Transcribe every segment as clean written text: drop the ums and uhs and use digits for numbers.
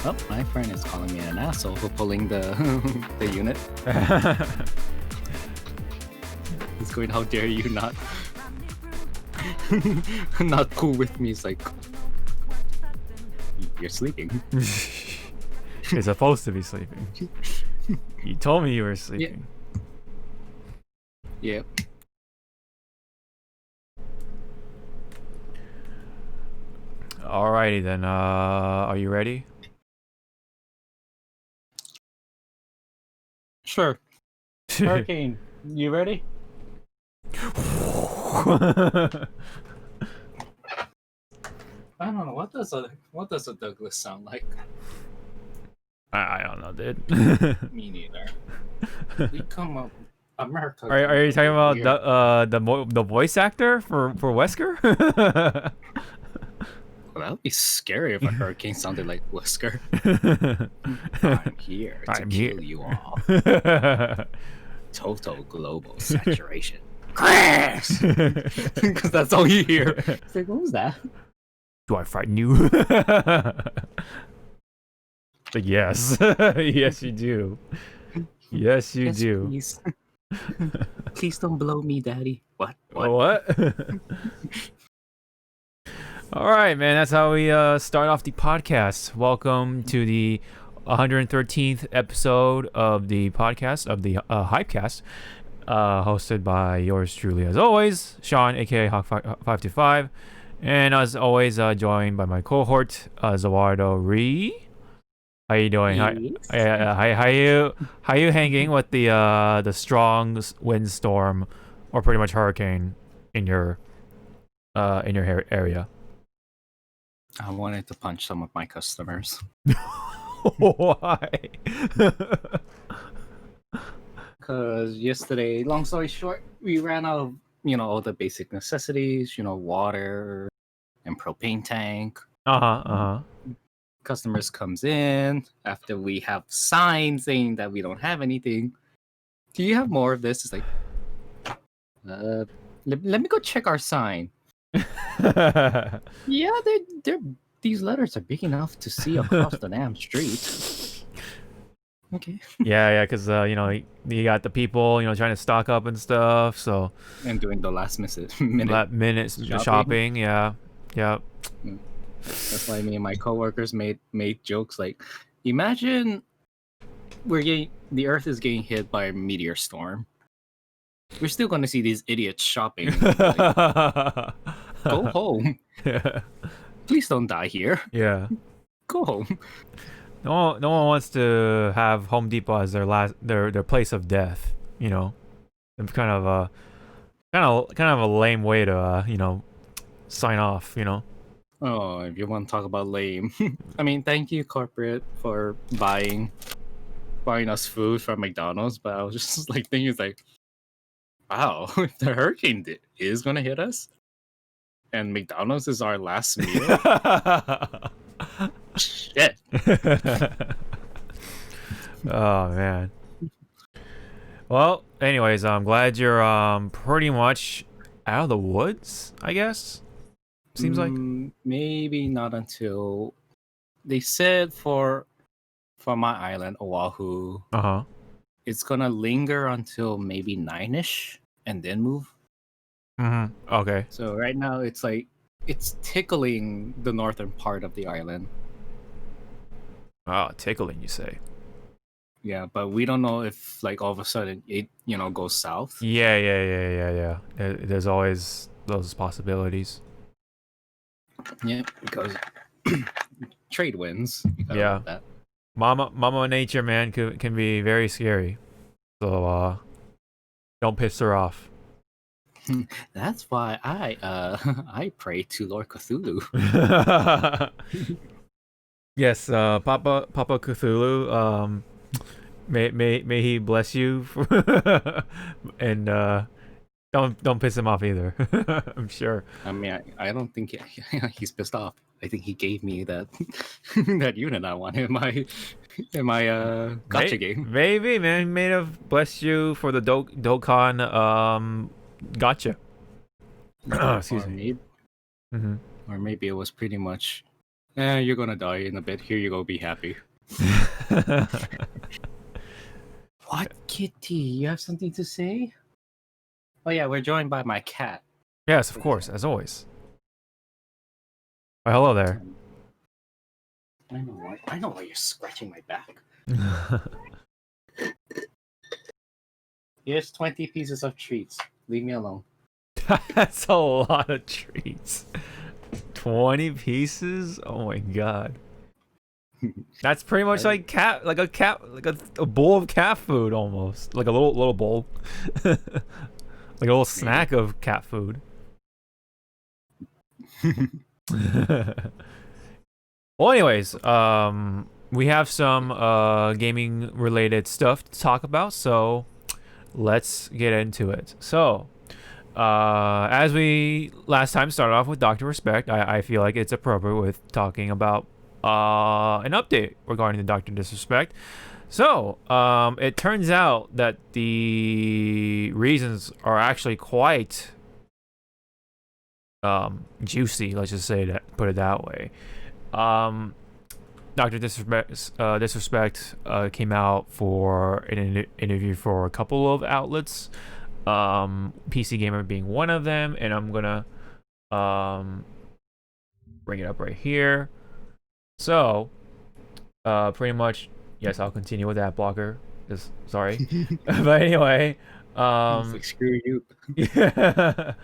Oh, my friend is calling me an asshole for pulling the the unit. He's going, how dare you not not cool with me. It's like, you're sleeping. You're supposed to be sleeping. You told me you were sleeping. Yep. Alrighty then. Are you ready? Sure. Hurricane, you ready? I don't know, what does a Douglas sound like? I don't know, dude. Me neither. We come up America. Are you talking about the voice actor for Wesker? Well, that would be scary if a hurricane sounded like Whisker. I'm here to kill you all. Total global saturation. Crash! Because that's all you hear. It's like, what was that? Do I frighten you? Like, yes. Yes, you do. Yes, you do. Please. Please don't blow me, Daddy. What? What? All right, man. That's how we start off the podcast. Welcome to the 113th episode of the podcast of the Hypecast, hosted by yours truly, as always, Sean, aka Hawk525, and as always, joined by my cohort, ZawarudoWrrryy. How you doing? Yes. How you hanging with the strong windstorm, or pretty much hurricane in your area? I wanted to punch some of my customers. Why? Because yesterday, long story short, we ran out of, all the basic necessities, water and propane tank. Customers comes in after we have signs saying that we don't have anything. Do you have more of this? It's like, let me go check our sign. Yeah, they're these letters are big enough to see across the damn street. Okay. Yeah, because you got the people trying to stock up and stuff, so and doing the last minute shopping. Yeah. That's why me and my coworkers made jokes like, imagine the Earth is getting hit by a meteor storm. We're still gonna see these idiots shopping. Like, go home. Yeah. Please don't die here. Yeah. Go home. No one wants to have Home Depot as their place of death. It's kind of a lame way to sign off. Oh, if you want to talk about lame. I mean, thank you, corporate, for buying us food from McDonald's, but I was just like thinking, it's like, wow, if the hurricane is gonna hit us, and McDonald's is our last meal. Shit. Oh man. Well, anyways, I'm glad you're pretty much out of the woods, I guess. Seems like maybe not until they said for my island, Oahu. It's gonna linger until maybe 9ish and then move. Okay. So right now it's like it's tickling the northern part of the island. Oh, tickling, you say? Yeah, but we don't know if like all of a sudden it goes south. Yeah. There's always those possibilities. Yeah, because trade winds. Yeah. That. Mama nature, man, can be very scary. So don't piss her off. That's why I pray to Lord Cthulhu. Yes, Papa Cthulhu. May he bless you, and don't piss him off either. I'm sure. I mean, I don't think he's pissed off. I think he gave me that that unit I wanted in my gotcha game. Maybe, man, he may have blessed you for the Dokkan gotcha. Excuse me. Or maybe it was pretty much You're gonna die in a bit. Here you go. Be happy. What, Kitty? You have something to say? Oh yeah, we're joined by my cat. Yes, of course, as always. Oh, hello there. I know why you're scratching my back. Here's 20 pieces of treats. Leave me alone. That's a lot of treats. 20 pieces? Oh my god. That's pretty much like a bowl of cat food almost. Like a little bowl. Like a little snack of cat food. Well, anyways, we have some gaming related stuff to talk about, so let's get into it. So, as we last time started off with Dr. Respect, I feel like it's appropriate with talking about an update regarding the Dr. Disrespect. So, it turns out that the reasons are actually quite juicy, let's just say that, put it that way. Dr. Disrespect came out for an interview for a couple of outlets, PC Gamer being one of them, and I'm gonna bring it up right here. So, pretty much, yes, I'll continue with that blocker. Just sorry, but anyway, Like, screw you. yeah.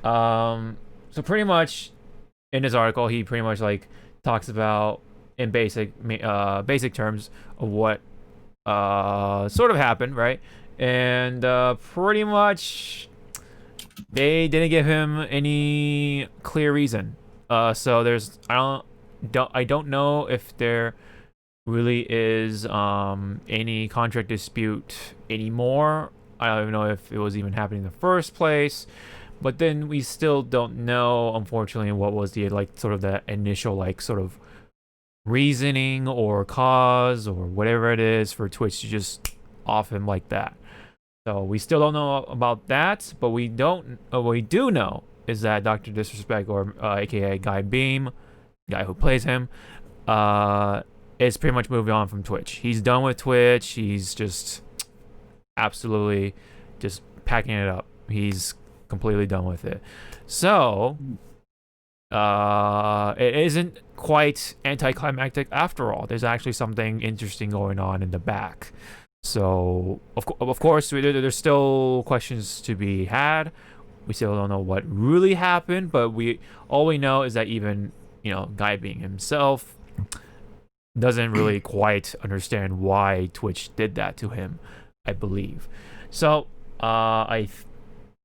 So pretty much in his article, he pretty much like talks about in basic terms of what sort of happened, right? And pretty much they didn't give him any clear reason. So there's I don't know if there really is any contract dispute anymore. I don't even know if it was even happening in the first place. But then we still don't know, unfortunately, what was the like sort of the initial like sort of reasoning or cause or whatever it is for Twitch to just off him like that. So we still don't know about that, but we don't. What we do know is that Dr. Disrespect, or aka Guy Beam, guy who plays him, is pretty much moving on from Twitch. He's done with Twitch. He's just absolutely just packing it up. He's completely done with it. So it isn't quite anticlimactic after all. There's actually something interesting going on in the back. So of course there's still questions to be had. We still don't know what really happened, but all we know is that even Guy being himself doesn't really quite understand why Twitch did that to him, I believe. So I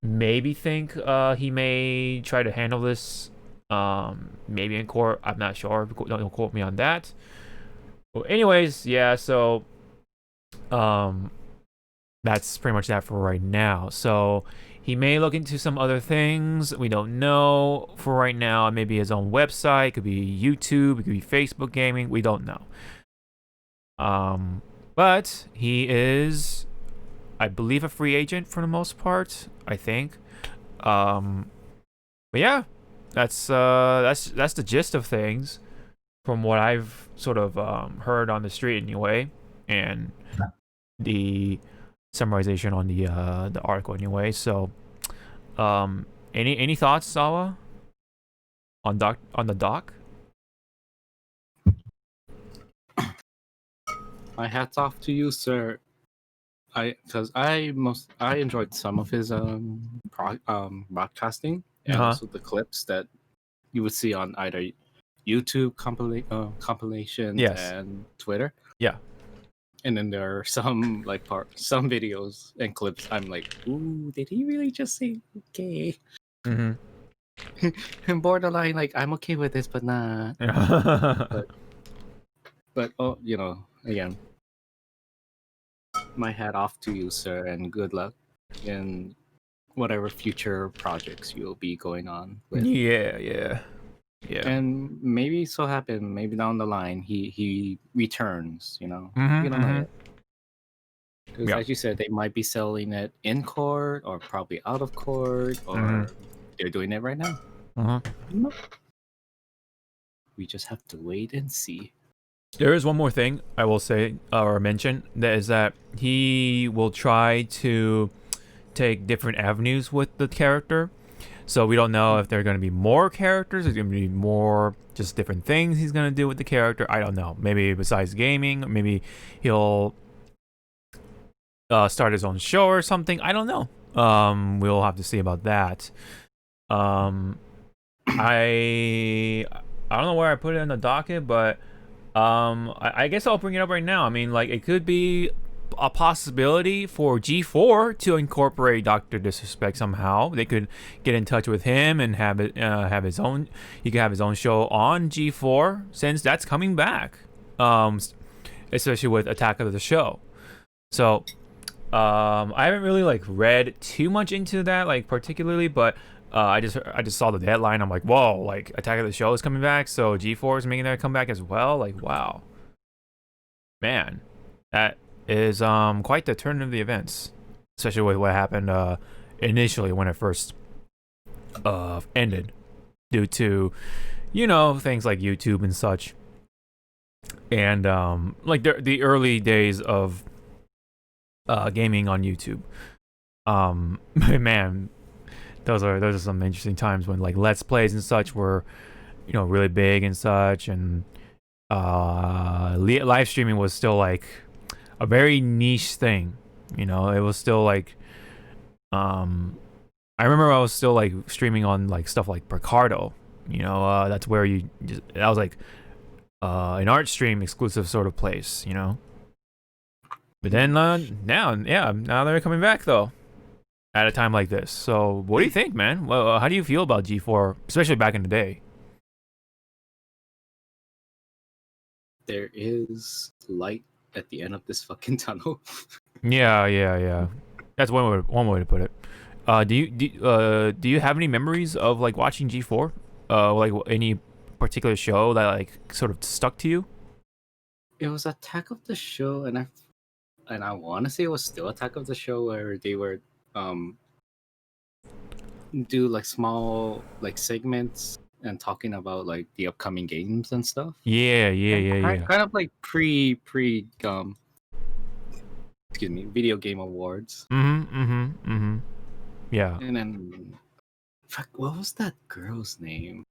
maybe think he may try to handle this maybe in court. I'm not sure. Don't quote me on that. Well, anyways, yeah, so that's pretty much that for right now. So he may look into some other things. We don't know for right now. Maybe his own website. It could be YouTube. It could be Facebook gaming. We don't know. But he is, I believe, a free agent for the most part, I think. But yeah, that's the gist of things from what I've sort of heard on the street anyway, and the summarization on the article anyway. So any thoughts, Sawa, on the doc? My hat's off to you, sir. Because I enjoyed some of his broadcasting, and also the clips that you would see on either YouTube compilations and Twitter. Yeah. And then there are some some videos and clips. I'm like, ooh, did he really just say okay? Mm-hmm. And borderline, like, I'm okay with this, but nah. but oh, again, my hat off to you, sir, and good luck in whatever future projects you'll be going on with. Yeah. And maybe so happen, maybe down the line he returns. You don't know yet. Because as you said, they might be selling it in court or probably out of court, or they're doing it right now. We just have to wait and see. There is one more thing I will say or mention, that is that he will try to take different avenues with the character. So we don't know if there are going to be more characters, there's going to be more just different things he's going to do with the character. I don't know. Maybe besides gaming, maybe he'll start his own show or something. I don't know. We'll have to see about that. I don't know where I put it in the docket, but I guess I'll bring it up right now. I mean, like, it could be a possibility for G4 to incorporate Dr. Disrespect somehow. They could get in touch with him and have his own. He could have his own show on G4 since that's coming back. Especially with Attack of the Show. So, I haven't really like read too much into that, like particularly, but I just saw the deadline. I'm like, whoa, like Attack of the Show is coming back, so G4 is making that comeback as well. Like, wow, man, that is quite the turn of the events, especially with what happened initially when it first ended, due to things like YouTube and such, and like the early days of gaming on YouTube. Man, those are some interesting times when like Let's Plays and such were really big and such, and live streaming was still like a very niche thing. It was still like I remember I was still like streaming on like stuff like Picardo. That's where that was like an art stream exclusive sort of place. But then now they're coming back though at a time like this. So what do you think, man? Well, how do you feel about G4, especially back in the day? There is light at the end of this fucking tunnel. Yeah. That's one way to put it. Do you have any memories of like watching G4? Like any particular show that like sort of stuck to you? It was Attack of the Show, and I want to say it was still Attack of the Show, where they were do like small like segments and talking about like the upcoming games and stuff. Yeah. Kind of like pre video game awards. Yeah. And then fuck, what was that girl's name?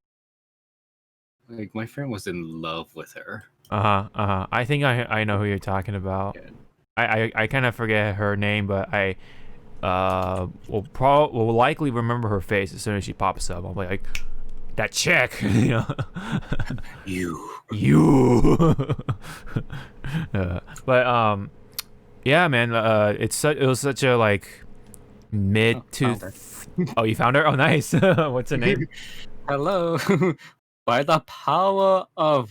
Like my friend was in love with her. I think I know who you're talking about. Yeah. I kind of forget her name, but I will likely remember her face as soon as she pops up. I'm like that chick, you. But yeah, man. It was such a like mid to. Oh, you found her? Oh, nice. What's her name? Hello. By the power of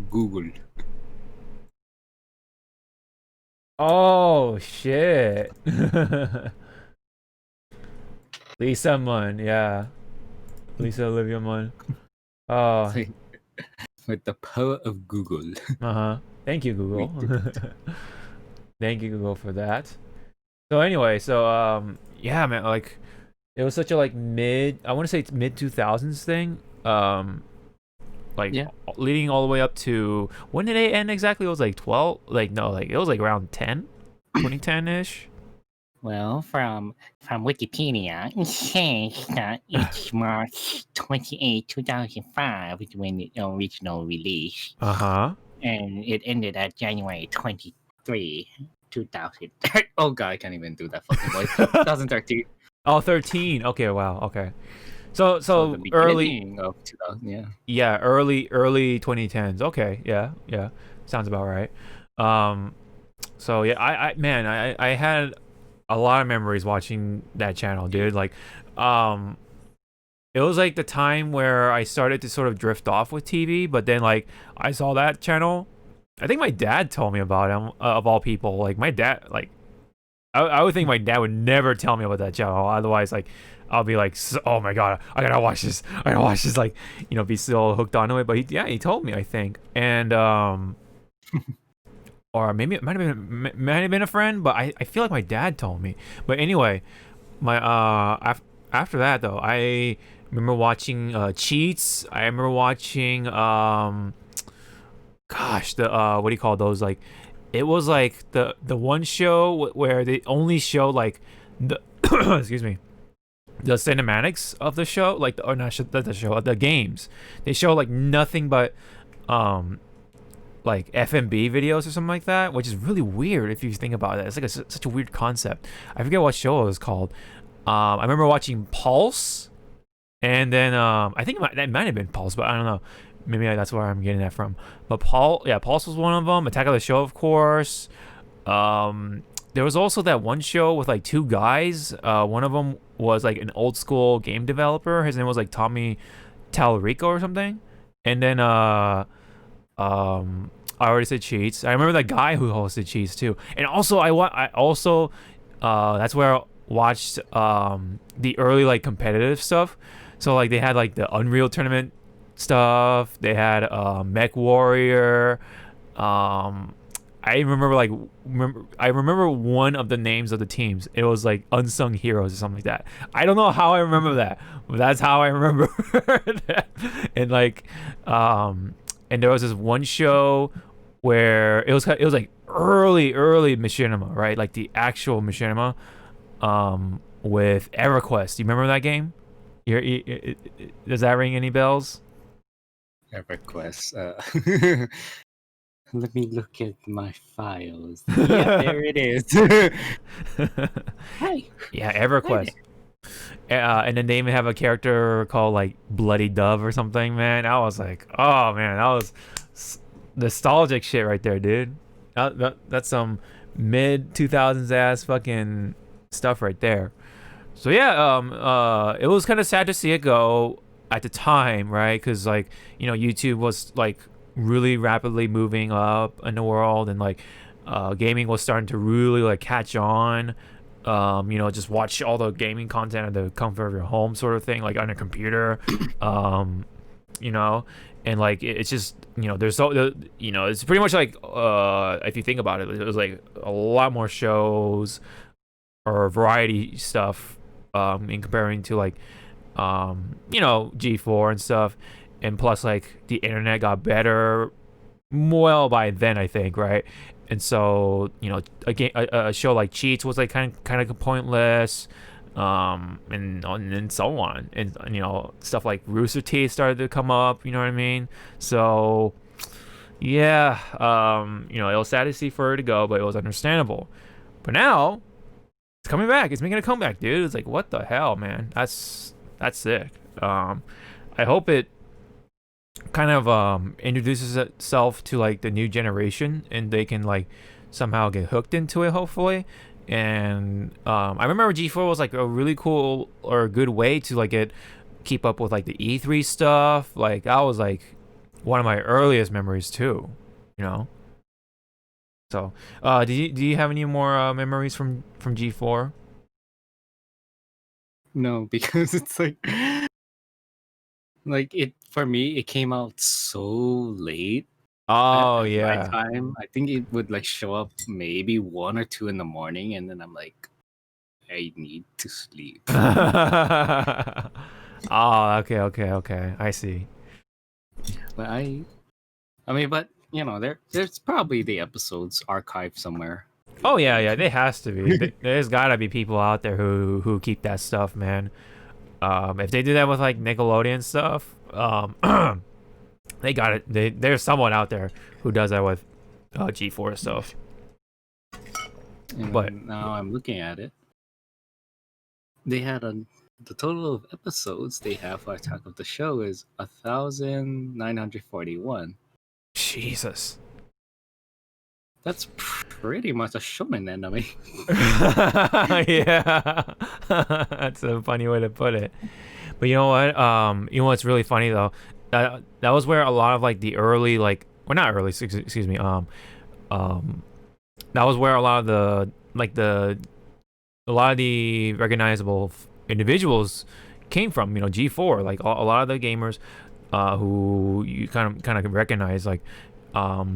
Google. Oh shit. Lisa Munn, yeah. Lisa Olivia Munn. Oh. With the power of Google. Thank you, Google. Thank you, Google, for that. So anyway, yeah, man, like it was such a like I want to say it's mid 2000s thing. Like leading all the way up to, when did it end exactly? It was like 12, like no, like it was like around 2010-ish. Well, from Wikipedia, it says that it's March 28, 2005 was when the original release. And it ended at January 23, 2000. Oh god, I can't even do that fucking voice. 2013. Oh, 13. Okay, wow. Okay. So the early of 2000, yeah. Yeah, early 2010s. Okay, yeah. Sounds about right. So yeah, I had a lot of memories watching that channel, dude. Like, it was like the time where I started to sort of drift off with TV, but then like I saw that channel. I think my dad told me about him, of all people. Like my dad, like I would think my dad would never tell me about that channel. Otherwise, like I'll be like, oh my god, I gotta watch this. Like, be still hooked onto it. But he told me, I think, and or maybe it might have been a friend, but I feel like my dad told me. But anyway, my after that though, I remember watching Cheats. I remember watching gosh, the what do you call those, like it was like the one show where they only show like the excuse me, the cinematics of the show, like or not the show, the games. They show like nothing but like FMB videos or something like that, which is really weird if you think about it. It's like such a weird concept. I forget what show it was called. I remember watching Pulse, and then I think that might have been Pulse, but I don't know. Maybe that's where I'm getting that from. But Pulse was one of them. Attack of the Show, of course. There was also that one show with like two guys. One of them was like an old school game developer. His name was like Tommy Tallarico or something. And then I already said Cheats. I remember that guy who hosted Cheats too. And also I also that's where I watched the early like competitive stuff. So like they had like the Unreal Tournament stuff. They had Mech Warrior. I remember one of the names of the teams. It was like Unsung Heroes or something like that. I don't know how I remember that, but that's how I remember that. And like and there was this one show where it was like early machinima, right? Like the actual machinima with EverQuest. Do you remember that game? Does that ring any bells? EverQuest. Let me look at my files. Yeah, there it is. Hi. Yeah, EverQuest. And then they even have a character called like Bloody Dove or something, man. I was like, oh man, that was nostalgic shit right there, dude. That's some mid 2000s ass fucking stuff right there. So yeah, it was kind of sad to see it go at the time, right? Because like, you know, YouTube was like really rapidly moving up in the world, and like gaming was starting to really like catch on. You know, just watch all the gaming content at the comfort of your home, sort of thing, like on a computer. You know, and like it's just, you know, you know, it's pretty much like if you think about it, it was like a lot more shows or variety stuff in comparing to like you know, G4 and stuff. And plus, like, the internet got better, well, by then, I think, right? And so, you know, a show like Cheats was like kind of pointless, and so on. And you know, stuff like Rooster Teeth started to come up. You know what I mean? So, yeah, you know, it was sad to see for her to go, but it was understandable. But now, it's coming back. It's making a comeback, dude. It's like, what the hell, man? That's sick. I hope it kind of introduces itself to like the new generation, and they can like somehow get hooked into it, hopefully. And I remember G4 was like a really cool or a good way to like keep up with like the E3 stuff. Like that was like one of my earliest memories too, you know. So do you have any more memories from G4? No, because it's like it for me. It came out so late. Oh at yeah. my time, I think it would like show up maybe 1 or 2 in the morning, and then I'm like, I need to sleep. Oh, okay. I see. But I mean, but you know, there's probably the episodes archived somewhere. Oh yeah, there has to be. There's gotta be people out there who keep that stuff, man. If they do that with like Nickelodeon stuff, they got it. There's someone out there who does that with G4 stuff. And But now I'm looking at it. They had the total of episodes they have for Attack of the Show is 1,941. Jesus. That's pretty much a shonen anime. Yeah. That's a funny way to put it. But you know what? You know what's really funny though? That was where a lot of like the early like, well, not early, excuse me. That was where a lot of the recognizable individuals came from. You know, G4, like a lot of the gamers who you kind of recognize, like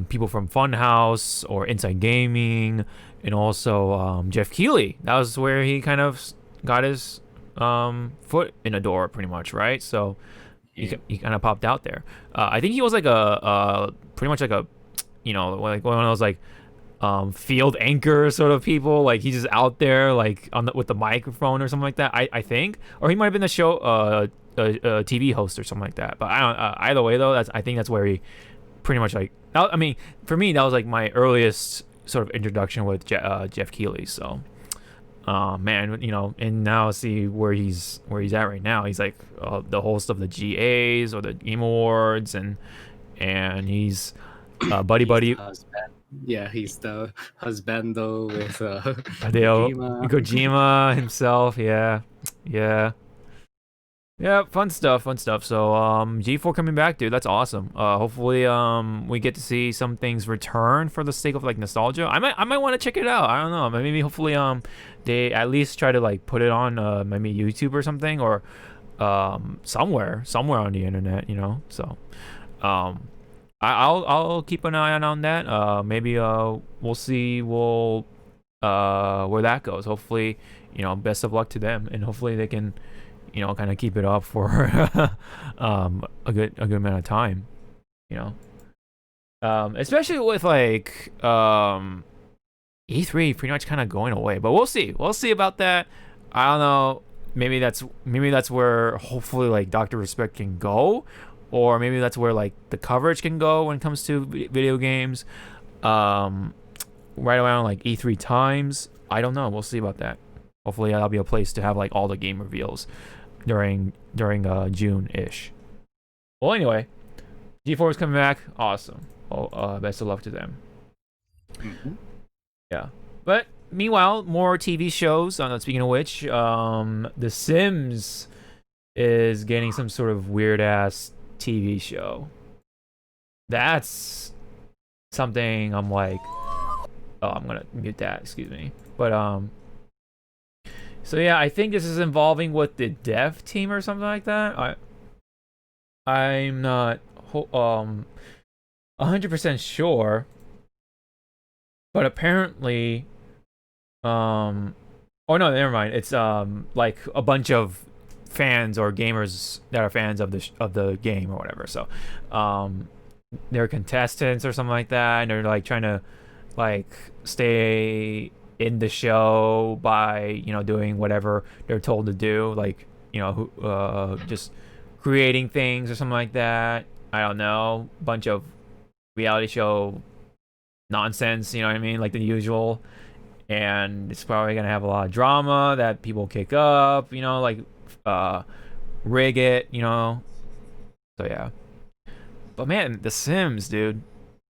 people from Funhouse or Inside Gaming, and also Jeff Keighley. That was where he kind of got his foot in a door, pretty much, right? So he kind of popped out there. I think he was like a pretty much like a, like one of those like field anchor sort of people. Like he's just out there like with the microphone or something like that. I think, or he might have been a show a TV host or something like that. But I don't. Either way though, I think that's where he pretty much like. I mean, for me that was like my earliest sort of introduction with Jeff Keighley. So. Man, and now see where he's at right now. He's like the host of the GAs or the Game Awards, and he's buddy. Yeah, he's the husbando with Kojima himself. Yeah. Yeah, fun stuff. So, G4 coming back, dude. That's awesome. Hopefully, we get to see some things return for the sake of like nostalgia. I might want to check it out. I don't know. Maybe hopefully, they at least try to like put it on maybe YouTube or something, or somewhere on the internet. So, I'll keep an eye on that. Maybe we'll see where that goes. Hopefully, best of luck to them, and hopefully they can. Kind of keep it up for a good amount of time, especially with like E3 pretty much kind of going away. But we'll see about that. I don't know. Maybe that's where hopefully like Dr. Respect can go, or maybe that's where like the coverage can go when it comes to video games. Right around like E3 times. I don't know. We'll see about that. Hopefully that'll be a place to have like all the game reveals during June-ish. Well, anyway, G4 is coming back. Awesome. Best of luck to them. Mm-hmm. Yeah. But meanwhile, more TV shows. Speaking of which, The Sims is getting some sort of weird-ass TV show. That's something I'm like... Oh, I'm gonna mute that. Excuse me. But, so yeah, I think this is involving with the dev team or something like that. I'm not 100% sure, but apparently, oh no, never mind. It's like a bunch of fans or gamers that are fans of the game or whatever. So, they're contestants or something like that, and they're like trying to like stay in the show by doing whatever they're told to do, like just creating things or something like that. I don't know, bunch of reality show nonsense, you know what I mean, like the usual. And it's probably gonna have a lot of drama that people kick up, like rig it, so yeah. But man, The Sims, dude,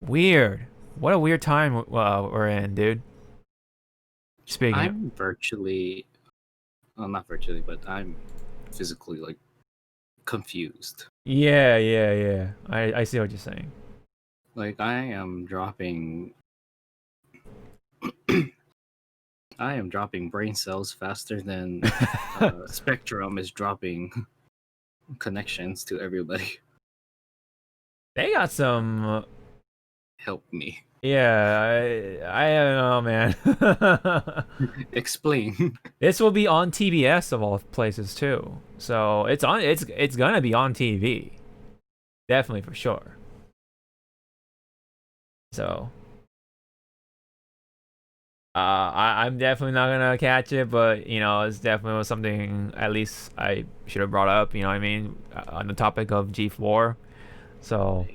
weird. What a weird time we're in, dude. Speaking I'm virtually, well, not virtually, but I'm physically like confused. Yeah. I see what you're saying. Like I am dropping brain cells faster than Spectrum is dropping connections to everybody. They got some. Help me. Yeah, I don't know, man. Explain. This will be on TBS of all places too, so it's gonna be on TV, definitely for sure. So, I'm definitely not gonna catch it, but it's definitely something at least I should have brought up. You know what I mean, on the topic of G4. So,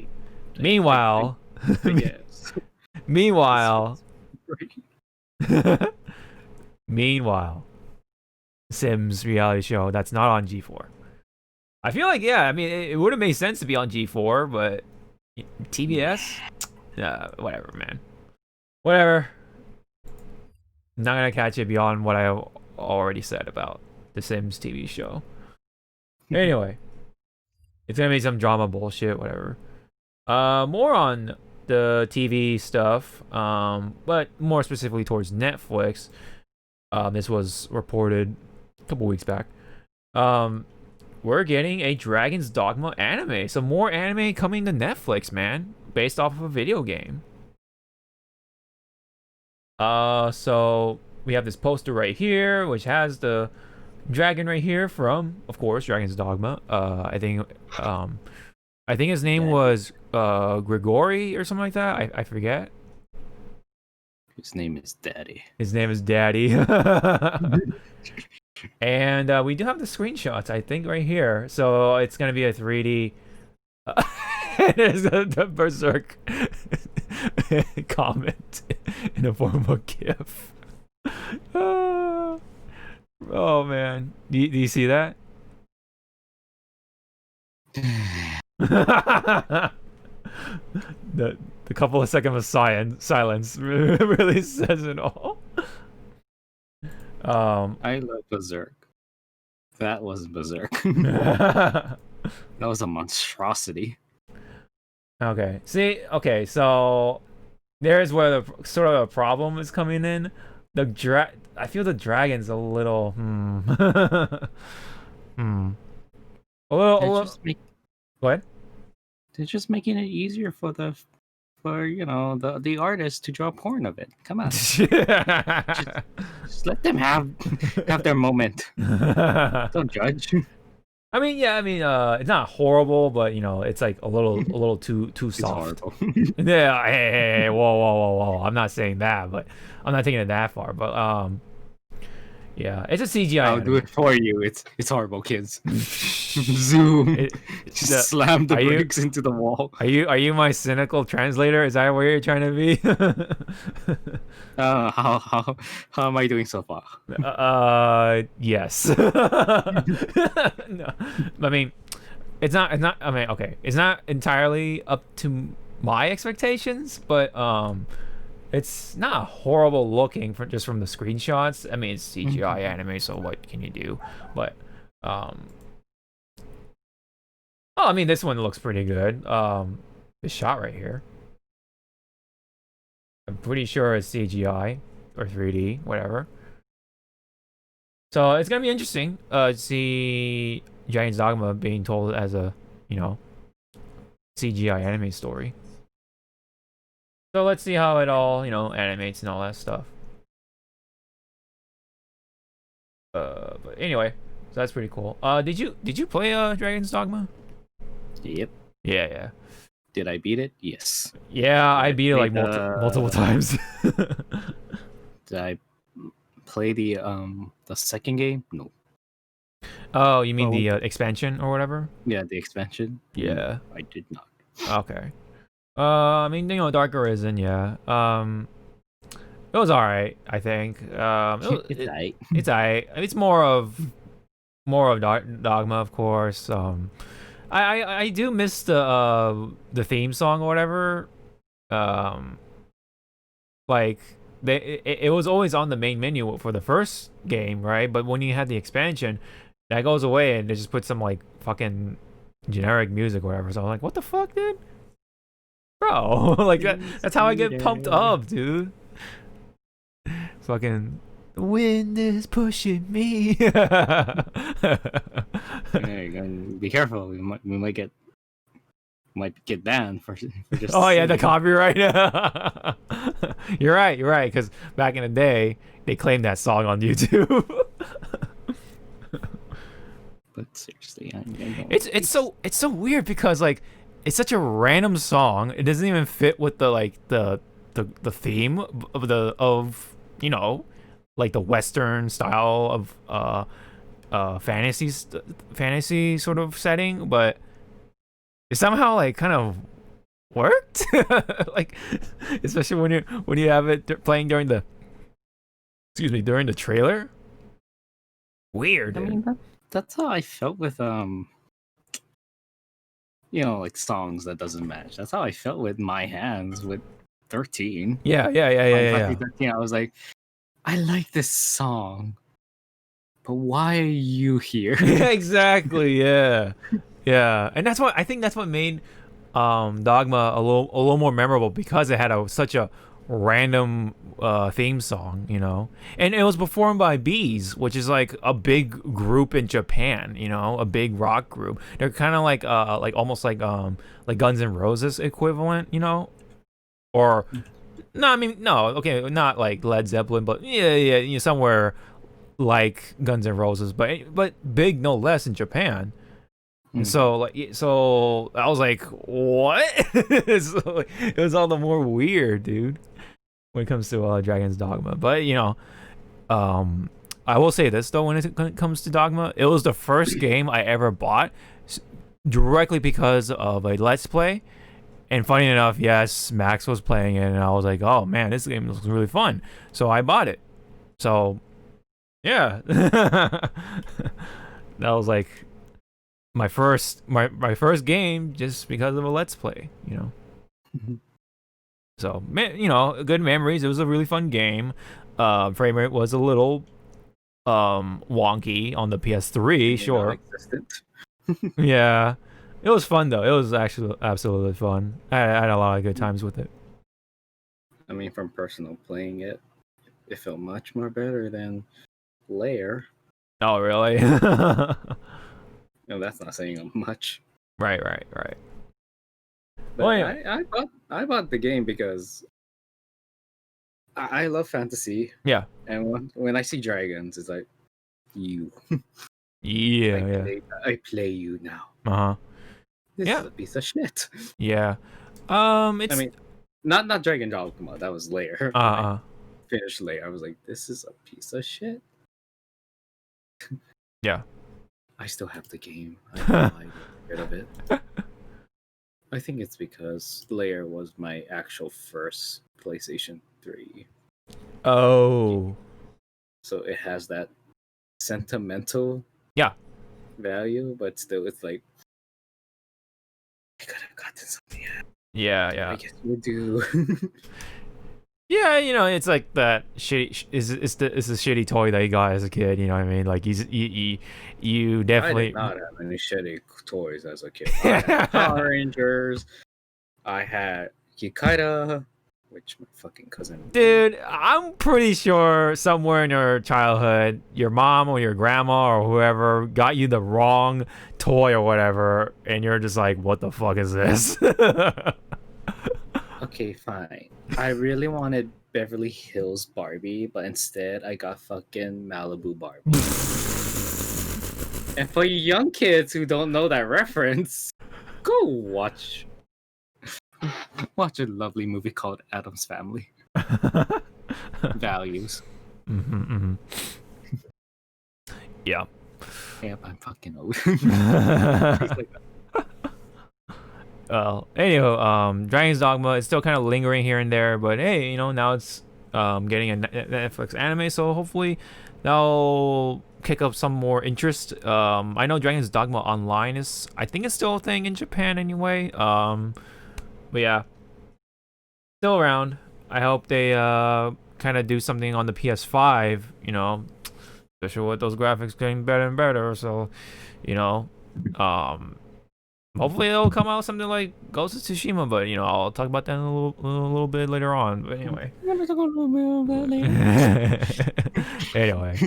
meanwhile. Yes. Meanwhile, Sims reality show that's not on G4. I feel like, yeah, I mean, it would have made sense to be on G4, but TBS, whatever, man. Whatever. Not gonna catch it beyond what I already said about the Sims TV show. Anyway, it's gonna be some drama bullshit, whatever. More on the TV stuff, but more specifically towards Netflix. This was reported a couple weeks back. We're getting a Dragon's Dogma anime. Some more anime coming to Netflix, man, based off of a video game. So we have this poster right here, which has the dragon right here from, of course, Dragon's Dogma. I think his name was Grigori or something like that. I forget. His name is Daddy. His name is Daddy. And we do have the screenshots, I think, right here. So it's gonna be a 3D. There's the Berserk comment in the form of a GIF. Oh man, do you see that? the couple of seconds of silence really says it all. I love Berserk. That was Berserk. That was a monstrosity. Okay. See. Okay. So there's where the sort of a problem is coming in. I feel the dragon's a little. A little. What? They're just making it easier for the artist to draw porn of it. Come on. just let them have their moment. Don't judge. I mean, it's not horrible, but it's like a little too soft. Yeah, hey, whoa. I'm not saying that, but I'm not taking it that far. But yeah, it's a CGI. I'll do it for you. It's horrible, kids. Zoom. Just slam the bricks into the wall. Are you my cynical translator? Is that where you're trying to be? How am I doing so far? Yes. No, I mean, it's not. I mean, okay, it's not entirely up to my expectations, but it's not horrible looking just from the screenshots. I mean, it's CGI anime, so what can you do? But I mean, this one looks pretty good. This shot right here, I'm pretty sure it's CGI or 3D, whatever. So it's gonna be interesting to see Dragon's Dogma being told as a CGI anime story. So let's see how it all animates and all that stuff. But anyway, so that's pretty cool. Did you play Dragon's Dogma? Yep. Yeah. Did I beat it? Yes. Yeah, I beat it like multiple times. Did I play the second game? No. Oh, you mean the expansion or whatever? Yeah, the expansion. Yeah. I did not. Okay. I mean, Dark Arisen, yeah. It was alright, I think. It's alright. It's alright. It's more of Dogma, of course. I do miss the theme song or whatever. Like it was always on the main menu for the first game, right? But when you had the expansion, that goes away and they just put some like fucking generic music or whatever. So I'm like, what the fuck, dude? Bro, like that's how I get pumped up, dude. Fucking the wind is pushing me. Be careful. We might get banned for just. Oh yeah, the copyright. You're right. Because back in the day, they claimed that song on YouTube. But seriously, it's so weird because like it's such a random song. It doesn't even fit with the theme of like the Western style of fantasy sort of setting, but it somehow like kind of worked. Like especially when you have it playing during the trailer. Weird. I mean, that's how I felt with like songs that doesn't match. That's how I felt with My Hands with 13. Yeah. 13, I was like, I like this song, but why are you here? Yeah, exactly. Yeah, and that's what I think. That's what made Dogma a little more memorable because it had such a random theme song, and it was performed by Bees, which is like a big group in Japan, a big rock group. They're kind of like almost like Guns N' Roses equivalent, or no, I mean no, okay, not like Led Zeppelin, but yeah, somewhere like Guns N' Roses, but big no less in Japan. And so I was like, what? So, it was all the more weird, dude, when it comes to Dragon's Dogma. But I will say this though, when it comes to Dogma, it was the first game I ever bought directly because of a Let's Play. And funny enough, yes, Max was playing it, and I was like, oh man, this game looks really fun. So I bought it. So yeah, that was like my first game just because of a Let's Play, So good memories. It was a really fun game. Frame rate was a little wonky on the PS3, sure. Yeah, it was fun though. It was actually absolutely fun. I had a lot of good times with it. I mean, from personal playing it felt much more better than Lair. Oh, really? No, that's not saying much. Right. But well, yeah. I bought the game because I love fantasy. Yeah. And when I see dragons, it's like, you. Yeah, I play you now. Uh-huh. This is a piece of shit. Yeah. It's... I mean, not Dragon Dogma. That was Lair. Finished Lair. I was like, this is a piece of shit. Yeah. I still have the game. I don't know why I got rid of it. I think it's because Lair was my actual first PlayStation 3. Oh. So it has that sentimental value, but still it's like, I could have gotten something else. Yeah. I guess you do. Yeah, it's like that shitty. It's the shitty toy that you got as a kid. You know what I mean? Like you definitely. I did not have any shitty toys as a kid. I had Power Rangers. I had Kikaida, which my fucking cousin. Dude, I'm pretty sure somewhere in your childhood, your mom or your grandma or whoever got you the wrong toy or whatever, and you're just like, "What the fuck is this?" Okay, fine. I really wanted Beverly Hills Barbie, but instead I got fucking Malibu Barbie. And for you young kids who don't know that reference, go watch a lovely movie called Addams Family. Values. Yeah. Yep, I'm fucking old. Well, anyhow, Dragon's Dogma is still kind of lingering here and there, but hey, now it's getting a Netflix anime, so hopefully that'll kick up some more interest. I know Dragon's Dogma Online I think it's still a thing in Japan anyway. But yeah, still around. I hope they kind of do something on the PS5, especially with those graphics getting better and better. So, hopefully it'll come out something like Ghost of Tsushima, but I'll talk about that in a little bit later on. But anyway. Anyway.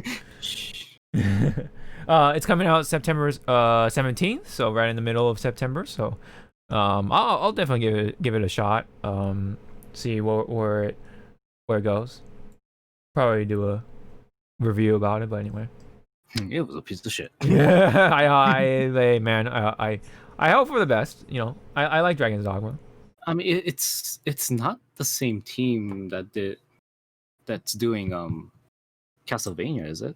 It's coming out September 17th, so right in the middle of September. So I'll definitely give it a shot. See where it goes. Probably do a review about it, but anyway. It was a piece of shit. Yeah, I hope for the best. I like Dragon's Dogma. I mean, it's not the same team that's doing Castlevania, is it?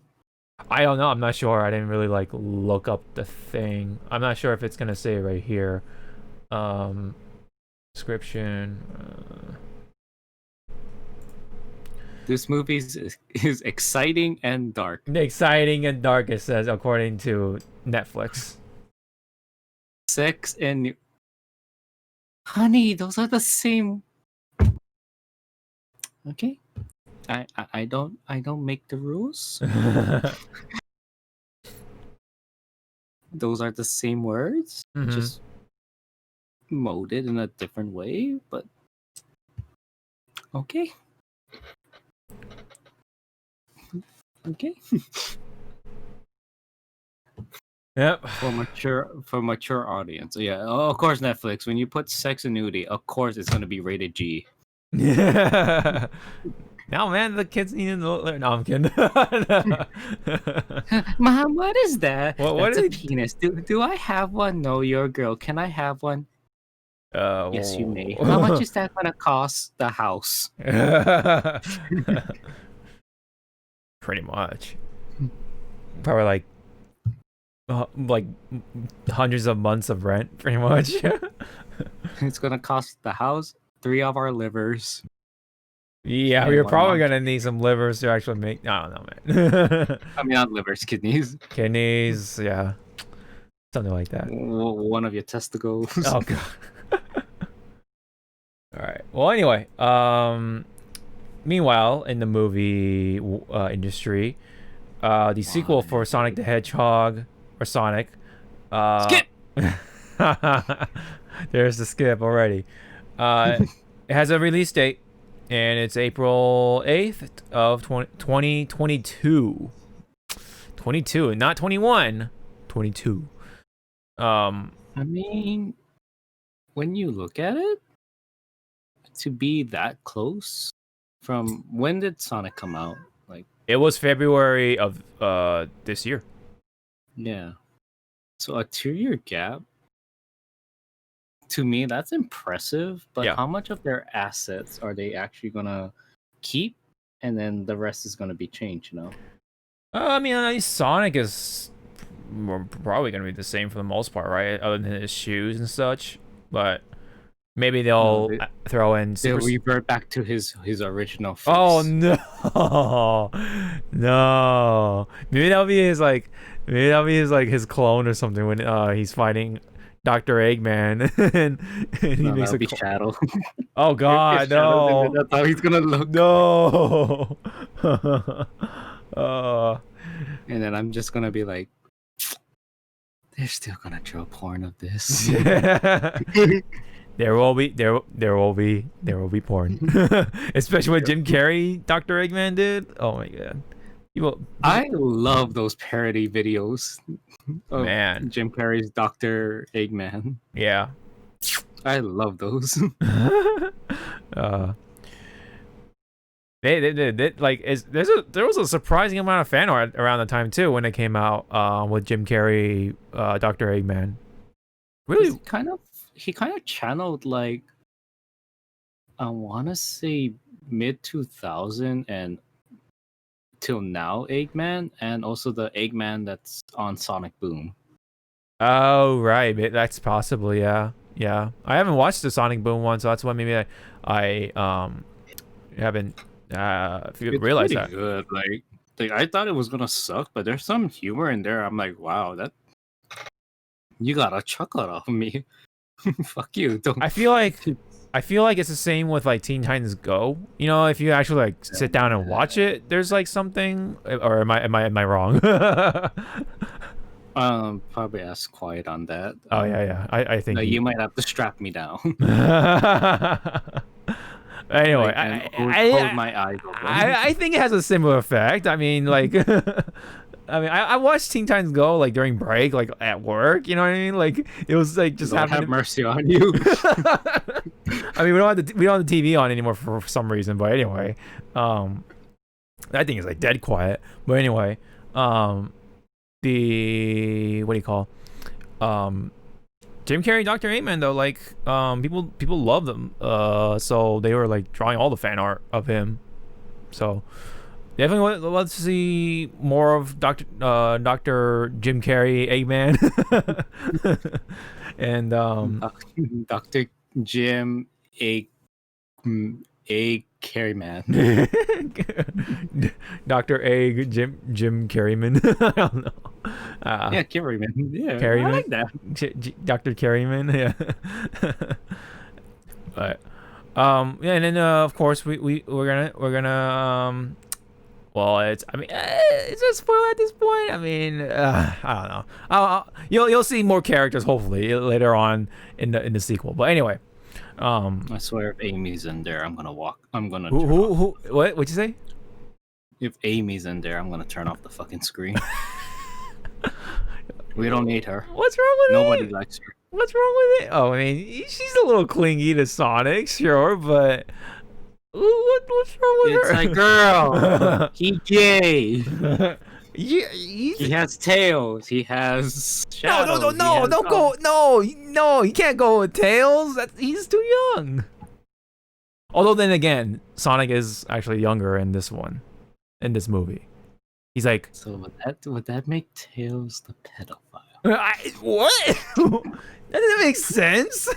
I don't know. I'm not sure. I didn't really look up the thing. I'm not sure if it's gonna say right here. Description. This movie is exciting and dark. Exciting and dark, it says, according to Netflix. Sex and honey, those are the same. Okay, I don't make the rules. Those are the same words, just molded in a different way. But okay. Yep. For mature audience. Yeah. Oh, of course, Netflix. When you put sex and nudity, of course it's gonna be rated G. Yeah. No, man, the kids need to learn. No, I'm kidding. Mom, what is that? What That's are a they- penis. Do I have one? No, you're a girl. Can I have one? Yes, you may. How much is that gonna cost the house? Pretty much. Probably like hundreds of months of rent, pretty much. It's gonna cost the house 3 of our livers. Yeah, And we're 1 probably month. gonna need some livers to actually make. I don't know, man. I mean, not livers, kidneys. Kidneys, yeah, something like that. One of your testicles. Oh god. All right. Well, anyway, meanwhile, in the movie industry, the sequel for Sonic the Hedgehog or Sonic, Skip! There's the skip already. It has a release date, and it's April 8th of 2022. 22, not 21. 22. I mean, when you look at it, to be that close from when did Sonic come out? Like, It was February of this year. yeah. So a 2-year gap. To me, that's impressive. But Yeah. how much of their assets are they actually gonna keep, and then the rest is gonna be changed? You know. I mean, Sonic is probably gonna be the same for the most part, right? Other than his shoes and such, but maybe they'll throw in. They'll Super... revert back to his original face. Oh no, no! Maybe that'll be his his clone or something when he's fighting Dr. Eggman and he No, makes that'll a be Shadow. Oh god, If Shadow, no! that's how he's gonna look. No! And then I'm just gonna be like, they're still gonna draw porn of this. There will be porn, especially what Jim Carrey, Dr. Eggman did. Oh my god, I love those parody videos. Of Man. Jim Carrey's Dr. Eggman. Yeah. I love those. There was a surprising amount of fan art around the time too when it came out with Jim Carrey, Dr. Eggman. Really, He kind of channeled, like, I want to say mid 2000 and till now Eggman, and also the Eggman that's on Sonic Boom. Oh right, that's possibly yeah. I haven't watched the Sonic Boom one, so that's why maybe I haven't realized pretty that. Good. Like I thought it was gonna suck, but there's some humor in there. I'm like, wow, that you got a chuckle out of me. Fuck you. Don't. I feel like it's the same with like Teen Titans Go. You know, if you actually like sit down and watch it, there's like something. Or am I wrong? Probably ask quiet on that. Oh yeah. I think you might have to strap me down. Anyway, hold my eyes open. I think it has a similar effect. I mean, like, I watched Teen Titans Go like during break, like at work. You know what I mean? Like it was like just Lord have mercy on you. I mean, we don't have the TV on anymore for some reason. But anyway, that thing is like dead quiet. But anyway, the what do you call, Jim Carrey, Dr. Eggman though, like, people love them. So they were like drawing all the fan art of him. So definitely let's see more of Dr. Jim Carrey Eggman. And Dr. Jim Egg Carryman. Dr. Egg Jim Carreyman. I don't know. Yeah, Carryman. Yeah, Carryman. I like that. Dr. Carryman. Yeah. But yeah, and then of course we're gonna well, it's a spoiler at this point. I mean, I don't know. You'll see more characters hopefully later on in the sequel. But anyway, I swear, if Amy's in there, I'm gonna who what'd you say? If Amy's in there, I'm gonna turn off the fucking screen. We don't need her. What's wrong with Nobody it? likes her. What's wrong with it? Oh, I mean, she's a little clingy to Sonic, sure, but What's wrong with It's her? like, girl, he gay. Yeah, He has tails. He has no, shadows. don't go. No, he can't go with tails. He's too young. Although then again, Sonic is actually younger in this one, in this movie. He's like, So would that make Tails the pedophile? What? That doesn't make sense.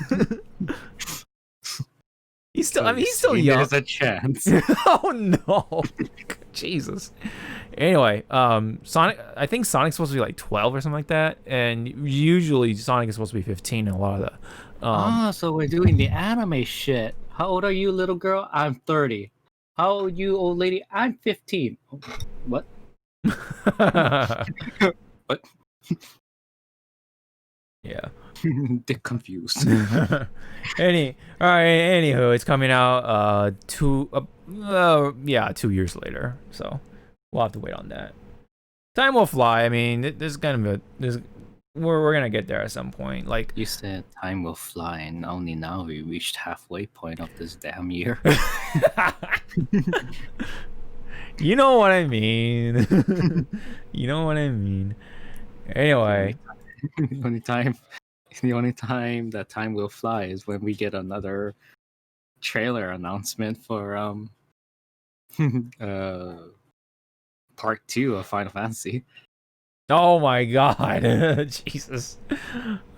He's still. So I mean, you're he's still saying young. There's a chance. Oh no, Jesus. Anyway, Sonic. I think Sonic's supposed to be like 12 or something like that, and usually Sonic is supposed to be 15 in a lot of the. So we're doing the anime shit. How old are you, little girl? I'm 30. How old you, old lady? I'm 15. What? What? Yeah. They're confused. Anywho, it's coming out 2 years later, so we'll have to wait on that. Time will fly. I mean, we're gonna get there at some point. Like You said time will fly, and only now we reached halfway point of this damn year. You know what I mean. You know what I mean. Anyway, the only time that time will fly is when we get another trailer announcement for part 2 of Final Fantasy. oh my God, Jesus,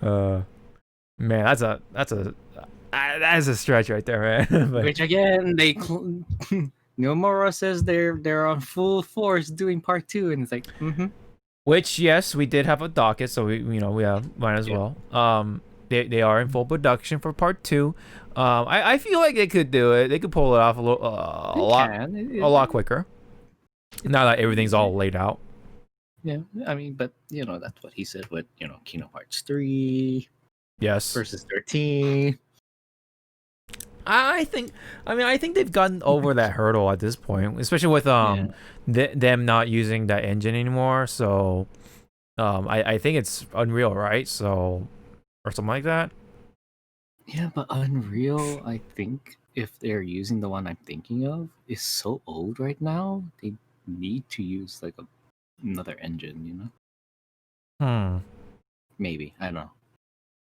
man, that's a stretch right there, man. But, Which again, Nomura says they're on full force doing part 2, and it's like, which yes, we did have a docket, so we might as well. They are in full production for part 2. I feel like they could do it. They could pull it off a lot quicker. Now that everything's all laid out. Yeah, I mean, but that's what he said with Kingdom Hearts 3 Yes. versus 13. I think they've gotten over that hurdle at this point, especially with them not using that engine anymore. So, I think it's Unreal, right? So, or something like that. Yeah, but Unreal, I think if they're using the one I'm thinking of, is so old right now. They need to use like another engine, Maybe, I don't know.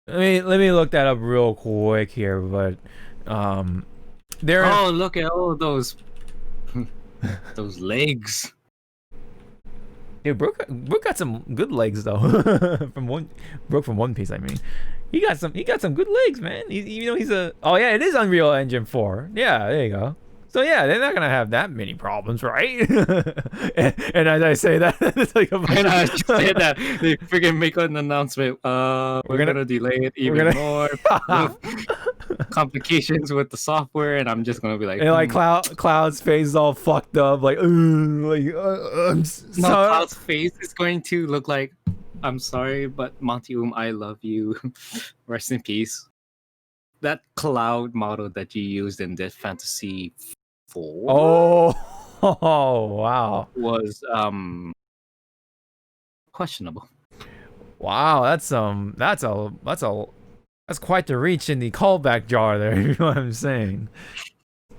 Let me look that up real quick here, but there. Oh, look at all those those legs. Dude, Brooke got some good legs though. Brooke from One Piece, I mean. He got some good legs, man. He's a. Oh yeah, it is Unreal Engine 4. Yeah, there you go. So yeah, they're not gonna have that many problems, right? and as I say that, it's like And I say that they freaking make an announcement. We're gonna delay it even more. Complications with the software, and I'm just gonna be like, and like Cloud's face is all fucked up, like, I'm sorry. No, Cloud's face is going to look like, I'm sorry, but Monty I love you. Rest in peace. That Cloud model that you used in Dead Fantasy 4 oh wow, was questionable. Wow, that's quite the reach in the callback jar there. You know what I'm saying,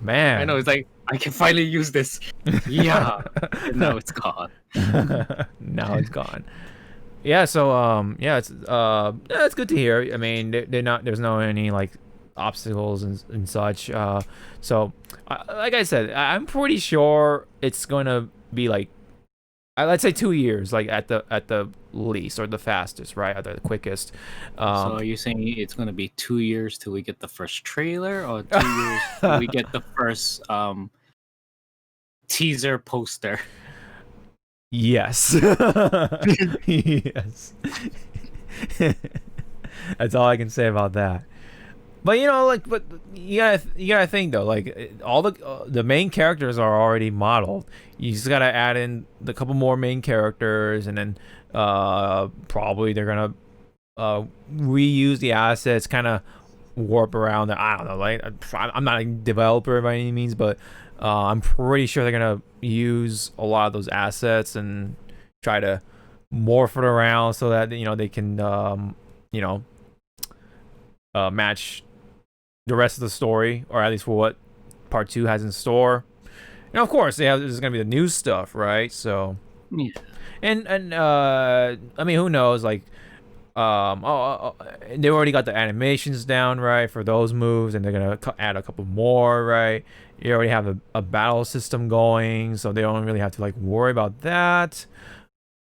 man? I know, it's like, I can finally use this. Yeah. And now it's gone. Now it's gone. Yeah. So it's good to hear. I mean, there's no any like obstacles and such. So like I said, I'm pretty sure it's going to be like, let's say 2 years, like at the least, or the fastest, right? At the quickest. So are you saying it's going to be 2 years till we get the first trailer, or 2 years till we get the first teaser poster? Yes. Yes. That's all I can say about that. But but you gotta think though, like all the main characters are already modeled. You just gotta add in the couple more main characters, and then probably they're gonna reuse the assets, kind of warp around. I don't know, like I'm not a developer by any means, but I'm pretty sure they're gonna use a lot of those assets and try to morph it around so that they can match the rest of the story, or at least for what part 2 has in store. And of course, there's gonna be the new stuff, right? So, Yeah. and I mean, who knows? Like, they already got the animations down, right, for those moves, and they're gonna add a couple more, right? You already have a battle system going, so they don't really have to like worry about that.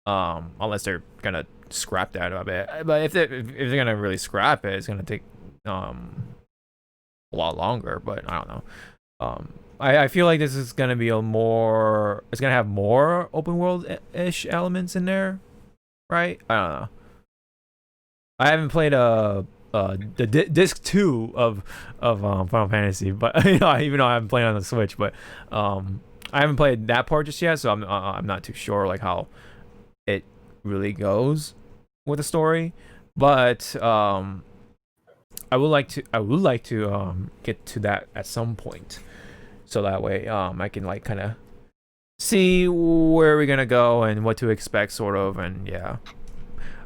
Unless they're gonna scrap that a bit. But if they're gonna really scrap it, it's gonna take a lot longer. But I don't know. I feel like this is gonna be it's gonna have more open world ish elements in there, right? I don't know. I haven't played the disc 2 of Final Fantasy, but even though I haven't played on the Switch, but I haven't played that part just yet, so I'm not too sure like how it really goes with the story. But I would like to get to that at some point, so that way I can like kind of see where we're gonna go and what to expect, sort of. And yeah,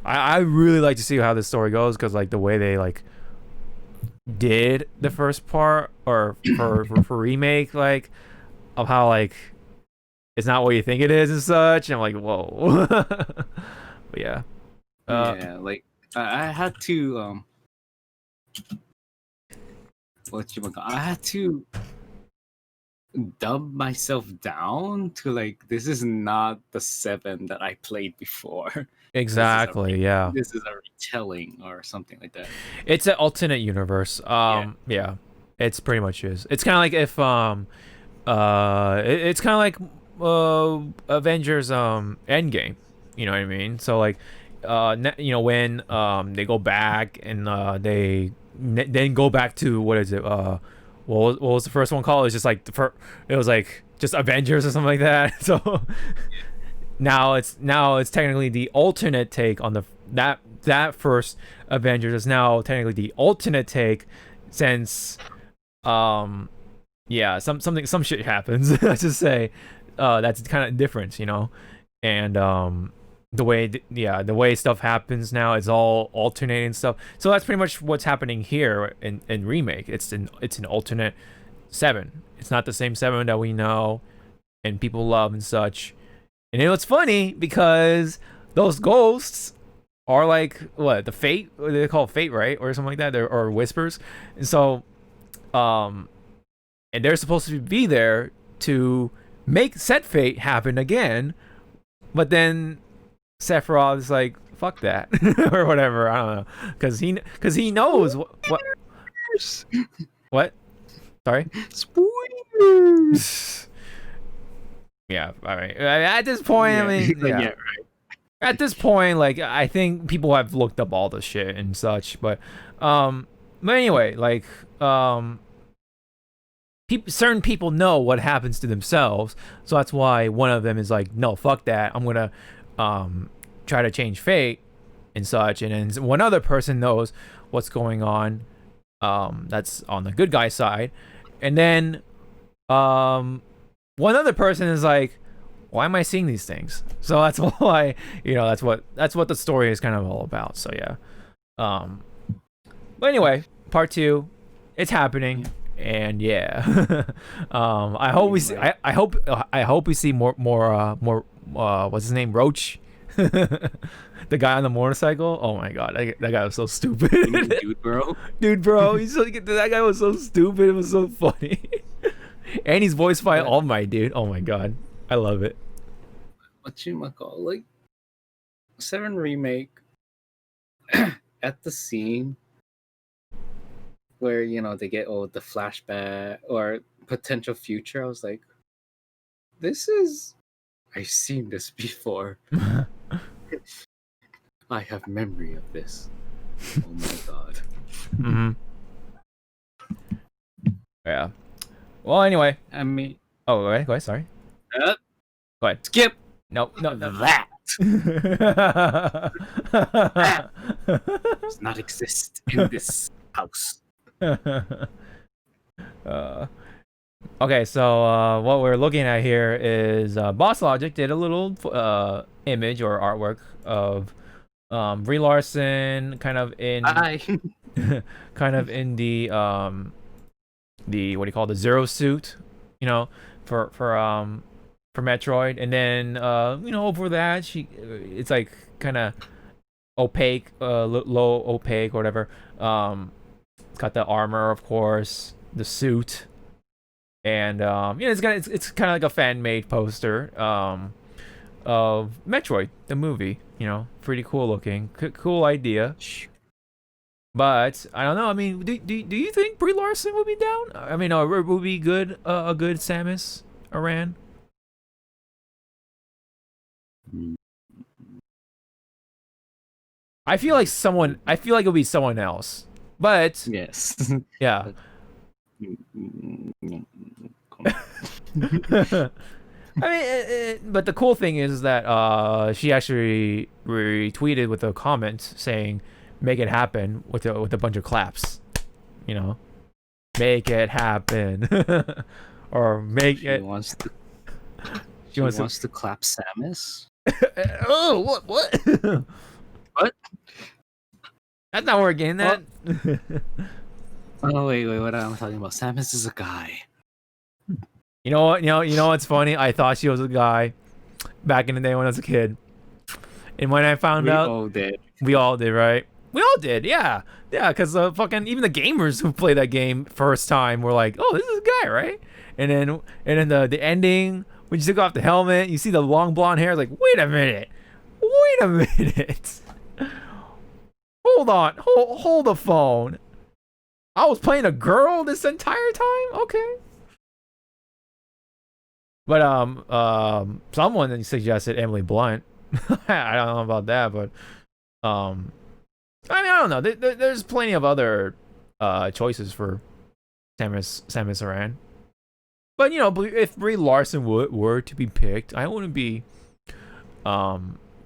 I really like to see how this story goes, because like the way they like did the first part, or for remake, like of how like it's not what you think it is and such, and I'm like, whoa. But yeah, Yeah, like I had to I had to dub myself down to like, this is not the 7 that I played before. exactly. Yeah, This is a retelling or something like that. it's an alternate universe. Yeah, it's pretty much is. It's kind of like if it's kind of like Avengers Endgame. You know what I mean? So like you know, when they go back and they then go back to, what is it? What was the first one called? It was just like it was like just Avengers or something like that. So now it's technically the alternate take on that first Avengers is now technically the alternate take, since yeah, some shit happens. Let's just say that's kind of different, you know. And the way stuff happens now, it's all alternating stuff. So that's pretty much what's happening here in remake. It's an alternate 7. It's not the same 7 that we know and people love and such. And it's funny because those ghosts are like, what, the fate? They call it fate, right, or something like that, or whispers. And so and they're supposed to be there to make set fate happen again, but then Sephiroth is like, fuck that, or whatever. I don't know, because he knows what. Sorry. Spoilers. Yeah. All right. At this point, I mean, yeah. Right. At this point, like, I think people have looked up all the shit and such, but anyway, like, certain people know what happens to themselves, so that's why one of them is like, no, fuck that, I'm gonna try to change fate and such. And then one other person knows what's going on, that's on the good guy side, and then one other person is like, why am I seeing these things? So that's why, you know, that's what the story is kind of all about. So yeah, but anyway, part 2, it's happening. And yeah, I hope we see. I hope we see more. What's his name? Roach, the guy on the motorcycle. Oh my god, that guy was so stupid. Dude, bro, that guy was so stupid. It was so funny. And he's voiced by All Might, dude. Oh my god, I love it. What you call, like, 7 remake at the scene where, you know, they get the flashback or potential future. I was like, I've seen this before. I have memory of this. Oh my god. Mm-hmm. Yeah. Well, anyway. I mean, go ahead. Sorry. Go ahead. Skip. No. That does not exist in this house. Okay, so what we're looking at here is Boss Logic did a little image or artwork of Brie Larson, kind of in the the Zero suit, you know, for Metroid, and then over that it's like kind of opaque, low opaque or whatever. It's got the armor, of course, the suit, and it's kind of like a fan made poster of Metroid the movie. Pretty cool looking, cool idea. But I don't know. I mean, do you think Brie Larson would be down? I mean, would be good a good Samus Aran? I feel like it'll be someone else. But yes, yeah. I mean, but the cool thing is that she actually retweeted with a comment saying, "Make it happen," with a bunch of claps. Make it happen, or make she it. She wants to clap Samus. Oh, what? What? That's not working. That. Oh wait, what am I talking about? Samus is a guy. You know what? You know what's funny? I thought she was a guy back in the day when I was a kid, and when I found out, we all did, right? We all did, yeah, because fucking even the gamers who played that game first time were like, "Oh, this is a guy, right?" And then the ending when you took off the helmet, you see the long blonde hair. It's like, wait a minute, hold on, hold the phone. I was playing a girl this entire time, okay. But someone suggested Emily Blunt. I don't know about that, but I mean, I don't know. There's plenty of other choices for Samus Aran. But if Brie Larson were to be picked, I wouldn't be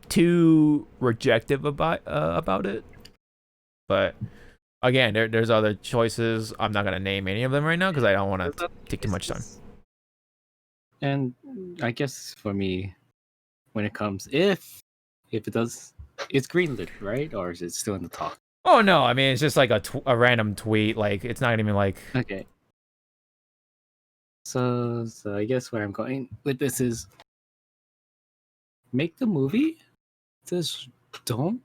too rejective about it. But again, there's other choices. I'm not gonna name any of them right now because I don't want to take too much time. And I guess for me, when it comes, if it does, it's greenlit, right? Or is it still in the talk? Oh no, I mean it's just like a random tweet. Like it's not even like. Okay. So I guess where I'm going with this is make the movie. Just don't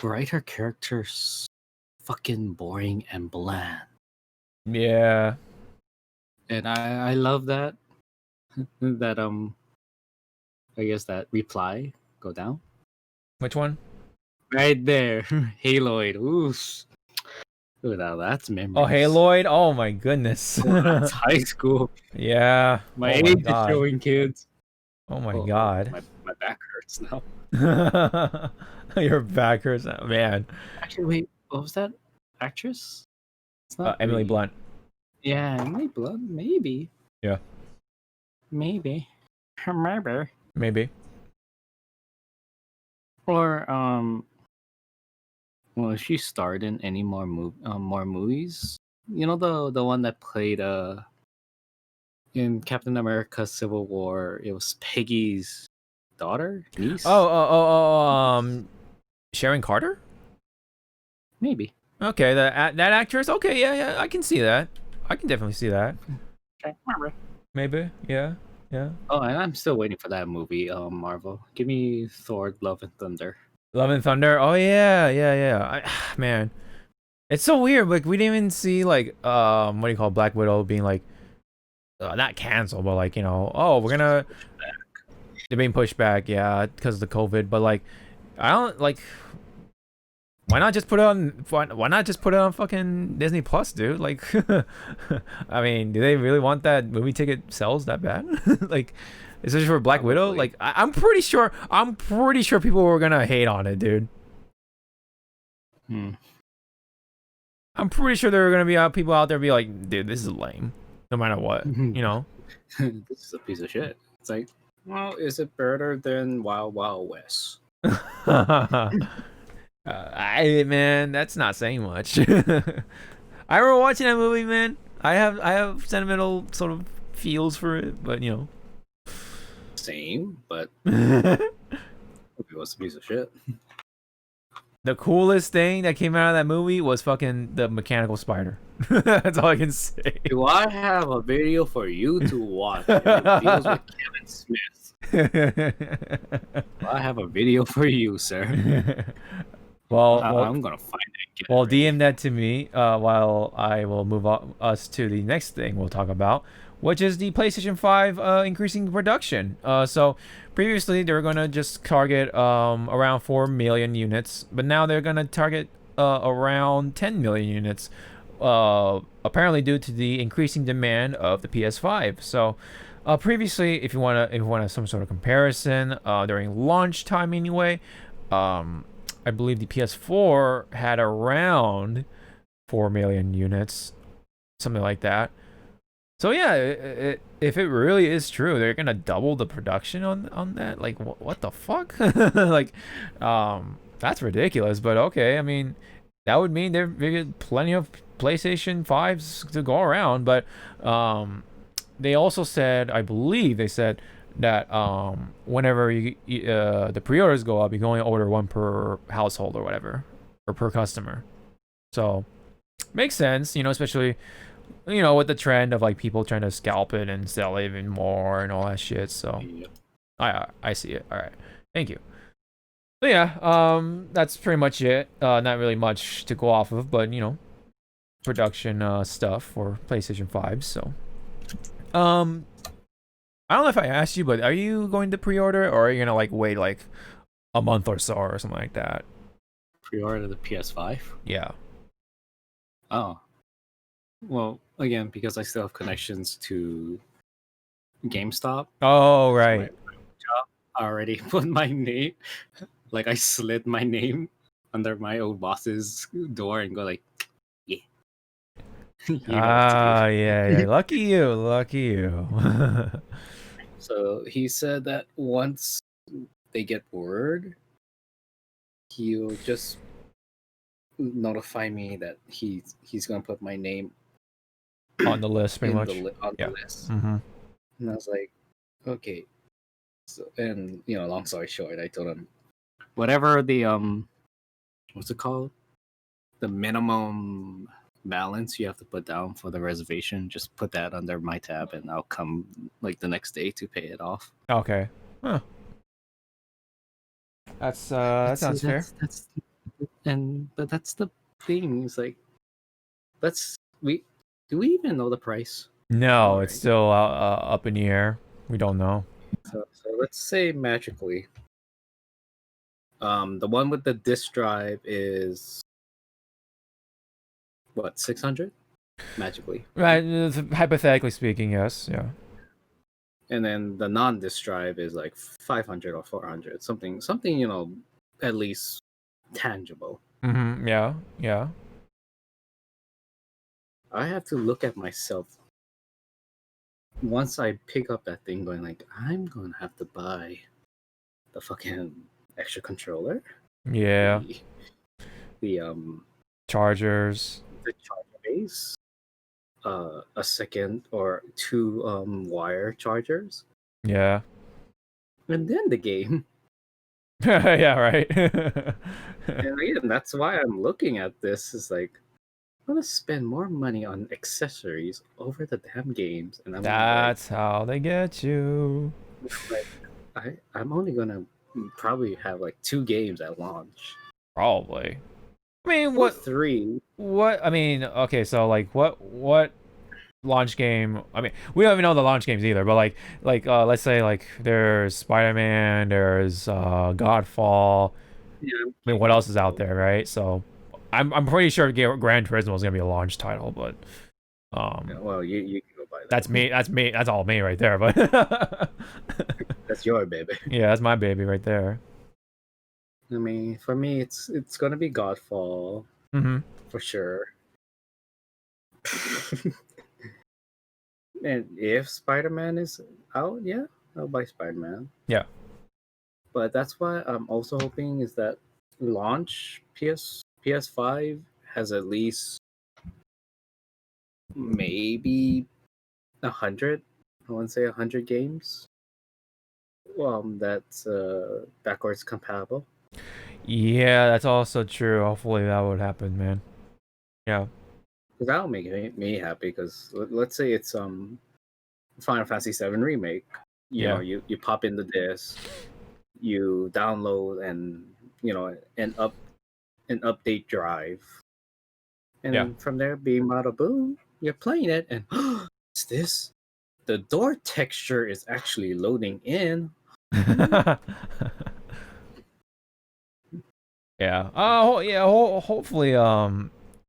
write her characters fucking boring and bland. Yeah. And I love that I guess that reply go down. Which one? Right there. Haloid. Oof. Ooh, now that's memories. Oh, Haloid? Oh my goodness. That's high school. Yeah. My age is showing, kids. Oh my god. My back hurts now. Your back hurts now, man. Actually, wait, what was that actress? It's not Emily Blunt. Yeah, Emily Blunt, maybe. Yeah. Maybe. Maybe. Or well, she starred in any more movies. You know the one that played in Captain America: Civil War. It was Peggy's daughter, niece. Sharon Carter. Maybe. Okay, that actress. Okay, yeah, I can see that. I can definitely see that. Okay, maybe, yeah. Oh, and I'm still waiting for that movie. Marvel, give me Thor: Love and Thunder. Love and Thunder. Oh yeah. Man, it's so weird. Like we didn't even see like what do you call Black Widow being like not canceled, but like they're being pushed back, yeah, because of the COVID. But like I don't like. Why not just put it on fucking Disney Plus, dude? Like, I mean, do they really want that movie ticket sales that bad? Like, especially for Black Widow. Like, I'm pretty sure people were gonna hate on it, dude. I'm pretty sure there were gonna be people out there be like, dude, this is lame, no matter what, This is a piece of shit. It's like, well, is it better than Wild Wild West? Man, that's not saying much. I remember watching that movie, man. I have sentimental sort of feels for it, but Same, but it was a piece of shit. The coolest thing that came out of that movie was fucking the mechanical spider. That's all I can say. Do I have a video for you to watch? And it deals with Kevin Smith. I have a video for you, sir. well, I'm gonna find it. Well, DM that to me while I will move us to the next thing we'll talk about, which is the PlayStation 5 increasing production. So previously they were going to just target around 4 million units, but now they're going to target around 10 million units, apparently due to the increasing demand of the PS5. So previously, if you want some sort of comparison during launch time anyway, I believe the PS4 had around 4 million units, something like that. So yeah, if it really is true, they're gonna double the production on that. Like, what the fuck? Like, that's ridiculous. But okay, I mean, that would mean there are plenty of PlayStation 5s to go around. But they also said, I believe they said that whenever the pre-orders go up, you can only order one per household or whatever, or per customer. So makes sense, especially with the trend of like people trying to scalp it and sell it even more and all that shit. So I see it. All right, thank you. So yeah, that's pretty much it. Not really much to go off of, but production stuff for PlayStation 5. So I don't know if I asked you, but are you going to pre-order, or are you gonna like wait like a month or so or something like that? Pre-order the PS5? Yeah. Oh. Well, again, because I still have connections to GameStop. Oh, right. I already put my name, like I slid my name under my old boss's door and go like, yeah. Yeah. Lucky you. So he said that once they get word, he'll just notify me that he's gonna put my name on the list, pretty much. The list. Mm-hmm. And I was like, okay. So, and long story short, I told him whatever the what's it called, the minimum balance you have to put down for the reservation, just put that under my tab and I'll come like the next day to pay it off. Okay. Huh. That sounds fair. But that's the thing. It's like, do we even know the price? No, it's still up in the air. We don't know. So let's say magically, the one with the disk drive is what, 600 magically, right? Hypothetically speaking, yes. Yeah. And then the non-disk drive is like 500 or 400, something at least tangible. Mm-hmm. Yeah. I have to look at myself once I pick up that thing, going like, I'm gonna have to buy the fucking extra controller. Yeah. The chargers. The charger base. A second or two wire chargers. Yeah. And then the game. Yeah, right. And again, that's why I'm looking at this. Is like, I'm gonna spend more money on accessories over the damn games, and that's how they get you. Like, I'm only gonna probably have like 2 games at launch. Probably. I mean, what 3? What I mean, okay, so like what launch game? I mean, we don't even know the launch games either, but like let's say like there's Spider-Man, there's Godfall. Yeah. I mean, what else is out there, right? So I'm pretty sure Gran Turismo is gonna be a launch title, but yeah, well, you can go buy that. That's me. That's all me right there, but that's your baby. Yeah, that's my baby right there. I mean, for me, it's gonna be Godfall, for sure. And if Spider-Man is out, yeah, I'll buy Spider-Man. Yeah. But that's why I'm also hoping is that launch PS5 has at least maybe 100. I want to say 100 games. That's backwards compatible. Yeah, that's also true. Hopefully that would happen, man. Yeah. Because that'll make me happy. Because let's say it's Final Fantasy VII remake. You know, Yeah. you pop in the disc, you download and an update drive, and Yeah. then from there, beam bada boom, you're playing it, and what's this? The door texture is actually loading in. Yeah. Yeah. Hopefully,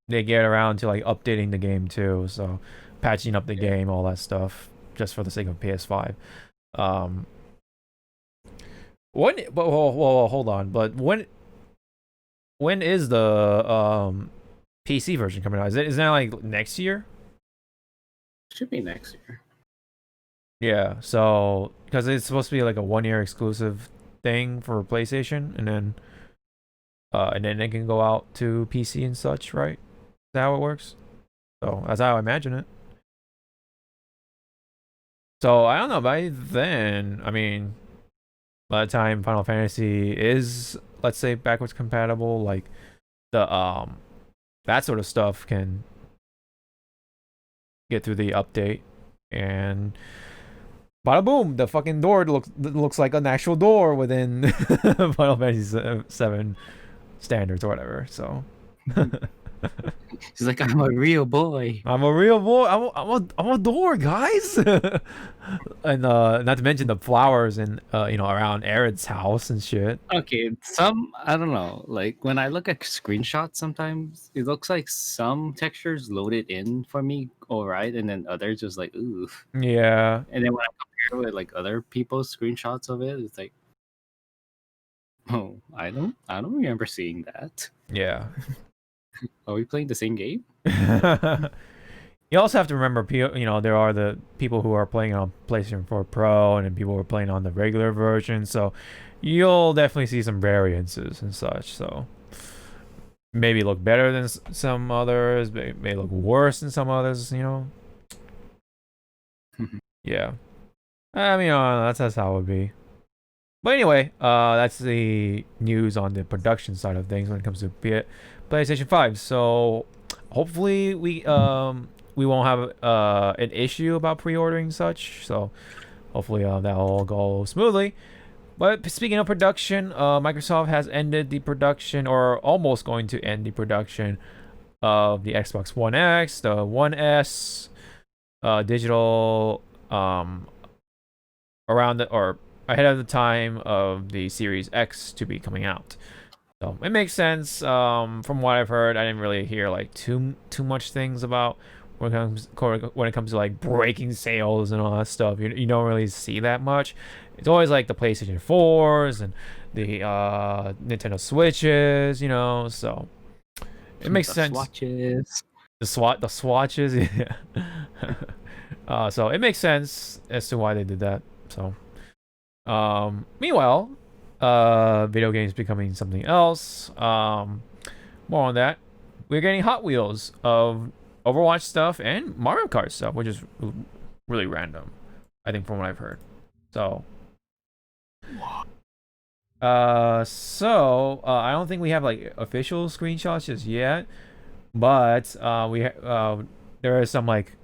they get around to like updating the game too. So, patching up the game, all that stuff, just for the sake of PS5. Um, when? But well, hold on. But when is the PC version coming out? Is that like next year? Should be next year. Yeah. So, because it's supposed to be like a 1 year exclusive thing for PlayStation, and then it can go out to PC and such, right? Is that how it works? So that's how I imagine it. So I don't know. By then, I mean, by the time Final Fantasy is, let's say, backwards compatible, like the that sort of stuff can get through the update, and bada boom, the fucking door looks like an actual door within Final Fantasy 7 standards or whatever. So. He's like, I'm a real boy. I'm a real boy. I'm a door, guys. And not to mention the flowers and around Arid's house and shit. Okay, I don't know. Like when I look at screenshots, sometimes it looks like some textures loaded in for me, all right, and then others just like ooh. Yeah. And then when I compare with like other people's screenshots of it, it's like, oh, I don't remember seeing that. Yeah. Are we playing the same game? You also have to remember, there are the people who are playing on PlayStation 4 Pro, and then people who are playing on the regular version. So you'll definitely see some variances and such. So maybe look better than some others, may look worse than some others. Yeah. I mean, that's how it would be. But anyway, that's the news on the production side of things when it comes to PlayStation 5. So hopefully we won't have an issue about pre-ordering such. So hopefully that'll all go smoothly. But speaking of production, Microsoft has ended the production, or almost going to end the production, of the Xbox One X, the One S, digital, around or ahead of the time of the Series X to be coming out. So it makes sense. From what I've heard, I didn't really hear like too much things about when it comes to like breaking sales and all that stuff. You don't really see that much. It's always like the PlayStation 4s and the Nintendo Switches, so it makes sense. Swatches. The swatches, yeah. So it makes sense as to why they did that. So meanwhile, video games becoming something else. More on that. We're getting Hot Wheels of Overwatch stuff and Mario Kart stuff, which is really random, I think, from what I've heard. So I don't think we have like official screenshots just yet, but there are some like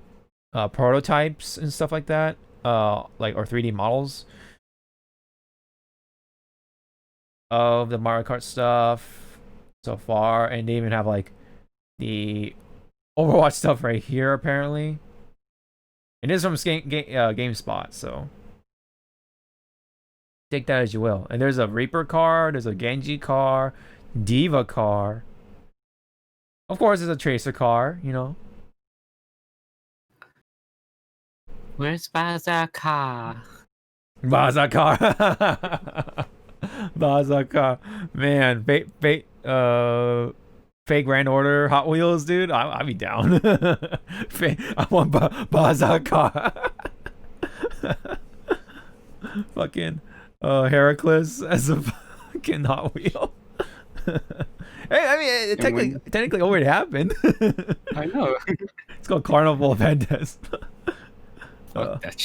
prototypes and stuff like that, like, or 3D models of the Mario Kart stuff so far, and they even have like the Overwatch stuff right here apparently. It is from GameSpot, so take that as you will. And there's a Reaper car, there's a Genji car, Diva car. Of course, there's a Tracer car, Where's Bazaka? Bazaka. Bazaka. Man, fake Grand Order Hot Wheels, dude. I'd be down. I want Bazaka. Fucking Heracles as a fucking Hot Wheel. Hey, I mean, it technically already happened. I know. It's called Carnival of Vendes. That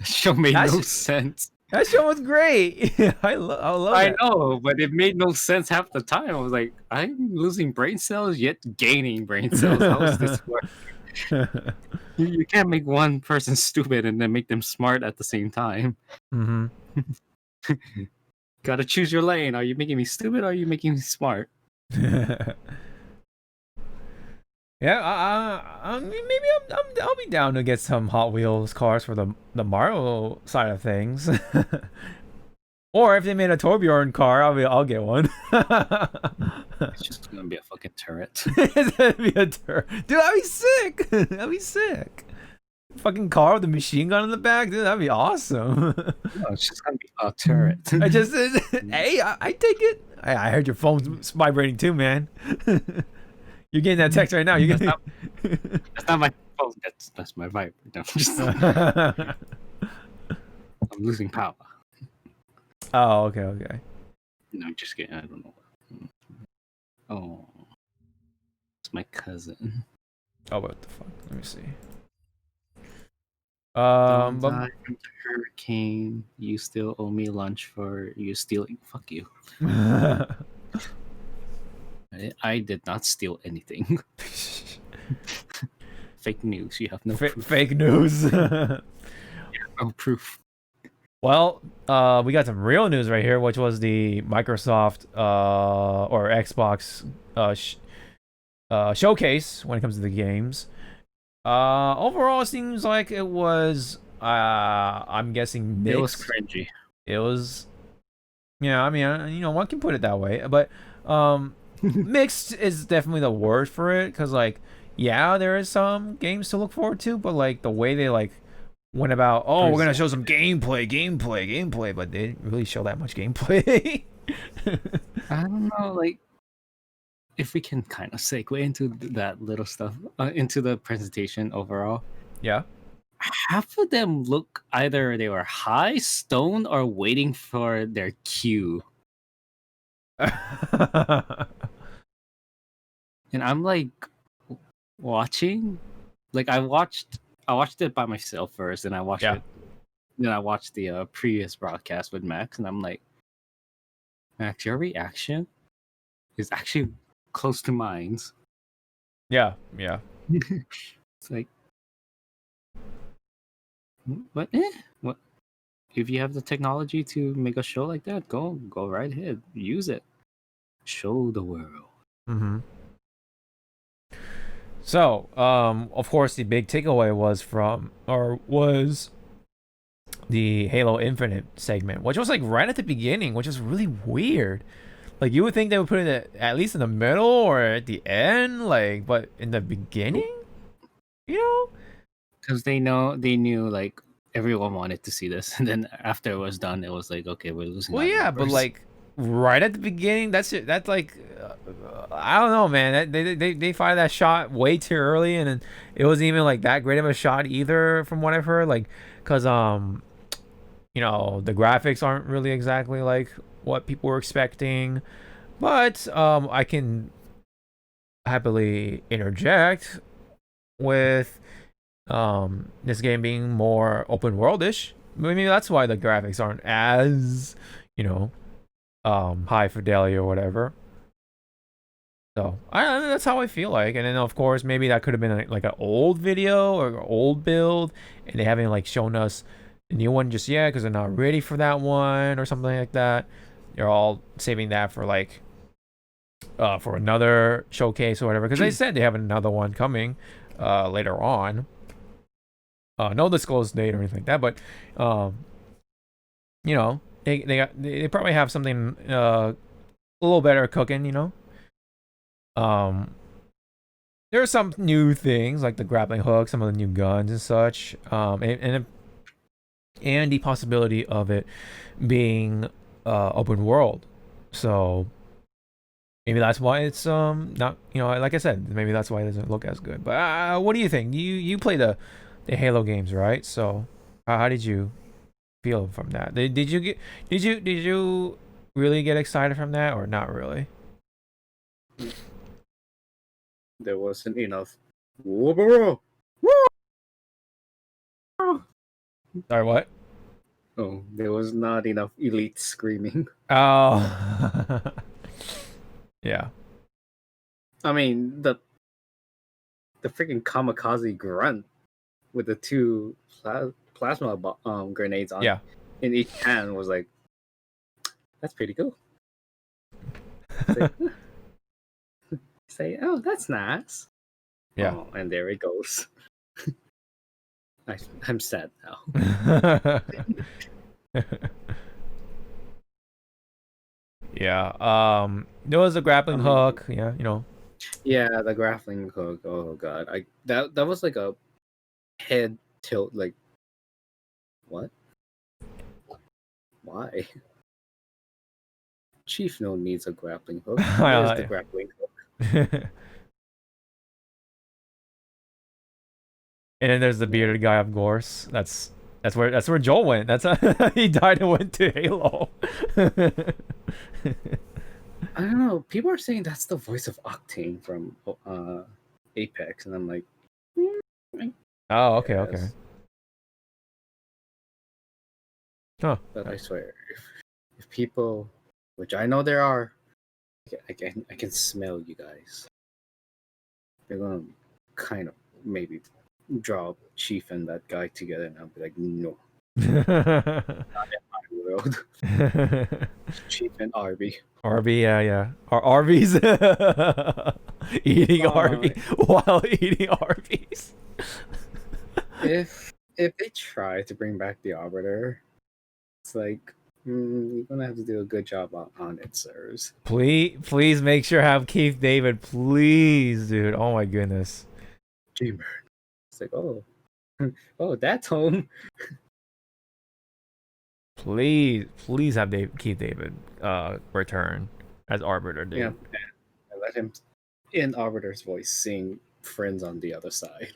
show made no sense. That show was great. I love I that. know, but it made no sense half the time. I was like, I'm losing brain cells yet gaining brain cells. How is this work? You can't make one person stupid and then make them smart at the same time. Mm-hmm. Gotta choose your lane. Are you making me stupid or are you making me smart? Yeah, maybe I'll be down to get some Hot Wheels cars for the Mario side of things. Or if they made a Torbjorn car, I'll get one. It's just gonna be a fucking turret. It's gonna be a Dude, that'd be sick. That'd be sick. Fucking car with a machine gun in the back, dude. That'd be awesome. No, it's just gonna be a turret. I just hey, I take it. I heard your phone's vibrating too, man. You're getting that text right now. You're getting. That's not my phone. That's my vibe. No, I'm losing power. Oh, okay. No, just kidding. I don't know. Oh, it's my cousin. Oh, what the fuck? Let me see. Don't But die from the hurricane. You still owe me lunch for you stealing. Fuck you. I did not steal anything. Fake news. You have no proof. Fake news. No proof. Well, we got some real news right here, which was the Microsoft or Xbox showcase when it comes to the games. Overall, it seems like it was, I'm guessing, mixed. It was cringy. It was, yeah, I mean, one can put it that way, but mixed is definitely the word for it, because, like, yeah, there is some games to look forward to, but, like, the way they, like, went about, oh, we're gonna show some gameplay, but they didn't really show that much gameplay. I don't know, like, if we can kind of segue into that little stuff, into the presentation overall. Yeah. Half of them look either they were high, stoned, or waiting for their cue. And I'm like watching, like I watched it by myself first, and I watched it. Then I watched the previous broadcast with Max, and I'm like, Max, your reaction is actually close to mine's. Yeah. It's like, what? What? If you have the technology to make a show like that, go right ahead, use it, show the world. Mm-hmm. So, of course, the big takeaway was the Halo Infinite segment, which was like right at the beginning, which was really weird. Like, you would think they would put it at least in the middle or at the end, like, but in the beginning, because they knew like everyone wanted to see this, and then after it was done, it was like, okay, we're losing. Well, yeah, but like right at the beginning, that's it. That's like, I don't know, man. They fired that shot way too early, and it wasn't even like that great of a shot either, from what I've heard. Like, cause the graphics aren't really exactly like what people were expecting, but I can happily interject with this game being more open worldish. Maybe that's why the graphics aren't as high fidelity or whatever. So that's how I feel like. And then of course maybe that could have been like an old video or an old build, and they haven't like shown us the new one just yet because they're not ready for that one or something like that. They're all saving that for like for another showcase or whatever, because they said they have another one coming later on. No disclosed date or anything like that, but they probably have something a little better cooking. There are some new things like the grappling hook, some of the new guns and such, and the possibility of it being open world. So maybe that's why it's not, like I said, maybe that's why it doesn't look as good. But what do you think? You play the Halo games, right? So how did you feel from that? Did you really get excited from that, or not really? There wasn't enough. Sorry, what? Oh, there was not enough elite screaming. Oh. Yeah. I mean, the freaking kamikaze grunt with the two plasma grenades on in each hand was like, that's pretty cool. Say, oh, that's nice. Yeah. Oh, and there it goes. I'm sad now. Yeah. There was a grappling hook. Yeah, you know. Yeah, the grappling hook. Oh god, that was like a head tilt. Like, what? Why? Chief no needs a grappling hook. Where's the grappling hook? And then there's the bearded guy, of course. That's where Joel went. That's how he died and went to Halo. I don't know. People are saying that's the voice of Octane from Apex, and I'm like, oh, okay, okay. Huh. But I swear, if people, which I know there are, I can smell you guys. They're gonna kind of maybe draw Chief and that guy together, and I'll be like, no, not in my world. Chief and Arby. Arby, yeah. Arby's eating Arby while eating Arby's. If they try to bring back the Arbiter, it's like you're gonna have to do a good job on it, sirs. Please make sure have Keith David, please, dude. Oh my goodness. Dreamer. It's like, oh, that's home. Please have Keith David return as Arbiter, dude. Yeah, and let him in Arbiter's voice sing "Friends on the Other Side."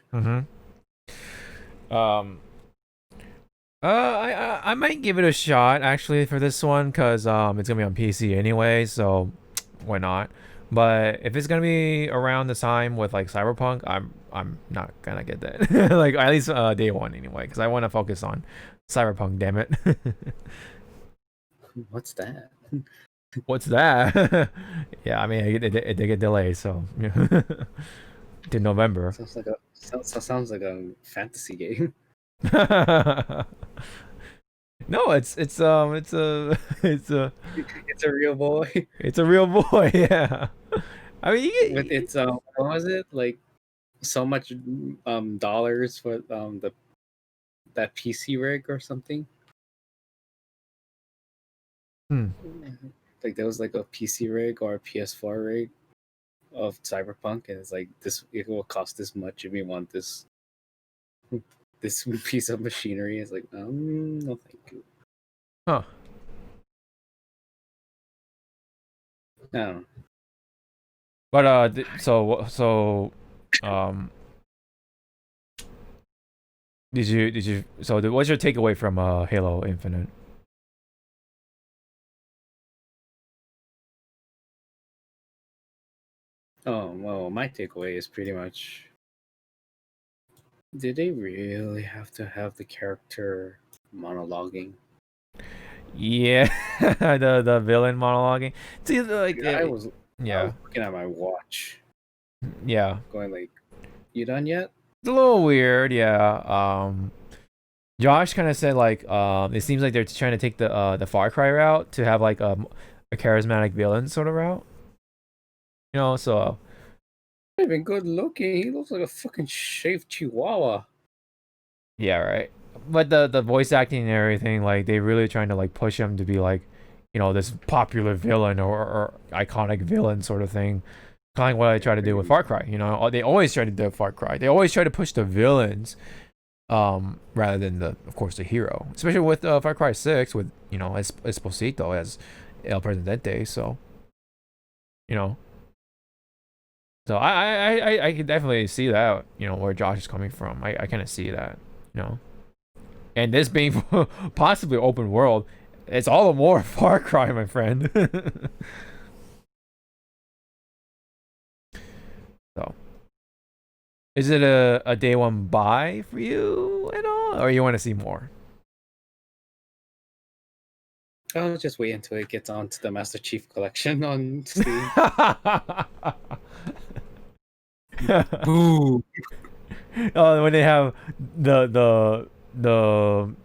I might give it a shot actually for this one because it's gonna be on PC anyway, so why not? But if it's gonna be around the time with like Cyberpunk, I'm not gonna get that. Like at least day one anyway, because I want to focus on Cyberpunk. Damn it. What's that? What's that? Yeah, I mean it did get delayed, so to November. Sounds like a fantasy game. No, it's a real boy. It's a real boy, yeah. I mean, with its what was it like? So much dollars for that PC rig or something. Like there was like a PC rig or a PS4 rig of Cyberpunk, and it's like this. It will cost this much if we want this piece of machinery. It's like, no, thank you. Huh. No. But did you what's your takeaway from Halo Infinite? Oh, well, my takeaway is pretty much, did they really have to have the character monologuing? Yeah, the villain monologuing. See, like I was yeah, looking at my watch. Yeah, going like, you done yet? It's a little weird, yeah. Josh kind of said like it seems like they're trying to take the Far Cry route to have like a charismatic villain sort of route. You know, so Not even good looking. He looks like a fucking shaved chihuahua. Yeah, right. But the voice acting and everything, like they really trying to like push him to be like, you know, this popular villain or iconic villain sort of thing. Kind of what I try to do with Far Cry. You know, they always try to do Far Cry. They always try to push the villains, rather than of course the hero. Especially with Far Cry 6 with, you know, Esposito as El Presidente. So, you know. So I can definitely see that, you know, where Josh is coming from. I kind of see that, you know. And this being possibly open world, it's all the more Far Cry, my friend. So, is it a day one buy for you at all, or you want to see more? I'll just wait until it gets onto the Master Chief Collection on Steam. Boo! Oh, when they have the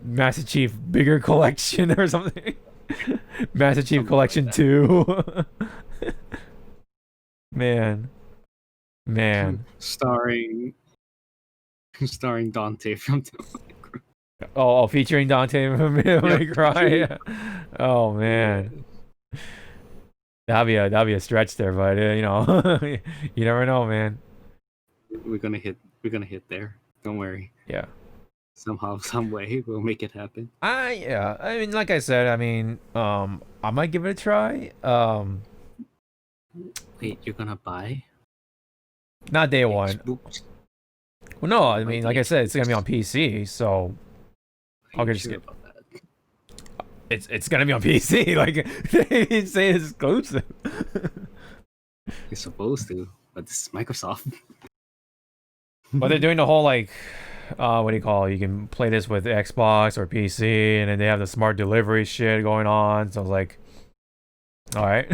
Master Chief bigger collection or something. Master Chief Something Collection like 2. Man. starring Dante from. Oh, featuring Dante from May Cry. Oh man, that'd be a stretch there, but you know, you never know, man. We're gonna hit there. Don't worry. Yeah. Somehow, some way, we'll make it happen. I mean, like I said, I mean, I might give it a try. Wait, you're gonna buy? Not day one. Xbox? Well, no, I mean, like I said, it's gonna be on PC, so I'll just get. It's gonna be on PC. Like they didn't say it's exclusive. You're supposed to, but this is Microsoft. But they're doing the whole like, what do you call it? You can play this with Xbox or PC, and then they have the smart delivery shit going on. So I was like, all right.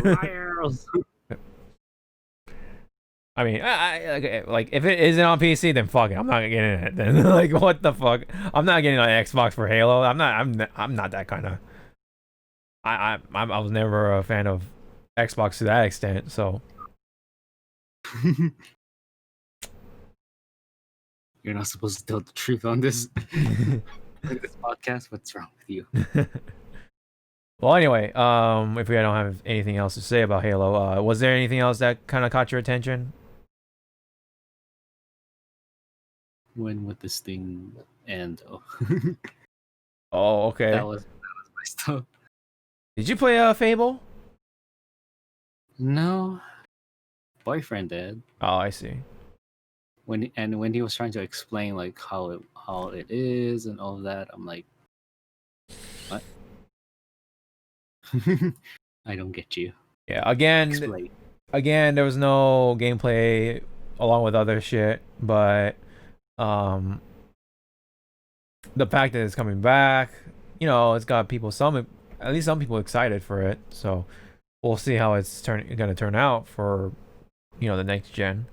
I mean, I like if it isn't on PC, then fuck it. I'm not getting it. Then like, what the fuck? I'm not getting an Xbox for Halo. I'm not that kind of. I was never a fan of Xbox to that extent. So. You're not supposed to tell the truth on this this podcast. What's wrong with you? Well, anyway, if we don't have anything else to say about Halo, was there anything else that kind of caught your attention? When would this thing end? Oh, okay. That was my stuff. Did you play Fable? No, boyfriend did. Oh, I see. When he was trying to explain like how it is and all of that, I'm like, what? I don't get you. Yeah, again, there was no gameplay along with other shit, but the fact that it's coming back, you know, it's got people at least some people excited for it. So we'll see how it's gonna turn out for, you know, the next gen.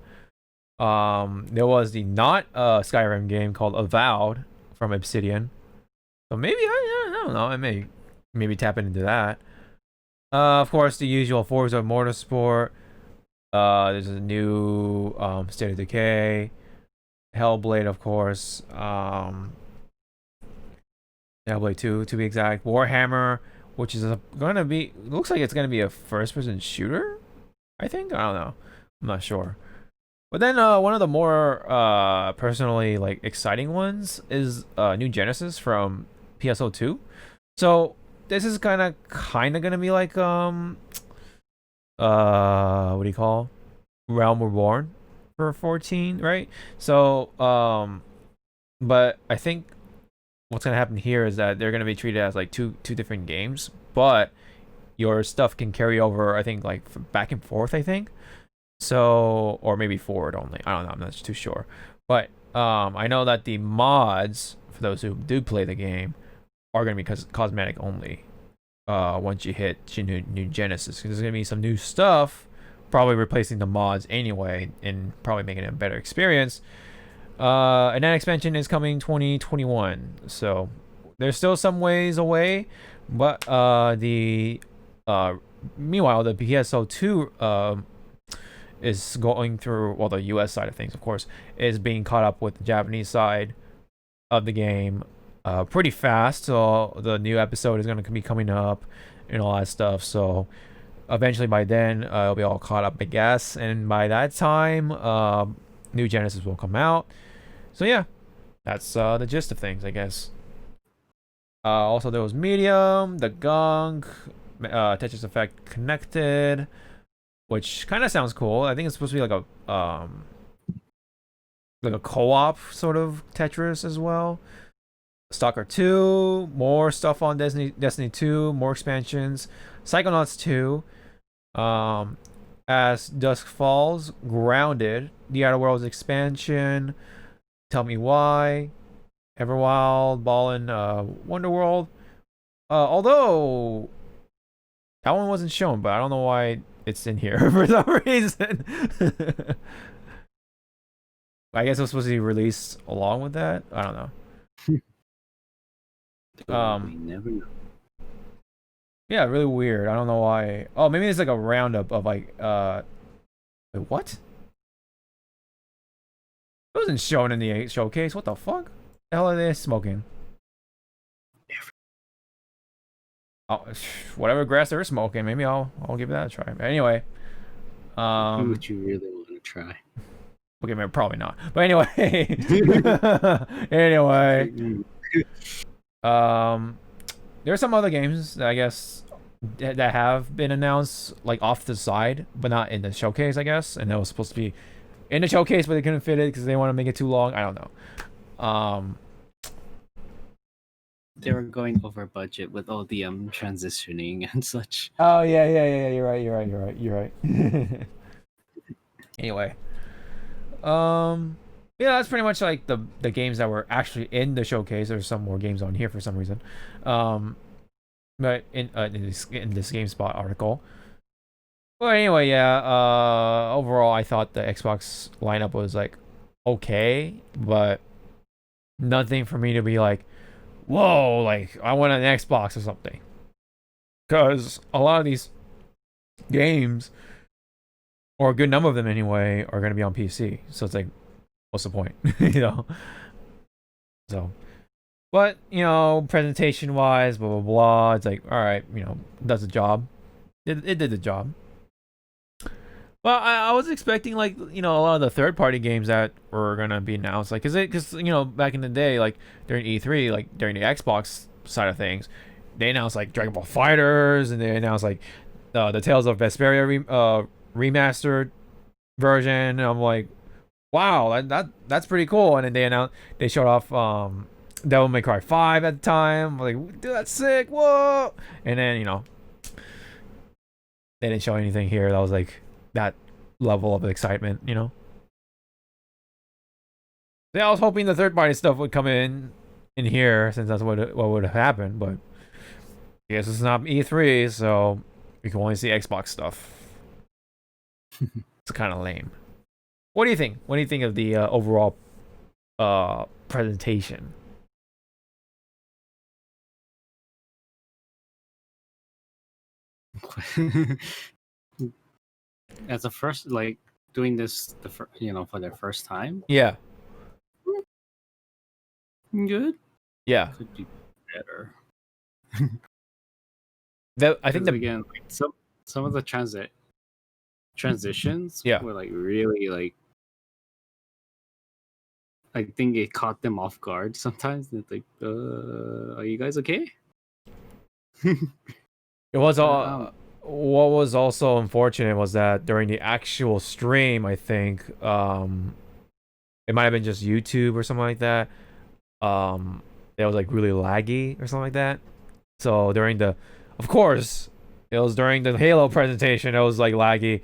There was the not Skyrim game called Avowed from Obsidian, so maybe I don't know, I may maybe tap into that. Of course, the usual Forza Motorsport. There's a new State of Decay, Hellblade, of course. Hellblade 2 to be exact. Warhammer, which is gonna be, looks like it's gonna be a first-person shooter. I think, I don't know, I'm not sure. But then one of the more personally like exciting ones is New Genesis from PSO2. So this is kind of gonna be like what do you call, Realm Reborn for 14, right? So but I think what's gonna happen here is that they're gonna be treated as like two different games, but your stuff can carry over, I think, like back and forth, I think. So, or maybe forward only. I don't know. I'm not too sure. But I know that the mods, for those who do play the game, are going to be cosmetic only once you hit New Genesis. Because there's going to be some new stuff, probably replacing the mods anyway, and probably making it a better experience. And that expansion is coming 2021. So, there's still some ways away. But meanwhile, the PSO2 is going through, well, the US side of things, of course, is being caught up with the Japanese side of the game pretty fast. So the new episode is going to be coming up and all that stuff. So eventually by then it'll be all caught up, I guess, and by that time New Genesis will come out. So yeah, that's the gist of things, I guess. Also there was Medium, The Gunk, Tetris Effect Connected, which kind of sounds cool. I think it's supposed to be like a co-op sort of Tetris as well. Stalker 2, more stuff on Destiny 2, more expansions. Psychonauts 2, As Dusk Falls, Grounded, The Outer Worlds expansion, Tell Me Why, Everwild, Ballin', Wonderworld. Although That one wasn't shown, but I don't know why it's in here for some reason. I guess it was supposed to be released along with that. I don't know. We never know. Yeah, really weird. I don't know why. Oh, maybe it's like a roundup of like wait, what? It wasn't shown in the showcase. What the fuck? The hell are they smoking? Oh, whatever grass they're smoking, maybe I'll give that a try. But anyway, Who would you really want to try? Okay, maybe probably not. But anyway, anyway, there's some other games that I guess that have been announced like off the side, but not in the showcase, I guess. And that was supposed to be in the showcase, but they couldn't fit it because they want to make it too long. I don't know. They were going over budget with all the transitioning and such. Oh yeah. You're right. Anyway, yeah, that's pretty much like the games that were actually in the showcase. There's some more games on here for some reason. But in this GameSpot article. Well, anyway, yeah. Overall, I thought the Xbox lineup was like okay, but nothing for me to be like, whoa, like I want an Xbox or something. Because a lot of these games, or a good number of them anyway, are going to be on PC. So it's like, what's the point? You know? So, but, you know, presentation wise, blah, blah, blah. It's like, all right, you know, does the job. It did the job. Well, I was expecting, like, you know, a lot of the third-party games that were going to be announced. Like, because, you know, back in the day, like, during E3, like, during the Xbox side of things, they announced, like, Dragon Ball FighterZ, and they announced, like, the Tales of Vesperia remastered version. And I'm like, wow, that's pretty cool. And then they showed off Devil May Cry 5 at the time. I'm like, dude, that's sick. Whoa. And then, you know, they didn't show anything here that was like that level of excitement, you know. Yeah, I was hoping the third party stuff would come in here, since that's what would have happened, but I guess it's not E3, so we can only see Xbox stuff. It's kind of lame. What do you think? What do you think of the overall presentation? As a first, like doing this, you know, for their first time. Yeah. Good. Yeah. Could be better. I think again, like, some of the transitions were like really like, I think it caught them off guard sometimes. It's like, are you guys okay? It was all. What was also unfortunate was that during the actual stream, I think it might have been just YouTube or something like that. It was like really laggy or something like that. So of course, it was during the Halo presentation. It was like laggy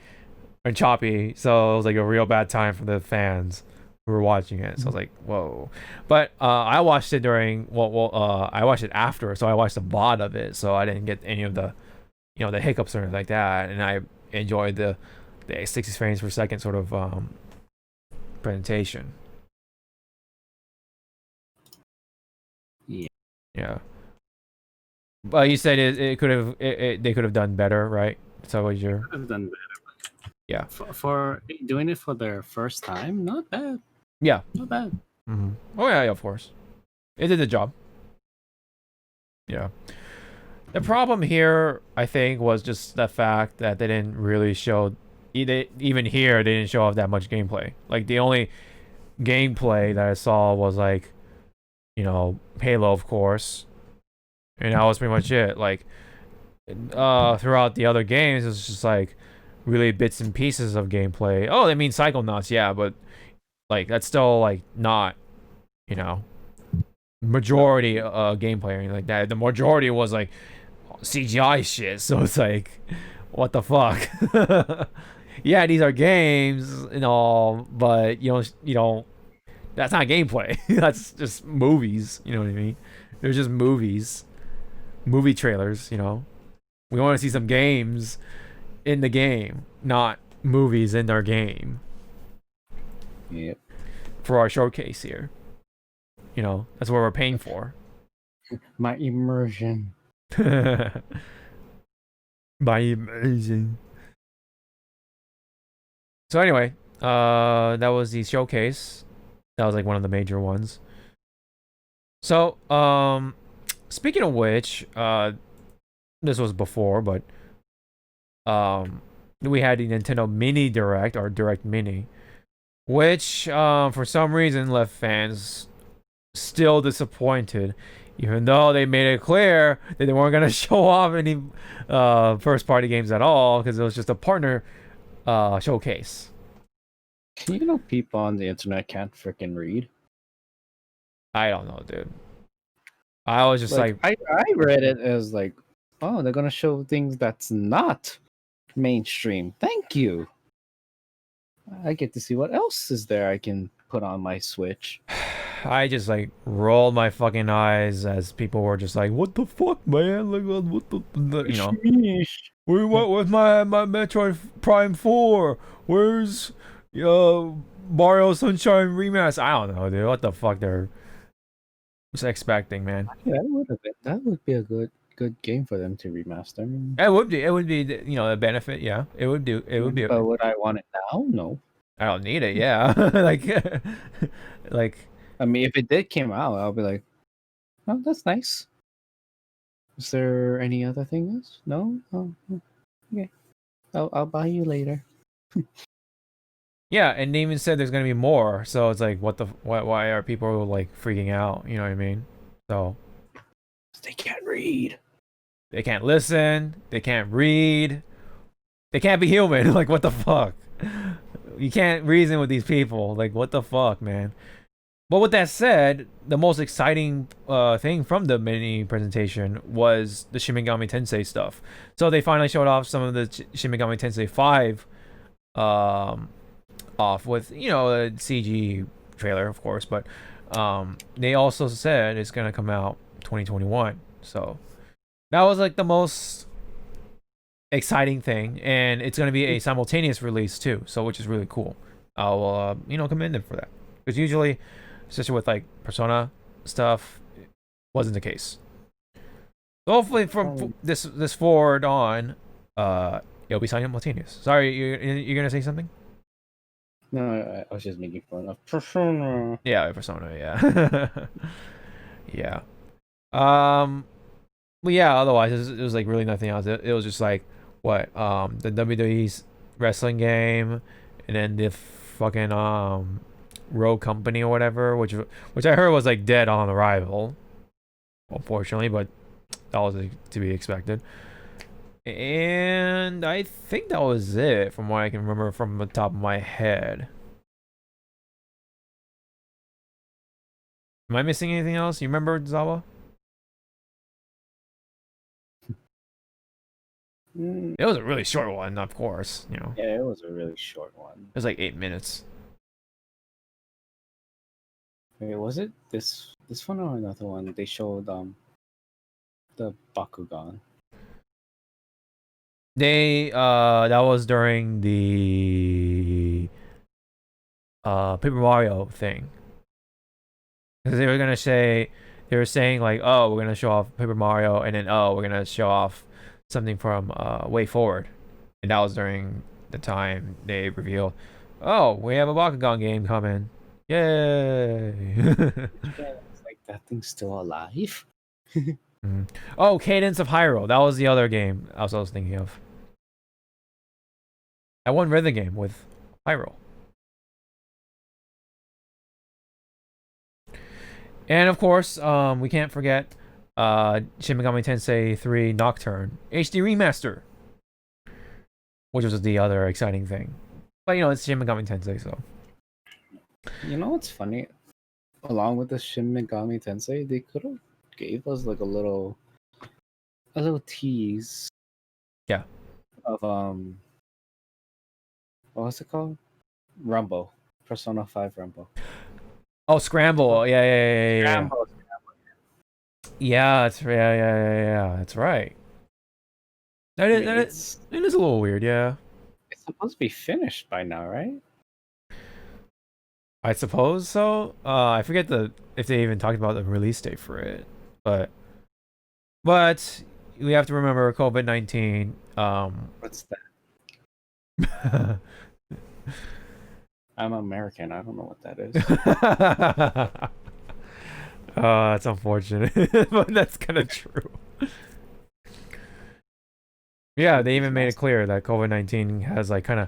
and choppy. So it was like a real bad time for the fans who were watching it. So I was like, whoa. But I watched it I watched it after, so I watched the VOD of it. So I didn't get any of the, you know, the hiccups or anything like that. And I enjoyed the 60 frames per second sort of presentation. Yeah. But you said they could have done better, right? So was your could have done better. Yeah. For doing it for their first time, not bad. Yeah. Not bad. Mm-hmm. Oh yeah, of course. It did the job. Yeah. The problem here, I think, was just the fact that they didn't really show, even here, they didn't show off that much gameplay. Like, the only gameplay that I saw was, like, you know, Halo, of course. And that was pretty much it. Like, throughout the other games, it's just, like, really bits and pieces of gameplay. Oh, they mean Psychonauts, yeah, but, like, that's still, like, not, you know, majority gameplay or anything like that. The majority was, like, CGI shit, so it's like, what the fuck? Yeah, these are games and all, but you don't that's not gameplay. That's just movies, you know what I mean? They're just movies, movie trailers, you know, We want to see some games in the game, not movies in our game. Yep. For our showcase here. You know, that's what we're paying for. My immersion. By immersion. So anyway, that was the showcase. That was like one of the major ones. So, speaking of which, this was before, but we had the Nintendo Mini Direct, or Direct Mini, which for some reason left fans still disappointed, even though they made it clear that they weren't gonna show off any first party games at all, because it was just a partner showcase. You know, people on the internet can't freaking read. I don't know, dude. I was just like I read it as like, oh, they're gonna show things that's not mainstream. Thank you. I get to see what else is there I can put on my Switch. I just like rolled my fucking eyes as people were just like, "What the fuck, man? Like, what the you know? Where's my Metroid Prime 4? Where's Mario Sunshine Remaster? I don't know, dude. What the fuck they're just expecting, man? Yeah, that would be a good game for them to remaster. It would be you know, a benefit. Yeah, it would do. It would be. But would I want it now? No. I don't need it. Yeah, like. I mean, if it did came out, I'll be like, oh, that's nice. Is there any other thing else? No? Oh, okay. I'll buy you later. Yeah, and they even said there's gonna be more. So it's like, why are people like freaking out? You know what I mean? So they can't read. They can't listen. They can't read. They can't be human. Like, what the fuck? You can't reason with these people. Like, what the fuck, man? But with that said, the most exciting thing from the mini presentation was the Shimagami Tensei stuff. So they finally showed off some of the Shimagami Tensei 5 off with, you know, a CG trailer, of course. But they also said it's going to come out 2021. So that was like the most exciting thing. And it's going to be a simultaneous release too. So which is really cool. I'll, you know, commend them for that. Because usually, especially with like Persona stuff, wasn't the case. So hopefully from this forward on, it'll be simultaneous. Sorry, you're gonna say something? No, I was just making fun of Persona. Yeah, Persona. Yeah, yeah. But yeah, otherwise it was like really nothing else. It was just like what the WWE's wrestling game, and then the fucking Rogue Company or whatever, which I heard was like dead on arrival, unfortunately, but that was to be expected. And I think that was it from what I can remember from the top of my head. Am I missing anything else? You remember, Zawa? It was a really short one, of course. You know. Yeah, it was a really short one. It was like 8 minutes. Wait, was it this one or another one? They showed the Bakugan. They that was during the Paper Mario thing. Because they were saying like, oh, we're gonna show off Paper Mario, and then oh, we're gonna show off something from Way Forward, and that was during the time they revealed, oh, we have a Bakugan game coming. Yay! It's like that thing's still alive. Oh, Cadence of Hyrule. That was the other game I was thinking of. I won rhythm game with Hyrule. And of course, we can't forget Shimagami Tensei 3 Nocturne HD Remaster, which was the other exciting thing. But you know, it's Shimagami Tensei, so. You know what's funny? Along with the Shimagami Tensei, they could have gave us like a little tease. Yeah. Of what was it called? Rumble. Persona 5 Rumble. Oh, Scramble. Yeah. Scramble. Yeah, that's right. It is a little weird, yeah. It's supposed to be finished by now, right? I suppose so. I forget if they even talked about the release date for it, but we have to remember COVID-19. What's that? I'm American. I don't know what that is. That's unfortunate, but that's kind of true. Yeah, they even made it clear that COVID-19 has like kind of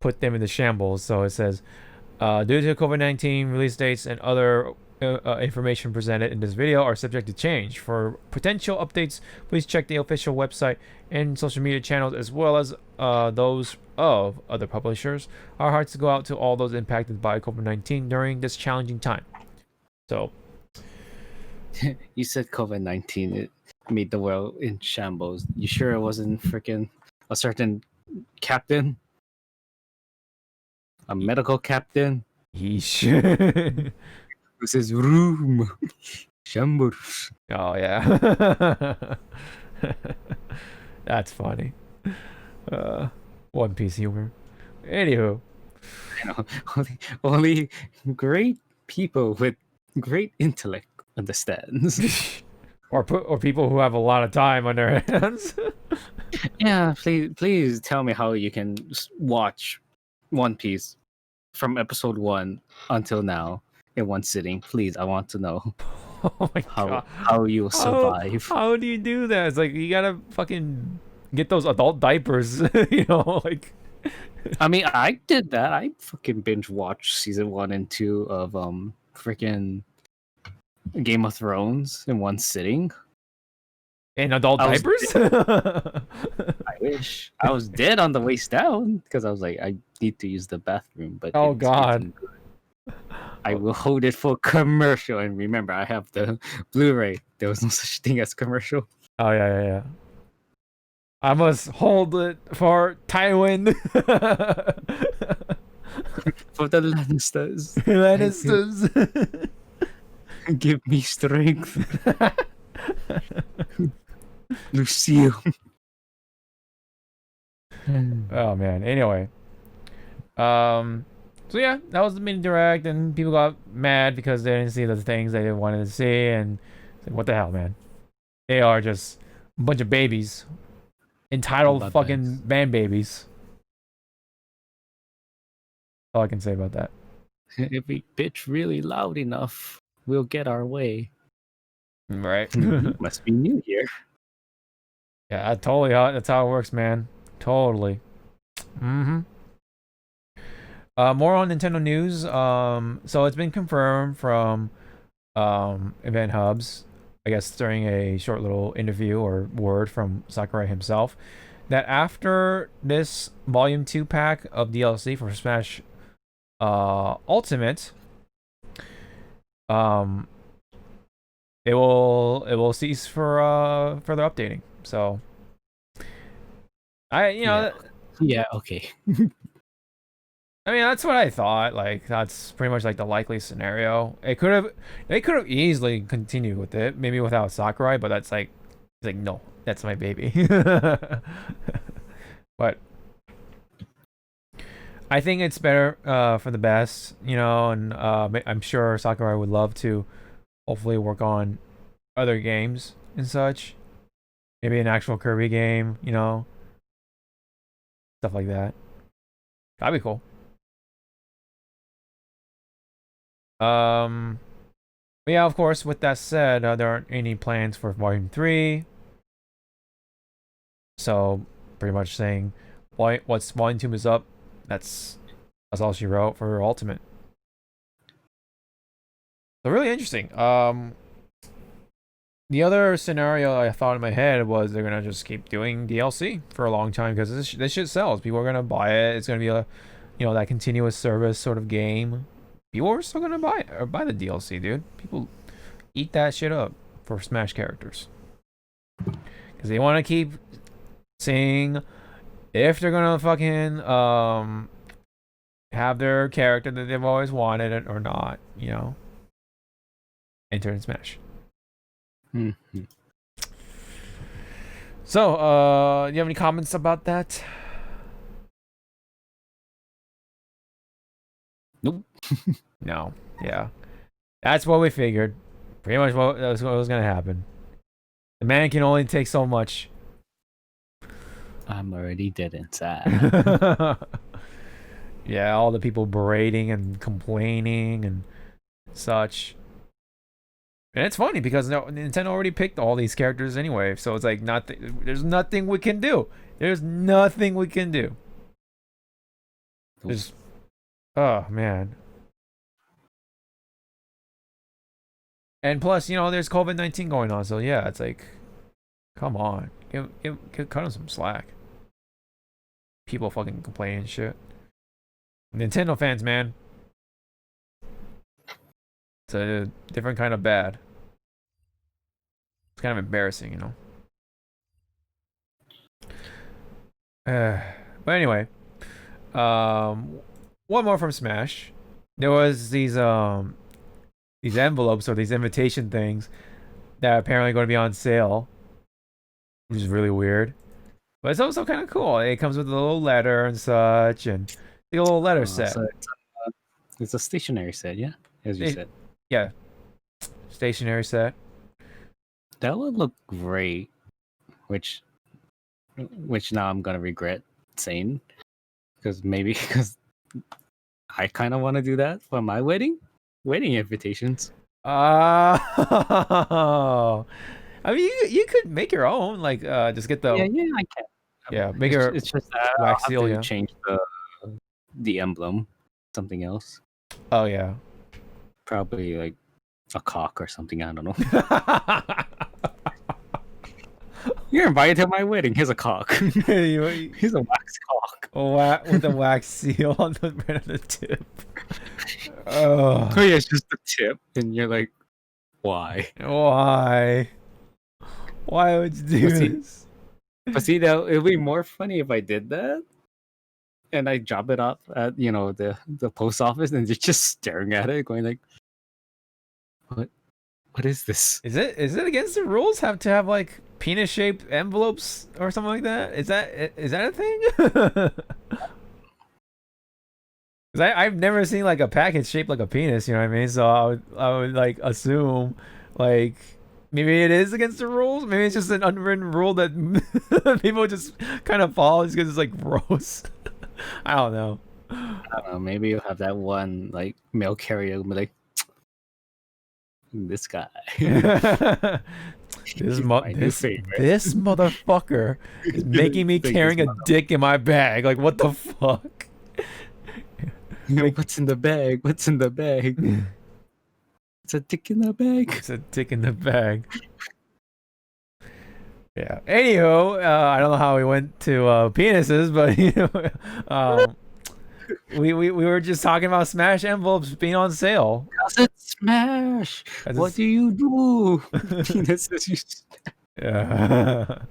put them into shambles. So it says, due to COVID-19, release dates and other information presented in this video are subject to change. For potential updates, please check the official website and social media channels as well as those of other publishers. Our hearts go out to all those impacted by COVID-19 during this challenging time. So, you said COVID-19. It made the world in shambles. You sure it wasn't freaking a certain captain? A medical captain? yeesh. This is room. Shambles. Oh yeah. That's funny. One Piece humor. Anywho. You know, only great people with great intellect understands. or people who have a lot of time on their hands. Yeah, please tell me how you can watch One Piece from episode 1 until now in one sitting. Please, I want to know Oh my god. how you'll survive. How do you do that? It's like you gotta fucking get those adult diapers, you know, like I mean, I did that. I fucking binge watched season 1 and 2 of freaking Game of Thrones in one sitting. in adult diapers? I wish I was dead on the waist down because I was like, I need to use the bathroom. But Oh, it's God. I will hold it for commercial. And remember, I have the Blu-ray. There was no such thing as commercial. Oh yeah. I must hold it for Tywin. For the Lannisters. Lannisters. Give me strength. Lucille. Oh man. Anyway. So yeah, that was the mini direct, and people got mad because they didn't see the things they wanted to see, and what the hell, man? They are just a bunch of babies, entitled fucking man babies. All I can say about that. If we bitch really loud enough, we'll get our way. Right. Must be new here. Yeah, totally. That's how it works, man. Totally. More on Nintendo news. So it's been confirmed from Event Hubs, I guess during a short little interview or word from Sakurai himself, that after this Volume 2 pack of DLC for Smash Ultimate, it will cease for further updating. So yeah, okay. I mean, that's what I thought. Like, that's pretty much like the likely scenario. They could have easily continued with it, maybe without Sakurai, but that's like, it's like, no, that's my baby. But I think it's better for the best, you know, and I'm sure Sakurai would love to hopefully work on other games and such. Maybe an actual Kirby game, you know, stuff like that. That'd be cool. But yeah, of course, with that said, there aren't any plans for Volume 3. So, pretty much saying, once Volume 2 is up, that's all she wrote for Ultimate. So, really interesting. The other scenario I thought in my head was they're gonna just keep doing DLC for a long time because this shit sells. People are gonna buy it. It's gonna be a, you know, that continuous service sort of game. People are still gonna buy it or buy the DLC, dude. People eat that shit up for Smash characters because they want to keep seeing if they're gonna fucking have their character that they've always wanted it or not. You know, enter in Smash. Mm-hmm. So, do you have any comments about that? Nope. No. Yeah. That's what we figured. Pretty much what was going to happen. The man can only take so much. I'm already dead inside. Yeah, all the people berating and complaining and such. And it's funny because Nintendo already picked all these characters anyway, so it's like there's nothing we can do. There's nothing we can do. There's, oh man. And plus, there's COVID-19 going on, so yeah, it's like, come on, cut them some slack. People fucking complaining and shit. Nintendo fans, man. It's a different kind of bad. It's kind of embarrassing, But anyway, one more from Smash. There was these envelopes or these invitation things that are apparently going to be on sale, which is really weird. But it's also kind of cool. It comes with a little letter and such, and a little letter set. So it's a stationary set, yeah, as you said. Yeah, stationary set. That would look great, which now I'm gonna regret saying, because I kind of want to do that for my wedding invitations. I mean, you could make your own, like just get the yeah, I can. Yeah, make your it's just wax I'll seal, have to yeah. change the emblem, something else. Oh yeah, probably like a cock or something. I don't know. You're invited to my wedding. Here's a cock. Here's a wax cock. With a wax seal on the tip. Oh yeah, it's just the tip, and you're like, why? Why would you do this? But see, that it'd be more funny if I did that, and I drop it off at the post office, and they're just staring at it, going like, "What is this? Is it against the rules to have like penis-shaped envelopes or something like that? Is that a thing? Because I've never seen like a package shaped like a penis. You know what I mean? So I would like assume like maybe it is against the rules. Maybe it's just an unwritten rule that people just kind of follow because it's like gross. I don't know. Maybe you'll have that one like mail carrier be like, this guy. This motherfucker is making me carrying a dick in my bag. Like, what the fuck? What's in the bag? What's in the bag? It's a dick in the bag. It's a dick in the bag. Yeah. Anywho, I don't know how we went to penises, but we were just talking about Smash envelopes being on sale. How's it Smash? What do you do? Penises. Yeah.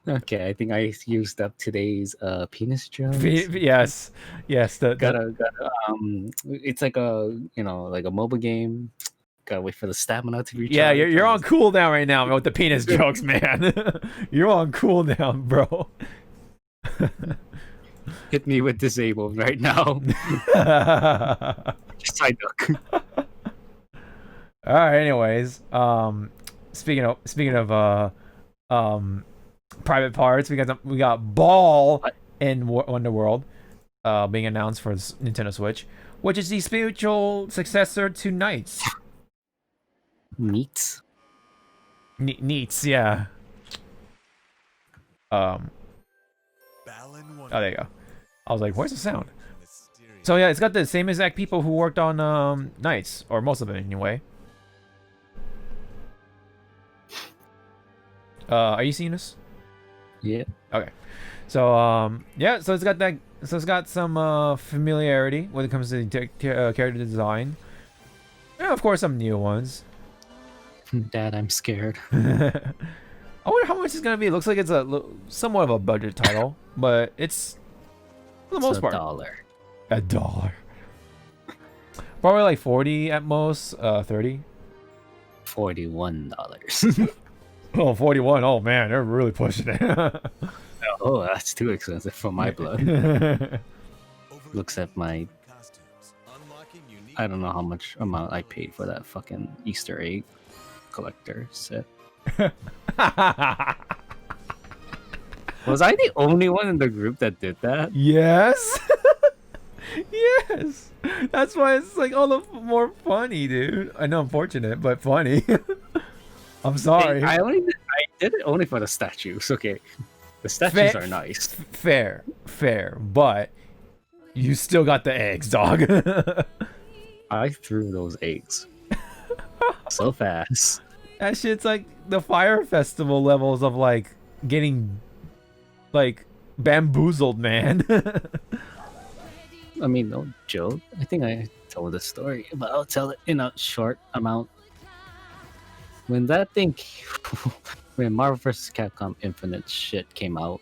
Okay, I think I used up today's penis jokes. Yes. It's like a like a mobile game. Gotta wait for the stamina to recharge. Yeah, you're on cooldown right now with the penis jokes, man. You're on cooldown, bro. Hit me with disabled right now. Side duck. All right. Anyways, speaking of private parts, we got Ball in Wonderworld, being announced for Nintendo Switch, which is the spiritual successor to Knights. Neats. Neats, yeah. Oh, there you go. I was like, where's the sound? So yeah, it's got the same exact people who worked on Knights, or most of it anyway. Are you seeing this? Yeah. Okay. So yeah, so it's got that. So it's got some familiarity when it comes to character design, and of course some new ones. Dad, I'm scared. I wonder how much it's gonna be. It looks like it's somewhat of a budget title, but it's for the most part $1. $1. Probably like 40 at most, 30. $41. Oh, 41. Oh man, they're really pushing it. Oh, that's too expensive for my blood. Looks at my. I don't know how much amount I paid for that fucking Easter egg collector set. Was I the only one in the group that did that? Yes. Yes. That's why it's like all the more funny, dude. I know, unfortunate, but funny. I'm sorry. I did it only for the statues. Okay, the statues are nice. Fair, but you still got the eggs, dog. I threw those eggs so fast. That shit's like the Fire Festival levels of like getting like bamboozled, man. I mean, no joke. I think I told the story, but I'll tell it in a short amount. When that thing, when Marvel vs. Capcom Infinite shit came out,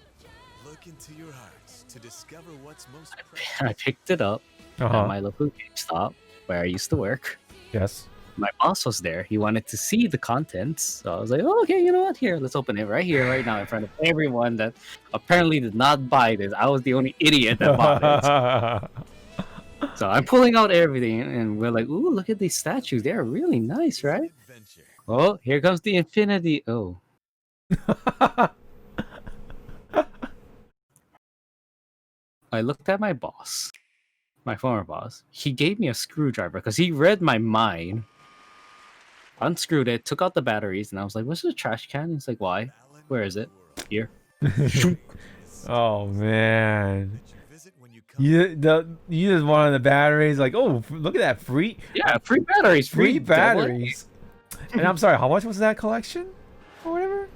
Look into your hearts to discover what's most I picked it up at my local GameStop where I used to work. Yes. My boss was there. He wanted to see the contents. So I was like, oh, okay, you know what? Here, let's open it right here, right now, in front of everyone that apparently did not buy this. I was the only idiot that bought it. So I'm pulling out everything, and we're like, ooh, look at these statues. They're really nice, right? adventure. Oh, here comes the infinity. Oh. I looked at my boss, my former boss. He gave me a screwdriver because he read my mind. Unscrewed it, took out the batteries, and I was like, what's the trash can? He's like, why? Where is it? Here. Oh man. Visit when you come. You just wanted the batteries, like, oh, look at that free Free batteries. free double A. batteries. And I'm sorry, how much was that collection or whatever?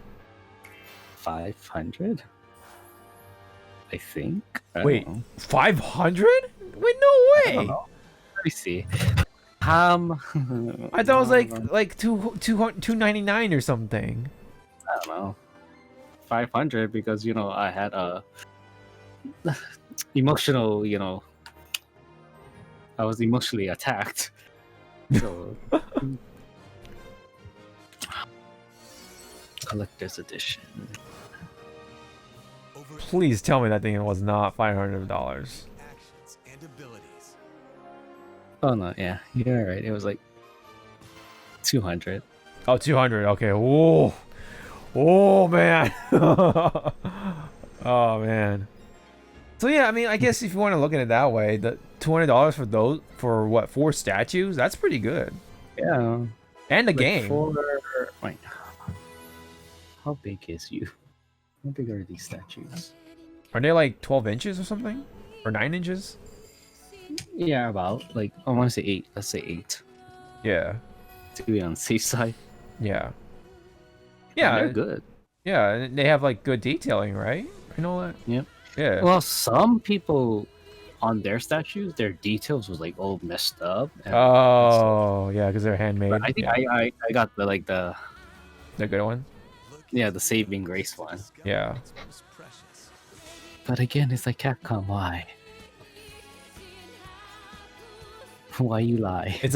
500, I think. I Wait, don't know. 500? Wait, no I way. don't know. Let me see. I thought it was like 299 or something. I don't know. 500 because I had a emotional. I was emotionally attacked. So collector's edition. Please tell me that thing was not $500. Actions and abilities. Oh no, yeah, you're right. It was like 200. Oh, 200. Okay. Whoa. Oh man. Oh man. So yeah, I mean, I guess if you want to look at it that way, the $200 for those for what 4 statues, that's pretty good. Yeah. And the Like game. Wait, how big is you? How big are these statues? Are they like 12 inches or something? Or 9 inches? Yeah, about like I want to say 8. Let's say 8 Yeah. to be on the safe side. Yeah. Yeah, Yeah. they're good. Yeah, and they have like good detailing, right? You know what? Yep. Yeah. Well, some people on their statues, their details was like all messed up. And Oh, yeah, because they're handmade. but I think Yeah. I got the The good one. the saving grace one. Yeah. What's most precious. But again, it's like Capcom. Why? Why you lie? It's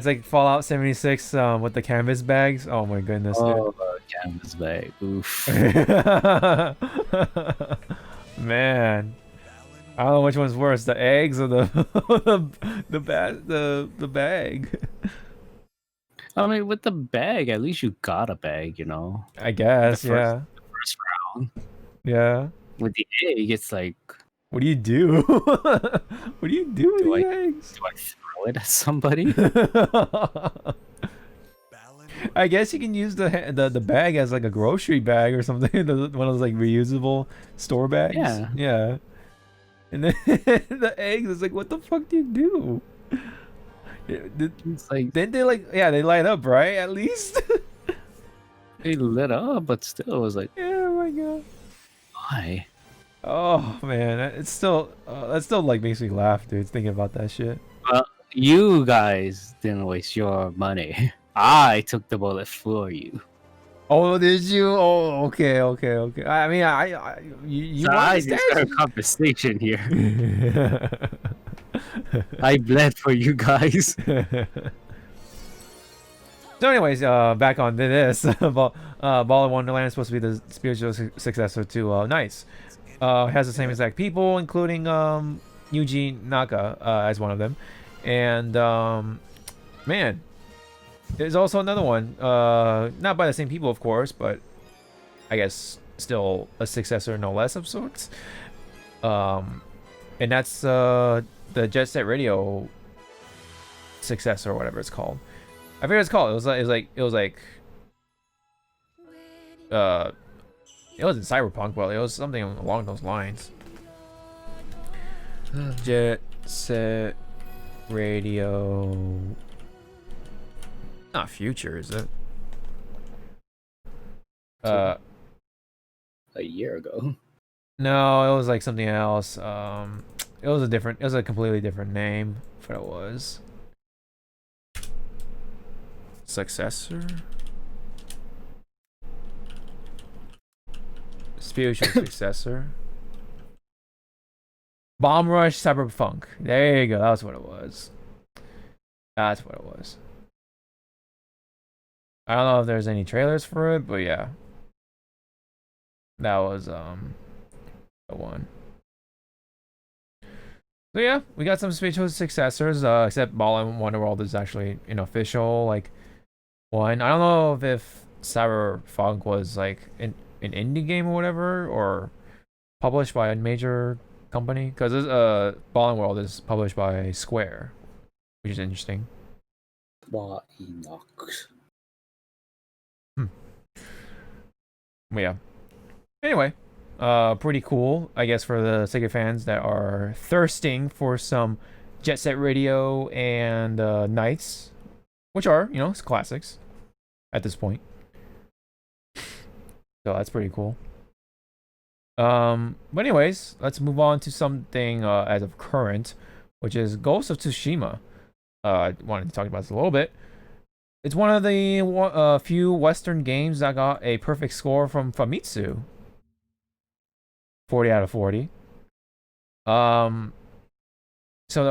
like Fallout 76 with the canvas bags. Oh my goodness. Oh, canvas bag. Oof. Man. I don't know which one's worse, the eggs or the bag. I mean, with the bag, at least you got a bag, I guess, The yeah. first round. Yeah. With the egg, it's like, What do you do? What do you do with Do the I- eggs? do I throw it at somebody? I guess you can use the bag as like a grocery bag or something. One of those like reusable store bags. Yeah. Yeah. And then the eggs is like, what the fuck do you do? It's like Then they they light up, right? At least. they lit up, but still, it was like, Yeah, oh my god. why? Oh man, it's still that still like makes me laugh, dude. Thinking about that shit. Well, you guys didn't waste your money. I took the bullet for you. Oh, did you? Oh, okay. I mean, you So want I the just got a conversation here. statue? I bled for you guys. So, anyways, back on to this. Ball of Wonderland is supposed to be the spiritual successor to Knights. It has the same exact people, including Yuji Naka as one of them. And man, there's also another one. Not by the same people, of course, but I guess still a successor, no less, of sorts. And that's the Jet Set Radio successor, or whatever it's called. I forget what it's called. It wasn't Cyberpunk, but it was something along those lines. Jet Set Radio. Not Future, is it? A year ago. No, it was like something else. It was a completely different name for what it was. Successor? Spiritual successor? Bomb Rush Cyberpunk. There you go. That's what it was. That's what it was. I don't know if there's any trailers for it, but yeah. That was the one. So yeah, we got some spiritual successors, except Ball and Wonderworld is actually an official like one. I don't know if Cyberpunk was like an indie game or whatever, or published by a major company, because Ball and World is published by Square, which is interesting. Why Enox? Yeah. Anyway, pretty cool, I guess, for the Sega fans that are thirsting for some Jet Set Radio and Knights, which are, classics at this point. So that's pretty cool. But anyways, let's move on to something as of current, which is Ghost of Tsushima. I wanted to talk about this a little bit. It's one of the few Western games that got a perfect score from Famitsu. 40 out of 40. So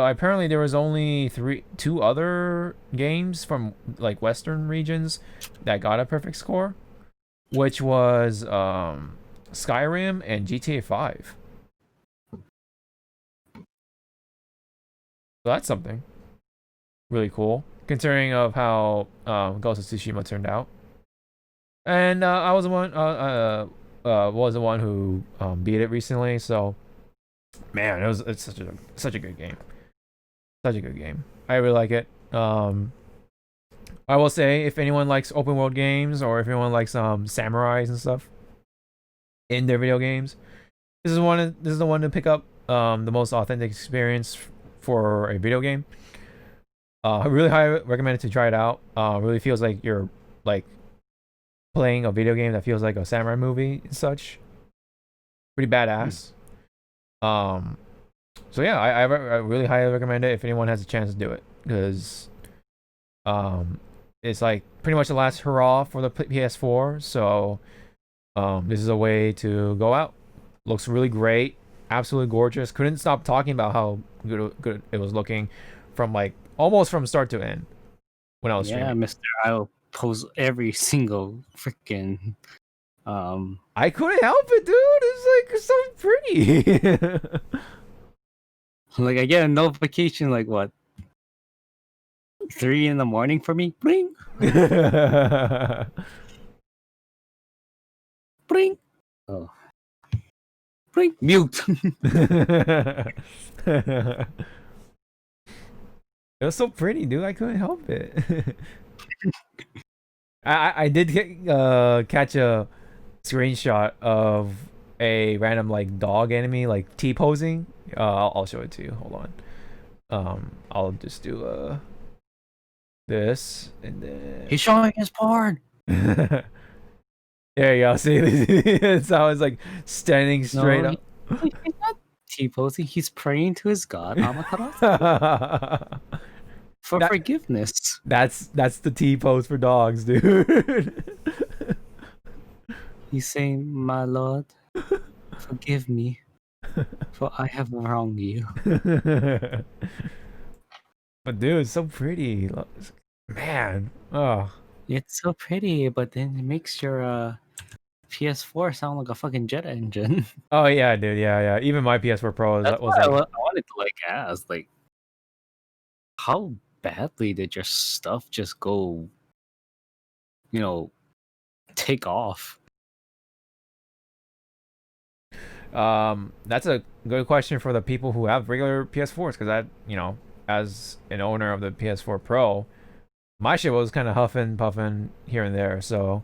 apparently there was only two other games from like Western regions that got a perfect score, which was Skyrim and GTA 5. So that's something really cool, considering of how Ghost of Tsushima turned out. And I was the one who beat it recently. So man, it's such a good game. Such a good game. I really like it. I will say, if anyone likes open world games, or if anyone likes samurais and stuff in their video games, this is the one to pick up the most authentic experience for a video game. I really highly recommend it to try it out. Really feels like you're like playing a video game that feels like a samurai movie and such. Pretty badass. So yeah, I really highly recommend it if anyone has a chance to do it, because it's like pretty much the last hurrah for the PS4. So this is a way to go out. Looks really great, absolutely gorgeous. Couldn't stop talking about how good it was looking from like almost from start to end when I was streaming. Yeah, Mister, I'll post every single freaking. I couldn't help it, dude. It's like so pretty. Like I get a notification like what, 3 a.m. for me. Bling. Bling. Oh. Bling. Mute. It was so pretty, dude. I couldn't help it. I did catch a screenshot of a random like dog enemy like T-posing. I'll show it to you. Hold on. I'll just do this and then He's showing his porn. there you go. See, so I was like standing straight up. He's not T-posing. He's praying to his god Amaterasu for forgiveness. That's the T-pose for dogs, dude. He's saying, "My lord, forgive me, for I have wronged you." But dude, it's so pretty, man. Oh, It's so pretty, but then it makes your PS4 sound like a fucking jet engine. Oh yeah, dude. Yeah. Even my PS4 Pro That's was why like, I wanted to like ask, like, how badly did your stuff just go, take off? that's a good question for the people who have regular PS4s, because as an owner of the PS4 Pro, my shit was kind of huffing, puffing here and there, so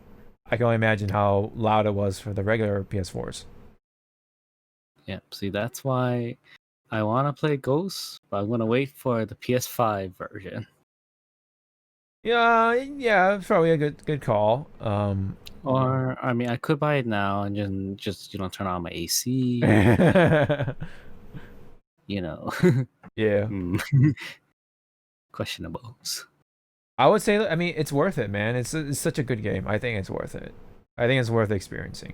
I can only imagine how loud it was for the regular PS4s. Yeah, see, that's why I want to play Ghosts, but I'm gonna wait for the PS5 version. Yeah, it's probably a good call. Or I mean, I could buy it now and then just turn on my AC. Yeah. Hmm. Questionables. I would say, I mean, it's worth it, man. It's such a good game. I think it's worth it. I think it's worth experiencing.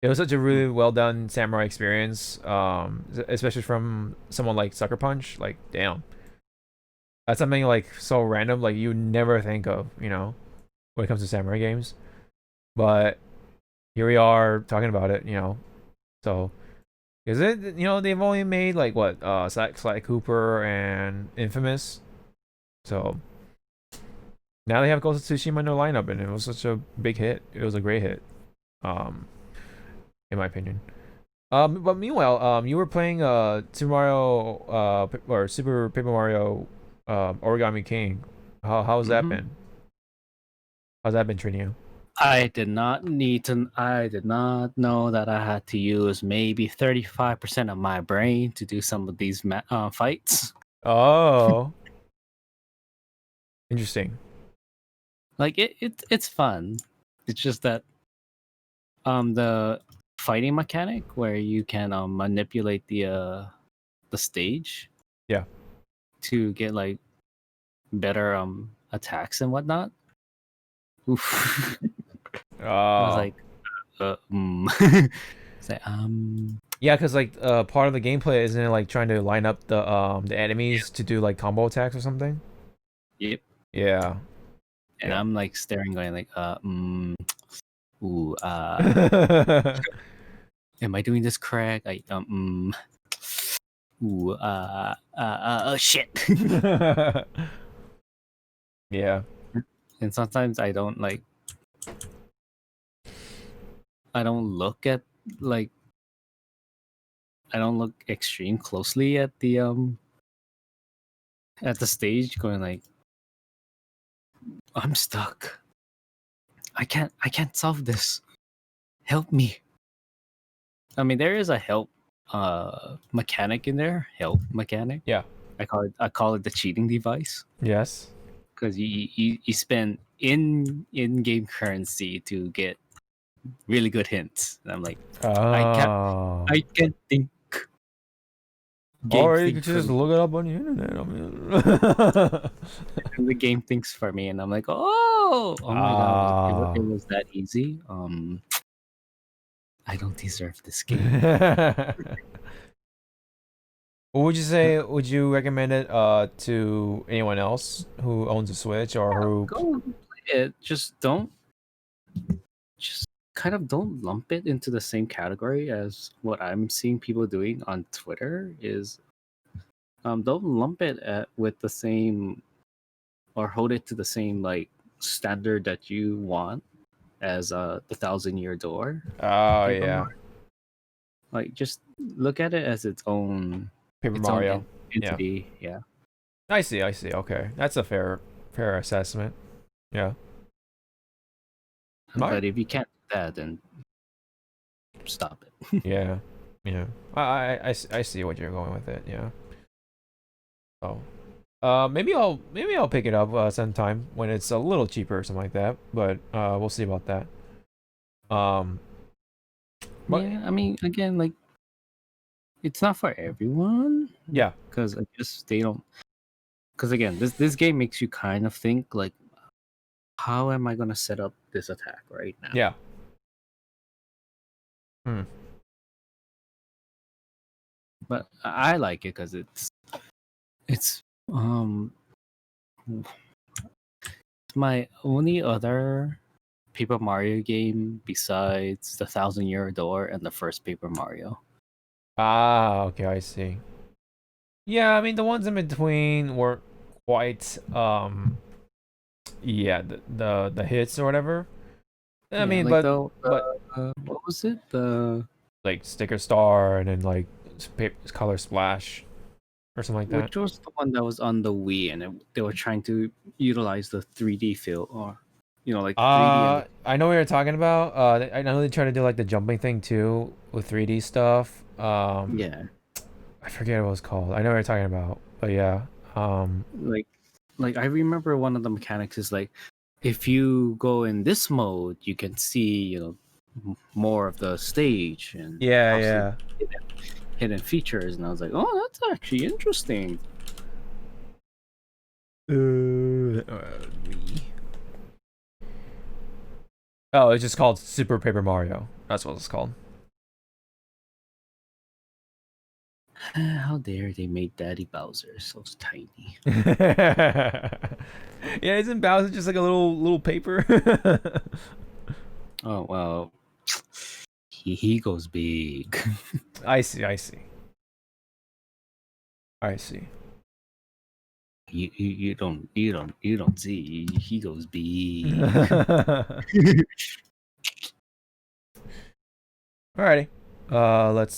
It was such a really well done samurai experience, especially from someone like Sucker Punch. Like, damn, that's something like so random, like you never think of, when it comes to samurai games. But here we are talking about it, So, is it, they've only made like what, Sly Cooper and Infamous, so now they have Ghost of Tsushima in their lineup, and it was such a big hit. It was a great hit, um, in my opinion. But meanwhile, you were playing Super Mario, or Super Paper Mario, Origami King. How's that been? How's that been treating you? I did not know that I had to use maybe 35% of my brain to do some of these fights. Oh, interesting. Like it's fun. It's just that the fighting mechanic where you can manipulate the stage, Yeah. to get like better attacks and whatnot. Oof. I was Oh. like, it's like, Yeah, because like part of the gameplay isn't it like trying to line up the enemies to do like combo attacks or something? yep. Yeah. And Yeah. I'm like staring, going like, ooh, am I doing this correct? Ooh, shit. Yeah. And sometimes I don't look at like, I don't look extreme closely at the stage, going like, I'm stuck. I can't solve this. Help me. I mean, there is a help mechanic in there. Help mechanic. Yeah. I call it the cheating device, Yes. because you spend in-game currency to get really good hints. And I'm like, I can't Oh. I can't think. Game Or you think could for just me. look it up on the internet. I mean. And the game thinks for me, and I'm like, oh my god, it was that easy. I don't deserve this game. What would you say? Would you recommend it to anyone else who owns a Switch or who? Go play it. Just kind of don't lump it into the same category as what I'm seeing people doing on Twitter. Is don't lump it with the same, or hold it to the same like standard that you want as the Thousand Year Door Oh type of yeah, Mario. Like, just look at it as its own Paper Mario. Yeah, entity. Yeah. I see. Okay, that's a fair assessment. Yeah. But if you can't do that, then stop it. Yeah. Yeah. I see what you're going with it. Yeah. Oh. Maybe I'll pick it up sometime when it's a little cheaper or something like that. But we'll see about that. But Yeah, I mean, again, like, it's not for everyone, yeah. because I guess they don't. Because again, this game makes you kind of think like, how am I gonna set up this attack right now? Yeah. Hmm. But I like it because it's My only other Paper Mario game besides the Thousand Year Door and the first Paper Mario. Ah, okay, I see. Yeah, I mean the ones in between were quite yeah, the hits or whatever. I mean, like but what was it? The like Sticker Star and then like Color Splash or something like that. which was the one that was on the Wii, and they were trying to utilize the 3D feel, or like 3D and I know what you're talking about. I know they try to do like the jumping thing too with 3D stuff. yeah, I forget what it was called. I know what you're talking about, but yeah. like I remember one of the mechanics is like if you go in this mode, you can see more of the stage and Yeah, possibly yeah. hidden features, and I was like, oh, that's actually interesting. Oh, it's just called Super Paper Mario. That's what it's called. How dare they make Daddy Bowser so tiny? Yeah, isn't Bowser just like a little paper? Oh well, he goes big. I see. I see. I see. You don't see he goes big. Alrighty. Let's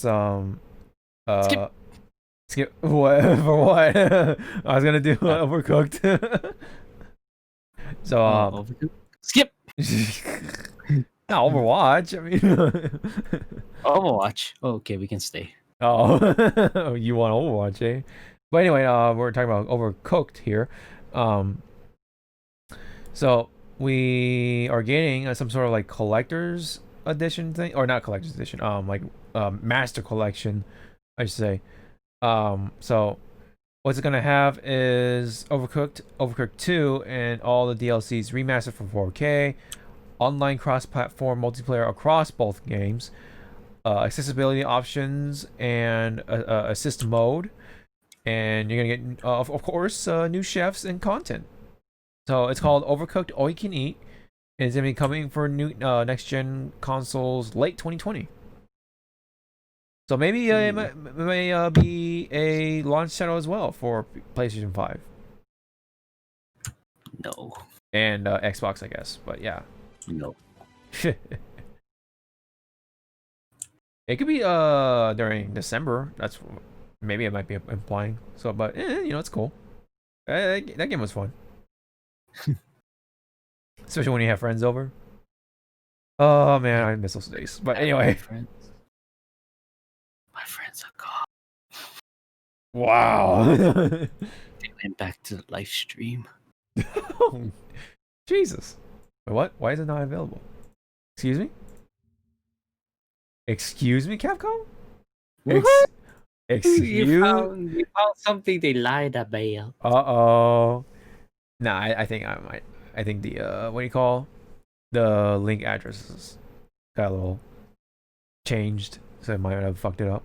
skip what for what? I was gonna do Overcooked. So skip. not Overwatch. I mean, Overwatch. Okay, we can stay. oh, you want Overwatch, eh? But anyway, we're talking about Overcooked here. So we are getting some sort of like collector's edition thing, or not collector's edition, like master collection, I should say. So what's it gonna have is Overcooked, Overcooked 2, and all the DLCs remastered for 4K, online cross-platform multiplayer across both games, accessibility options, and assist mode, and you're gonna get, of course, new chefs and content. So it's called Overcooked All You Can Eat, and it's gonna be coming for new next-gen consoles late 2020. So maybe it may be a launch title as well for PlayStation 5. No. And Xbox, I guess. But yeah. No. It could be during December. That's maybe it might be implying. So, but it's cool. That game was fun. Especially when you have friends over. Oh man, I miss those days. But anyway. My friends are gone. Wow. They went back to the live stream. Jesus. Wait, what? Why is it not available? Excuse me? Excuse me, Capcom? Excuse you found something they lied about. Uh-oh. Nah, I think I might. I think the what do you call the link addresses got a little changed, so I might have fucked it up.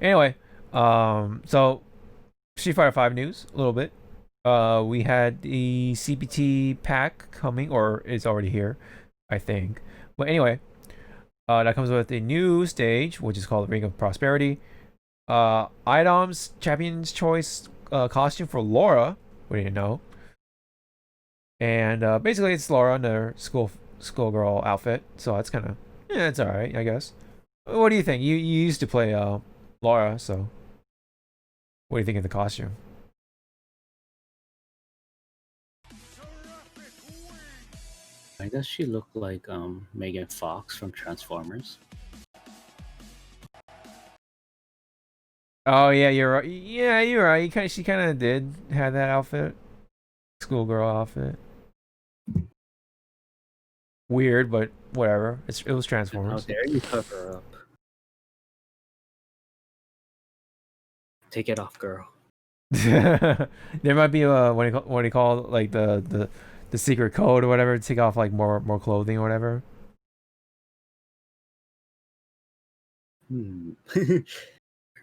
Anyway, so Street Fighter 5 news a little bit. We had the CPT pack coming, or it's already here, I think. But anyway, that comes with a new stage, which is called Ring of Prosperity. Items, Champion's Choice costume for Laura. We didn't know. And basically, it's Laura in her schoolgirl outfit, so that's kind of it's all right, I guess. What do you think? You used to play Laura, so what do you think of the costume? Why does she look like Megan Fox from Transformers? Oh yeah, you're right. Yeah, you're right. She kind of did have that outfit, schoolgirl outfit. Weird, but whatever. It was Transformers. How dare you cover up? Take it off, girl. There might be what do you call like the secret code or whatever to take off like more clothing or whatever. You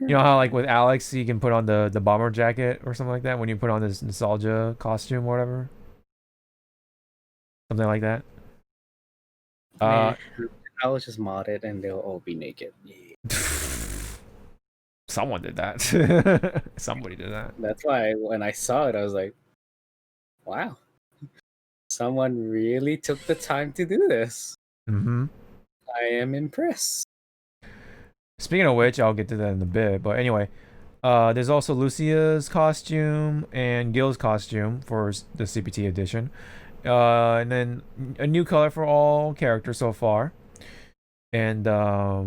know how like with Alex you can put on the bomber jacket or something like that when you put on this nostalgia costume or whatever. something like that. I will just mod it and they'll all be naked. Someone did that. Somebody did that. That's why when I saw it, I was like, wow. Someone really took the time to do this. Mm-hmm. I am impressed. Speaking of which, I'll get to that in a bit. But anyway, there's also Lucia's costume and Gil's costume for the CPT edition. And then a new color for all characters so far. And, what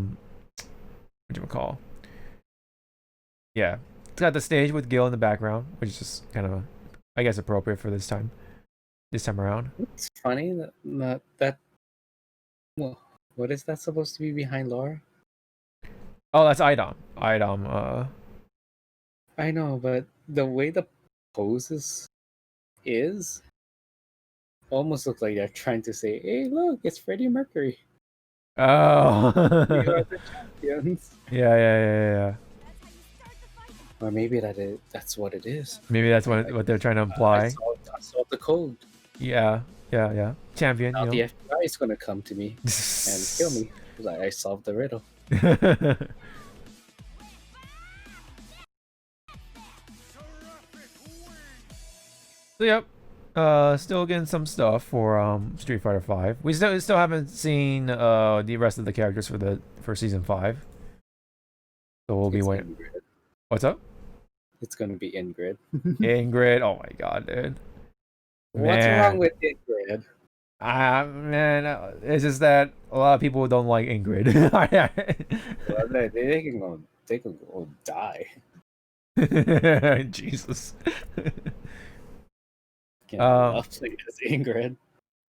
do you call? Yeah. It's got the stage with Gil in the background, which is just kind of, I guess, appropriate for this time around. It's funny that well, what is that supposed to be behind Laura? Oh, that's Idom. I know, but the way the poses is almost looks like they're trying to say, "Hey, look, it's Freddie Mercury. Oh. We are the champions." Yeah. Or maybe that's what it is. Maybe that's what they're trying to imply. I saw the code. Yeah. Champion. Now You the know? FBI is gonna come to me and kill me. Like I solved the riddle. So yep. Still getting some stuff for Street Fighter 5. We still haven't seen the rest of the characters for season 5. So we'll be waiting. What's up? It's gonna be Ingrid. Ingrid. Oh my god, dude. What's wrong with Ingrid? Man, it's just that a lot of people don't like Ingrid. Well, they can go die. Jesus. Can't love playing as Ingrid.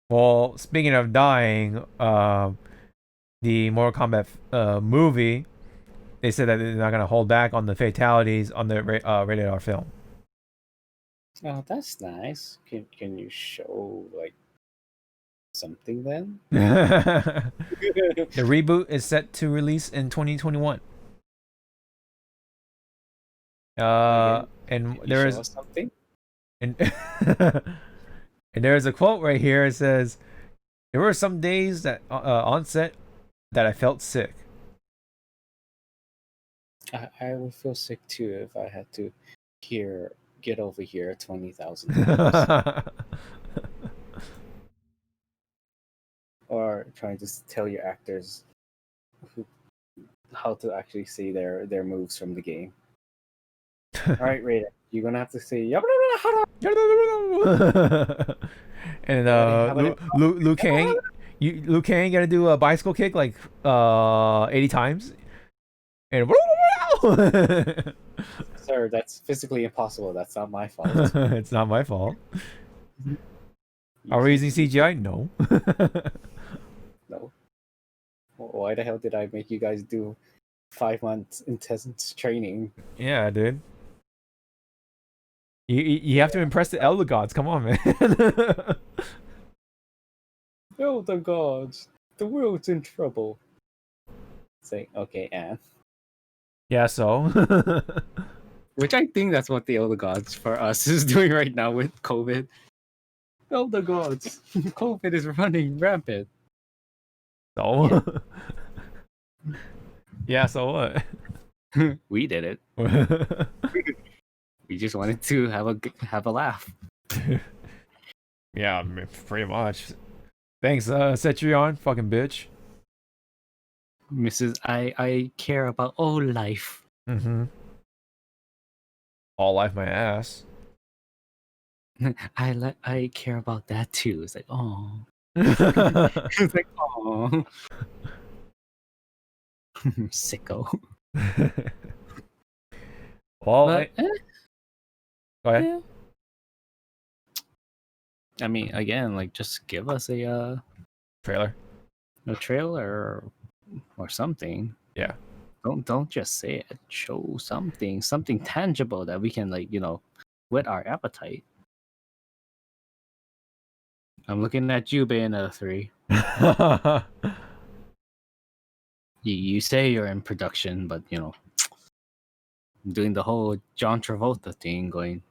Well, speaking of dying, the Mortal Kombat movie, they said that they're not gonna hold back on the fatalities on the rated R film. Oh, that's nice. Can you show like something then? The reboot is set to release in 2021. And there is something. And there's a quote right here. It says, "There were some days that on set that I felt sick." I would feel sick too if I had to get over here 20,000 times. Or trying to tell your actors how to actually say their moves from the game. All right, Raider, you're gonna have to say and Liu Kang, Liu Kang gotta do a bicycle kick like 80 times. And sir, that's physically impossible. That's not my fault. It's not my fault. Are we using CGI? No. No. Why the hell did I make you guys do 5 months intense training? Yeah, dude. You have to impress the Elder Gods. Come on, man. Elder Gods, the world's in trouble. Say, okay, Anne. Yeah, so. Which I think that's what the Elder Gods for us is doing right now with COVID. Elder Gods, COVID is running rampant. So. Yeah, so what? We did it. We just wanted to have a laugh. Yeah, pretty much. Thanks, Cetrion, fucking bitch. Mrs. I care about all life. Mm-hmm. All life, my ass. I care about that too. It's like, oh. It's like, oh. Sicko. Well, But, go ahead. yeah. I mean, again, like, just give us a Trailer. trailer or something. Yeah. Don't just say it. Show something tangible that we can, like, whet our appetite. I'm looking at you, Bayonetta 3. You say you're in production, but I'm doing the whole John Travolta thing, going,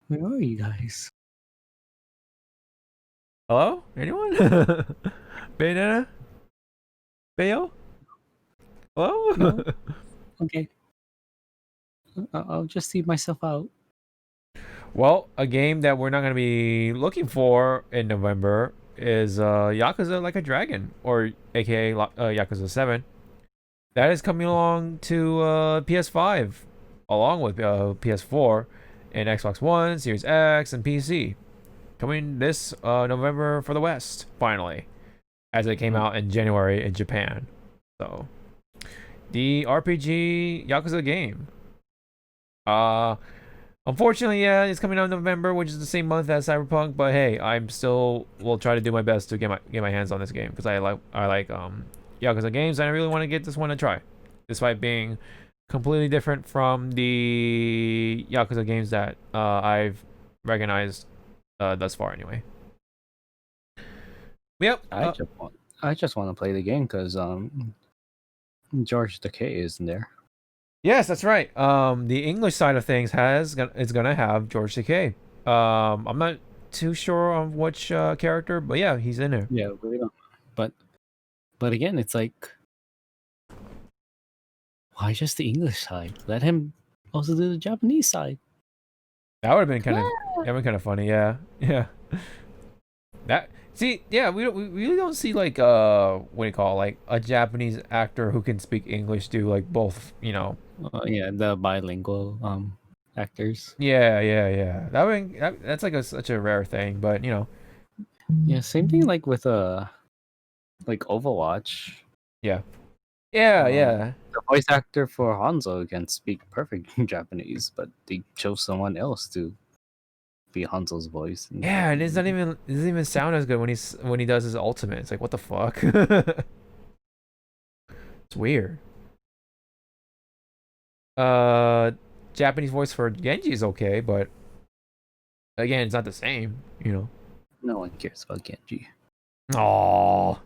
Where are you guys? Hello? Anyone? Bayonetta? Bayo? Hello? No? Okay. I'll just see myself out. Well, a game that we're not going to be looking for in November is Yakuza Like a Dragon, or aka Yakuza 7. That is coming along to PS5, along with PS4 and Xbox One, Series X, and PC. Coming this November for the West, finally, as it came out in January in Japan. So, the RPG Yakuza game. Unfortunately, yeah, it's coming out in November, which is the same month as Cyberpunk. But hey, I'm still will try to do my best to get my hands on this game because I like Yakuza games, and I really want to get this one to try, despite being completely different from the Yakuza games that I've recognized thus far. Anyway. Yep. I just want to play the game because George Takei is in there. Yes, that's right. The English side of things is gonna have George Takei. I'm not too sure on which character, but yeah, he's in there. Yeah, we don't. But again, it's like, why just the English side? Let him also do the Japanese side. That would have been kind of funny. Yeah, yeah. We really don't see like what do you call it, like a Japanese actor who can speak English do like both, you know. Yeah, the bilingual actors. Yeah. That's like such a rare thing, but you know. Yeah, same thing like with like Overwatch. Yeah. The voice actor for Hanzo can speak perfect Japanese, but they chose someone else to be Hanzo's voice. Yeah, and it doesn't even sound as good when he does his ultimate. It's like, what the fuck? It's weird. Japanese voice for Genji is okay, but again, it's not the same, you know. No one cares about Genji. Oh,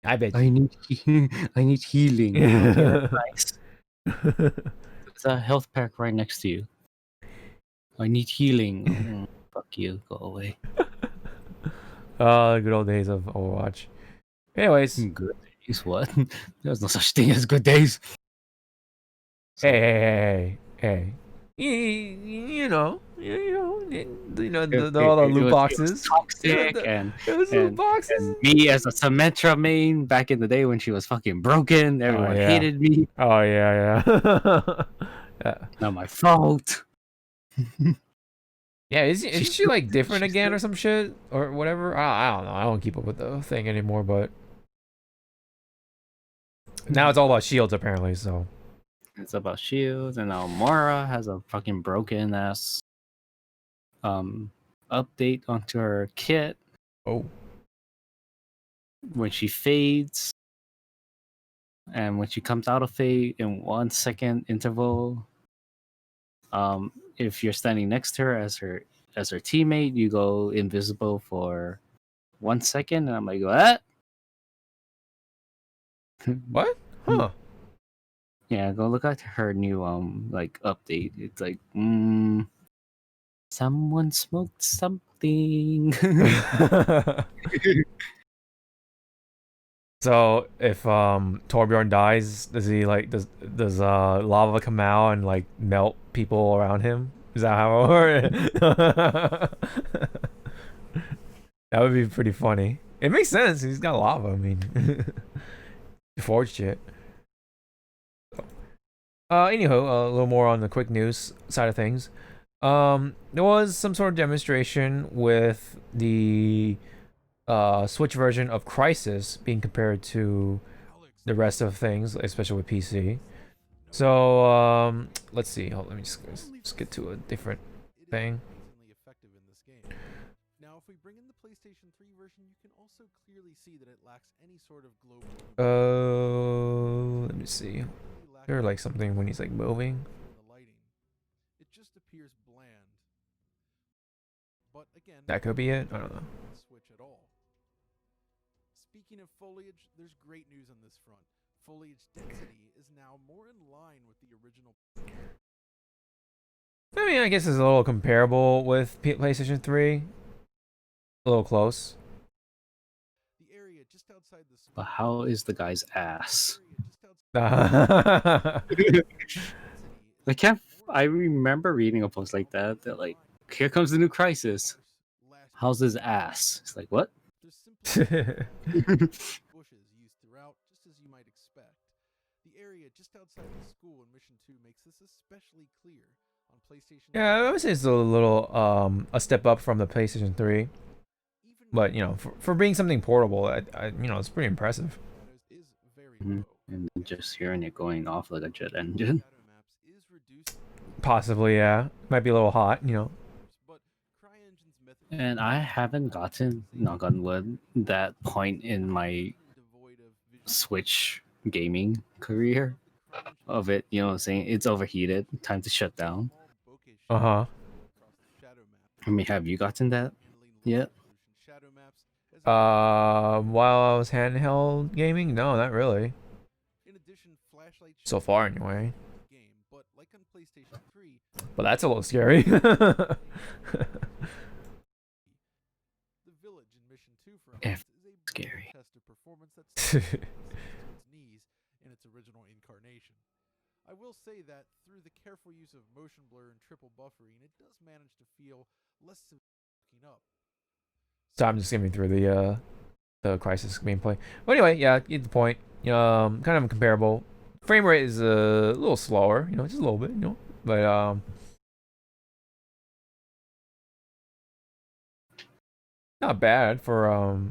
I bet. I need healing. Okay, nice. There's a health pack right next to you. I need healing. Fuck you. Go away. Good old days of Overwatch. Anyways, Good days. What? There's no such thing as good days. hey. You know, all the loot boxes. Toxic Loot boxes. and me as a Symmetra main back in the day when she was fucking broken. Everyone hated me. Oh yeah. Not my fault. Yeah, isn't she like different again or some shit or whatever? I don't know. I don't keep up with the thing anymore, but now it's all about shields apparently. So it's about shields, and now Mora has a fucking broken ass update onto her kit. Oh, when she fades, and when she comes out of fade in 1 second interval. If you're standing next to her as her teammate, you go invisible for 1 second, and I'm like, what? What? Huh? Yeah, go look at her new like update. It's like, someone smoked something. So if Torbjorn dies, does he like does lava come out and like melt people around him? Is that how it works? That would be pretty funny. It makes sense. He's got lava. I mean, forged shit. Anywho, a little more on the quick news side of things. There was some sort of demonstration with the Switch version of Crisis being compared to the rest of things, especially with PC. So let's see. Hold, let me just get to a different thing. Now, if we bring in the PlayStation 3 version, you can also clearly see that it lacks any sort of global. Let me see. There like something when he's like moving. It just appears bland. But again, That could be it. I don't know. Switch at all. Speaking of foliage, there's great news on this front. Foliage Density is now more in line with the original. I mean, I guess it's a little comparable with PlayStation 3. A little close. The area just outside the school. But how is the guy's ass? Uh, I can't. I remember reading a post like that. That like, here comes the new crisis. How's his ass? It's like, what? There's simply bushes used throughout, just as you might expect. The area just outside the school in Mission 2 makes this especially clear on PlayStation. Yeah, I would say it's a little a step up from the PlayStation 3. But, you know, for being something portable, you know, it's pretty impressive. Is very And then just hearing it going off like a jet engine. Possibly, yeah. Might be a little hot, you know. And I haven't gotten, knock on wood, that point in my Switch gaming career of it, you know what I'm saying? It's overheated, time to shut down. Uh-huh. I mean, have you gotten that yet? While I was handheld gaming? No, not really. So far, anyway. But that's a little scary. F scary. In its original incarnation. I will say that through the careful use of motion blur and triple buffering, it does manage to feel less severe up. So I'm just skimming through the Crisis gameplay. But anyway, yeah, get the point. Kind of comparable. Frame rate is a little slower, you know, just a little bit, you know. But not bad for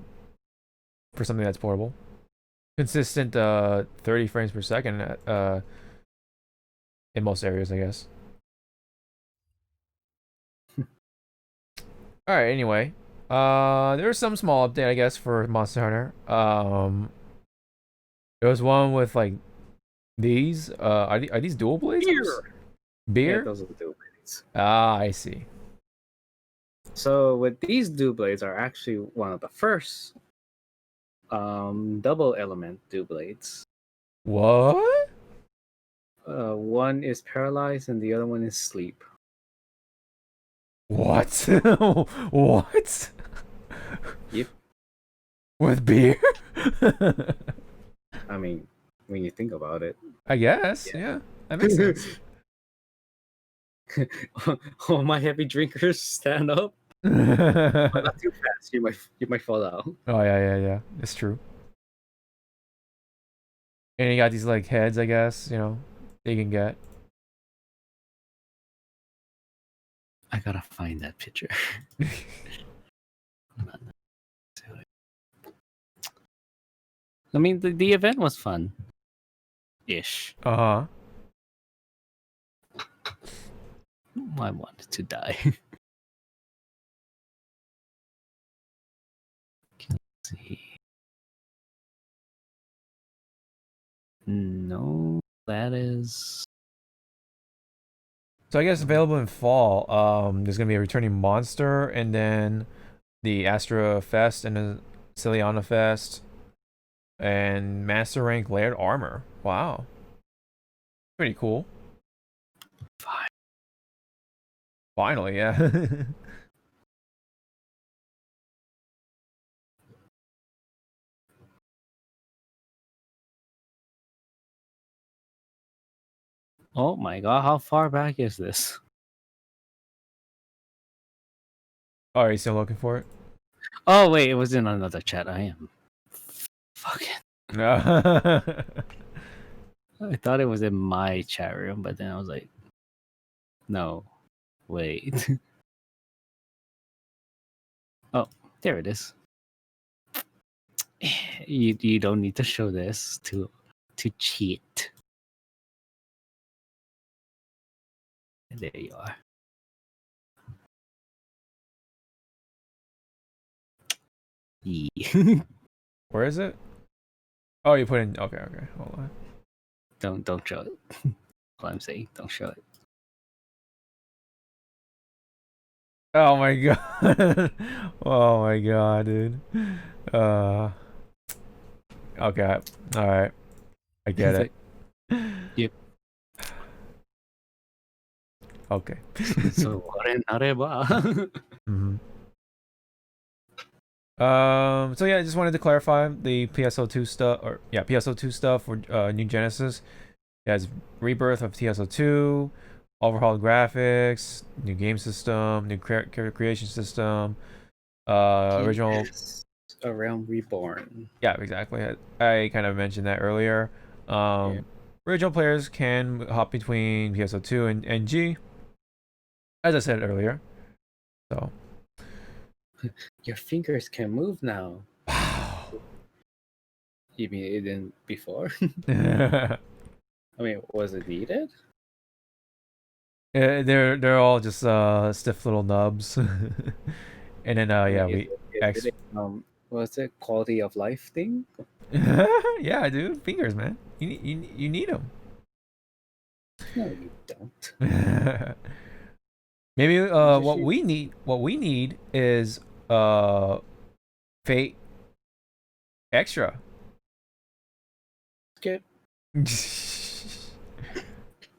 something that's portable. Consistent 30 frames per second in most areas, I guess. All right, anyway. There's some small update, I guess, for Monster Hunter. There was one with like these. Are these dual blades? Beer? Yeah, those are the dual blades. Ah, I see. So with these dual blades are actually one of the first double element dual blades. What? One is paralyzed and the other one is sleep. What? What? Yep. With beer? I mean, when you think about it. I guess, yeah. That makes sense. All my heavy drinkers stand up. But not too fast. You might fall out. Oh yeah. It's true. And you got these like heads, I guess, you know, they can get. I gotta find that picture. I mean, the event was fun. Ish. Uh-huh. I wanted to die. Let's see. No, that is. So I guess available in fall. There's gonna be a returning monster, and then the Astra Fest and the Ciliana Fest, and Master Rank layered armor. Wow, pretty cool. Fine. Finally, yeah. Oh my god, how far back is this? Oh, are you still looking for it? Oh wait, it was in another chat. I am fucking. No. I thought it was in my chat room, but then I was like, no, wait. Oh, there it is. You don't need to show this to cheat. There you are. Yeah. Where is it? Oh, you put in. Okay. Hold on. Don't show it. What I'm saying, don't show it. Oh my god. Oh my god, dude. Okay. All right. I get it. Yep. Okay. So narewa. Mm-hmm. So yeah, I just wanted to clarify the PSO2 stuff, or yeah, PSO2 stuff for New Genesis. It has rebirth of PSO2, overhauled graphics, new game system, new character creation system, original. A realm reborn. Yeah, exactly. I kind of mentioned that earlier. Original players can hop between PSO2 and G, as I said earlier. So. Your fingers can move now. Wow. You mean it didn't before? I mean, was it needed? They're all just stiff little nubs. And then yeah, what's it, quality of life thing? yeah, dude, fingers, man. You need them. No, you don't. Maybe what we need is Fate Extra. Skip. What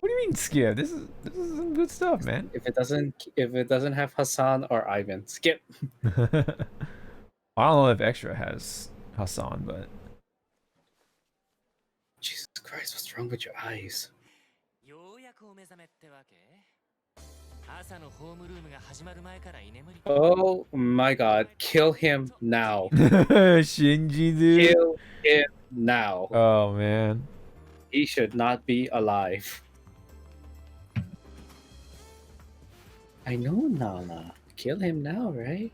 do you mean skip? This is some good stuff, man. If it doesn't have Hassan or Ivan, skip. I don't know if Extra has Hassan, but Jesus Christ, what's wrong with your eyes? Oh my God, kill him now. Shinji, dude. Kill him now. Oh man. He should not be alive. I know, Nala. Kill him now, right?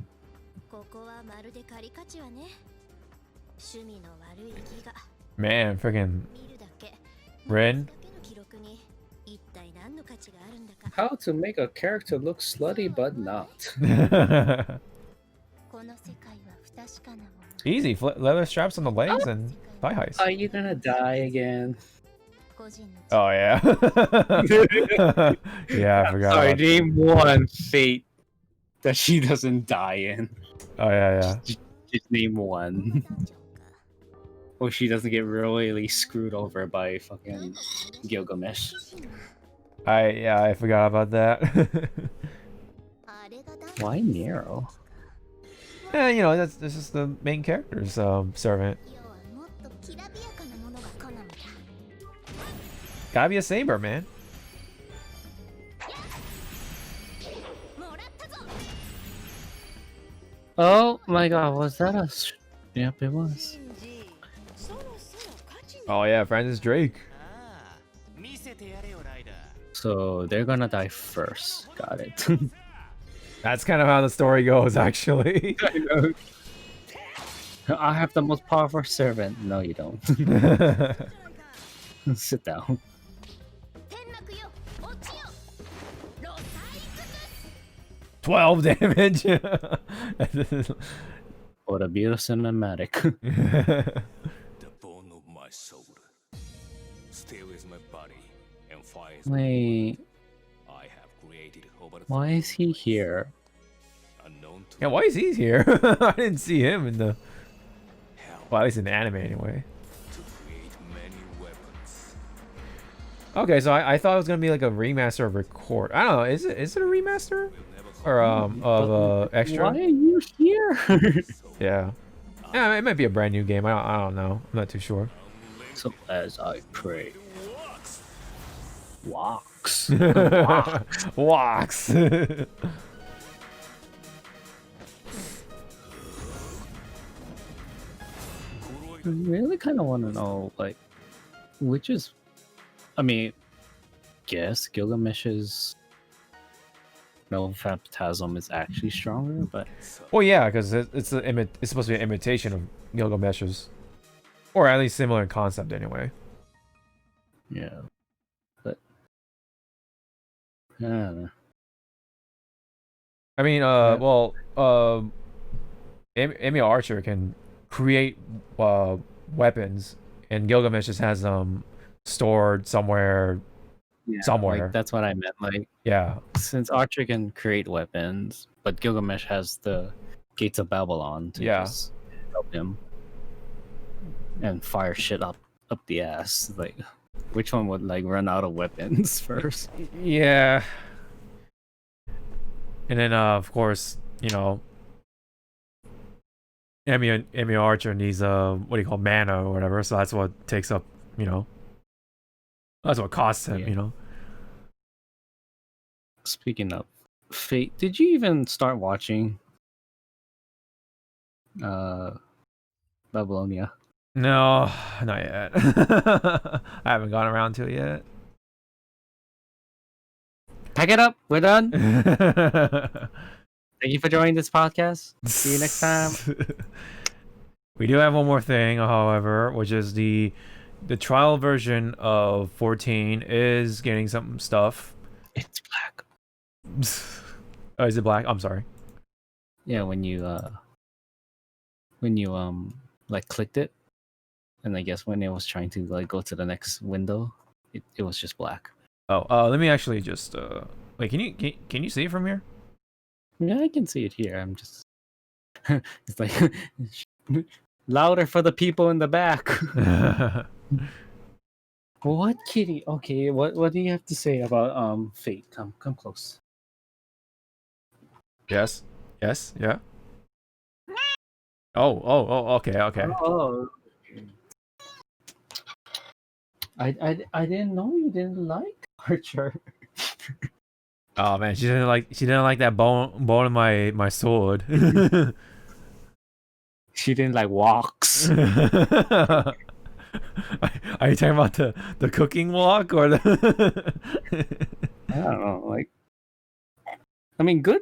Man, freaking Ren. How to make a character look slutty but not. Easy, leather straps on the legs and thigh highs. Are you gonna die again? Oh yeah. Yeah, I forgot. Sorry, about name one fate that she doesn't die in. Oh yeah. Just name one. Or she doesn't get really screwed over by fucking Gilgamesh. I forgot about that. Why Nero? Yeah, you know, this is the main character's servant. Gotta be a saber, man. Oh my God, was that a? Yep, it was. Oh yeah, Francis Drake. So they're gonna die first. Got it. That's kind of how the story goes, actually. I know. I have the most powerful servant. No, you don't. Sit down. 12 damage. What a beautiful cinematic. The bone of my soul still is my body and fires. Wait, I have created over why is he here? unknown to Yeah, why is he here? I didn't see him in the. Well, at least in the anime, anyway. to create many weapons. Okay, so I thought it was gonna be like a remaster of Record. I don't know. Is it a remaster or of Extra? Why are you here? Yeah. Yeah, it might be a brand new game. I don't know. I'm not too sure. So as I pray, walks. Walks. I really kind of want to know, like, which is, I mean, guess Gilgamesh's no phantasm is actually stronger, but Well, yeah, because it's supposed to be an imitation of Gilgamesh's, or at least similar in concept, anyway. yeah, but I don't know. I mean, Yeah. well, Amy Archer can create weapons, and Gilgamesh just has them stored somewhere. Yeah, Somewhere. like, that's what I meant. Like, Yeah, since Archer can create weapons, but Gilgamesh has the Gates of Babylon to Yeah. just help him and fire shit up the ass. Like, which one would like run out of weapons first? yeah. And then of course, you know, Emmy Archer needs what do you call mana or whatever, so that's what takes up, you know, that's what costs him, you know. Speaking of Fate, did you even start watching Babylonia? No, not yet. I haven't gone around to it yet. Pack it up. We're done. Thank you for joining this podcast. See you next time. We do have one more thing, however, which is the trial version of 14 is getting some stuff. It's black. Oh, is it black? I'm sorry. Yeah, when you like clicked it, and I guess when it was trying to like go to the next window, it was just black. Oh, let me actually just wait. Can you see it from here? Yeah, I can see it here. I'm just it's like louder for the people in the back. What, kitty? Okay, what do you have to say about Fate? Come close. Yes. Yeah. Oh. Okay. Oh. I didn't know you didn't like Archer. Oh man, she didn't like that bone in my sword. She didn't like walks. Are you talking about the cooking walk or the? I don't know. Like, I mean, good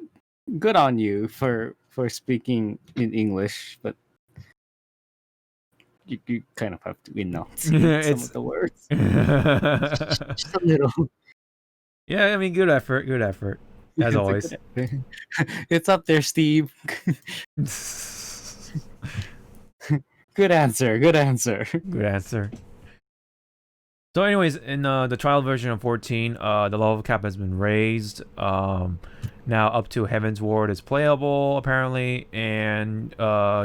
on you for speaking in English, but you kind of have to enunciate some of the words. Just a little. Yeah, I mean, good effort, as always. It's up there, Steve. Good answer. So anyways, in the trial version of 14, the level cap has been raised. Now up to Heaven's Ward is playable, apparently, and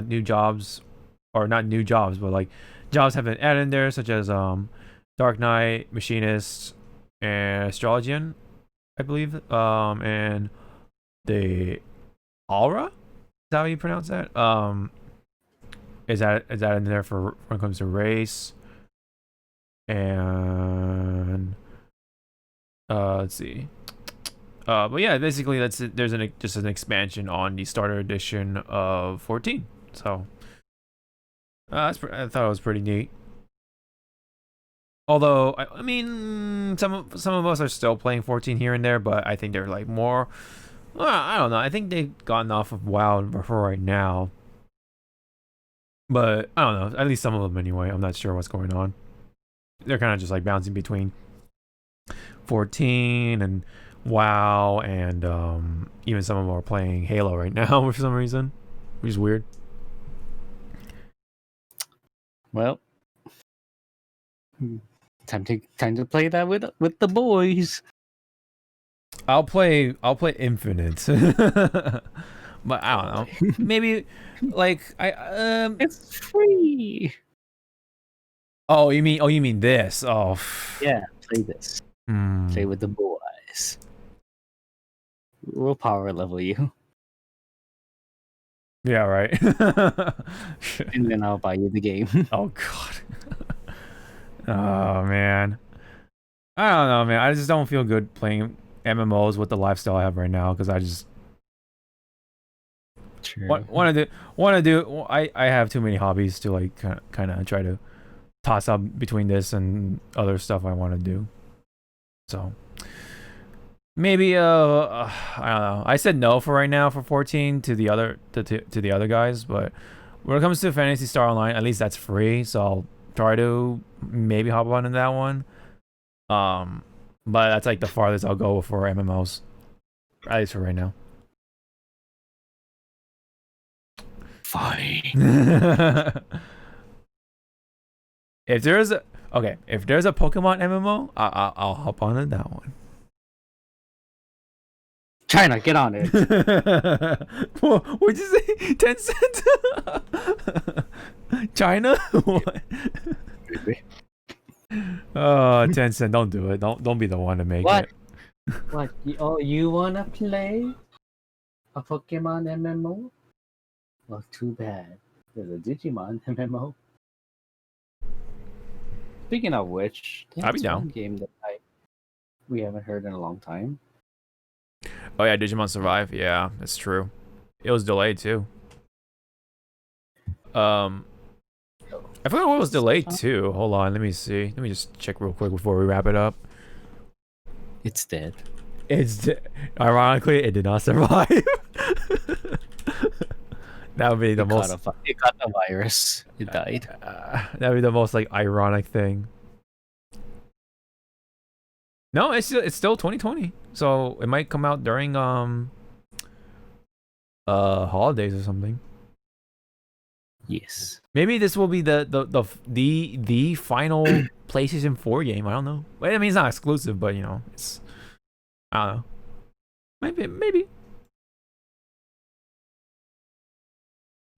new jobs, or not new jobs, but like jobs have been added in there, such as Dark Knight, Machinist, and Astrologian, I believe, and the Aura. Is that how you pronounce that? Is that in there for when it comes to race? And let's see. But yeah, basically that's it. There's just an expansion on the starter edition of 14. So I thought it was pretty neat. Although I mean, some of us are still playing 14 here and there, but I think they're like more. Well, I don't know. I think they've gotten off of WoW for right now. But I don't know. At least some of them anyway. I'm not sure what's going on. They're kind of just like bouncing between 14 and WoW, and even some of them are playing Halo right now for some reason, which is weird. Well, time to play that with the boys. I'll play Infinite. But I don't know. Maybe like it's free. Oh, you mean this? Oh. Yeah, play this. Play with the boys. We'll power level you. Yeah, right. And then I'll buy you the game. Oh god. Oh man. I don't know, man. I just don't feel good playing MMOs with the lifestyle I have right now, because I just want to do. I have too many hobbies to like kind of try to toss up between this and other stuff I want to do. So maybe I don't know. I said no for right now for 14 to the other to the other guys, but when it comes to Phantasy Star Online, at least that's free, so I'll try to maybe hop on in that one. But that's like the farthest I'll go for MMOs, at least for right now. Fine. If there's a Pokemon MMO, I'll hop on to that one. China, get on it. What'd you say? Tencent? China? What? Oh, Tencent, don't do it. Don't be the one to make it. What? Oh, you wanna play? a Pokemon MMO? Well, too bad. There's a Digimon MMO. Speaking of which, I'll be there's down. one game that we haven't heard in a long time. Oh yeah, Digimon Survive. Yeah, that's true. It was delayed too. I forgot what was delayed too. Hold on, let me see. Let me just check real quick before we wrap it up. It's dead. Ironically, it did not survive. That would be the most. It got the virus. It died. That would be the most like ironic thing. No, it's still 2020, so it might come out during holidays or something. Yes. Maybe this will be the final PlayStation 4 game. I don't know. Well, I mean, it's not exclusive, but you know, it's. I don't know.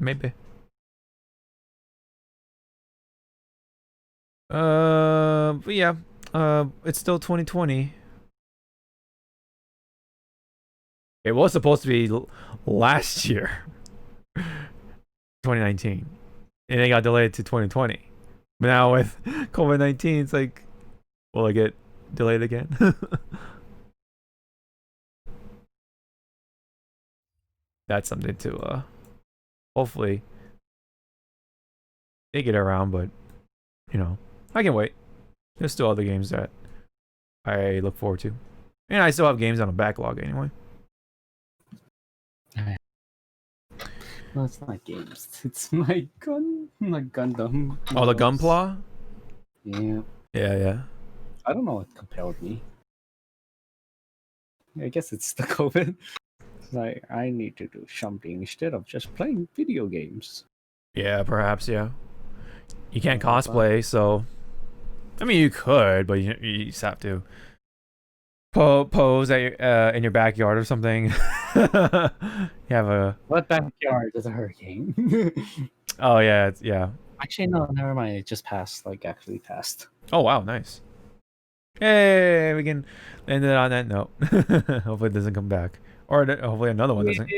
Maybe. But yeah. It's still 2020. It was supposed to be last year, 2019, and it got delayed to 2020. But now with COVID-19, it's like, will it get delayed again? That's something to hopefully they get around, but you know, I can wait. There's still other games that I look forward to, and I still have games on a backlog anyway. No, it's not games. It's my Gundam. Oh, the Gunpla? Yeah. Yeah. I don't know what compelled me. I guess it's the COVID. Like, I need to do something instead of just playing video games. Yeah, perhaps, yeah. You can't cosplay, so... I mean, you could, but you just have to pose at in your backyard or something. You have a... What backyard is a hurricane? Oh, yeah, yeah. Actually, no, never mind. It just passed, actually passed. Oh, wow, nice. Hey, we can end it on that note. Hopefully it doesn't come back. Or hopefully another one doesn't.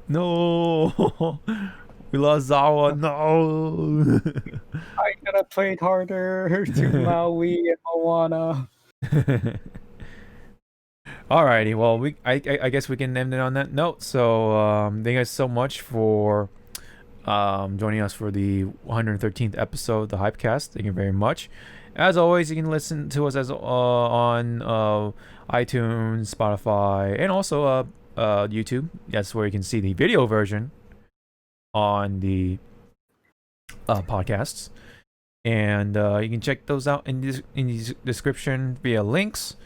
No! We lost Zawa. No! I could have played harder to Maui and Moana. Alrighty, well, I guess we can end it on that note. So, thank you guys so much for joining us for the 113th episode of the Hypecast. Thank you very much. As always, you can listen to us on iTunes, Spotify, and also YouTube. That's where you can see the video version on the podcasts. And you can check those out in the description via links.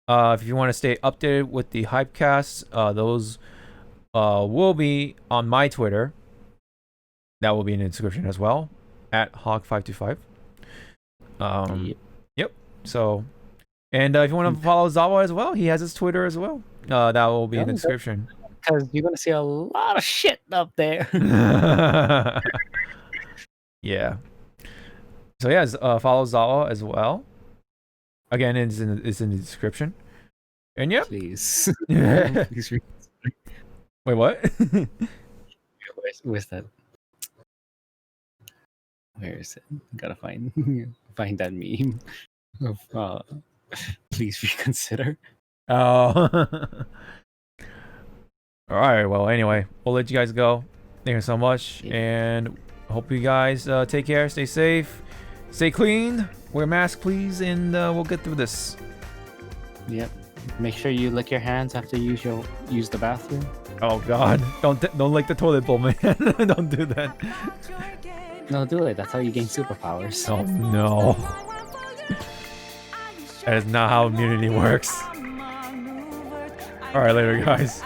If you want to stay updated with the Hypecast, those will be on my Twitter. That will be in the description as well, at Hog525. Yep. So, and if you want to follow Zawa as well, he has his Twitter as well. That will be in the description. Because you're going to see a lot of shit up there. Yeah. So yeah, follow Zawa as well. Again, it's in the description. And yep. Please. Please. Wait, what? Where's that? Where is it? Gotta find that meme of please reconsider. Oh. All right. Well, anyway, we'll let you guys go. Thank you so much, and hope you guys take care, stay safe, stay clean, wear a mask, please, and we'll get through this. Yep. Make sure you lick your hands after you use the bathroom. Oh God! Don't lick the toilet bowl, man. Don't do that. No, do it. That's how you gain superpowers. Oh no. That is not how immunity works. Alright, later guys.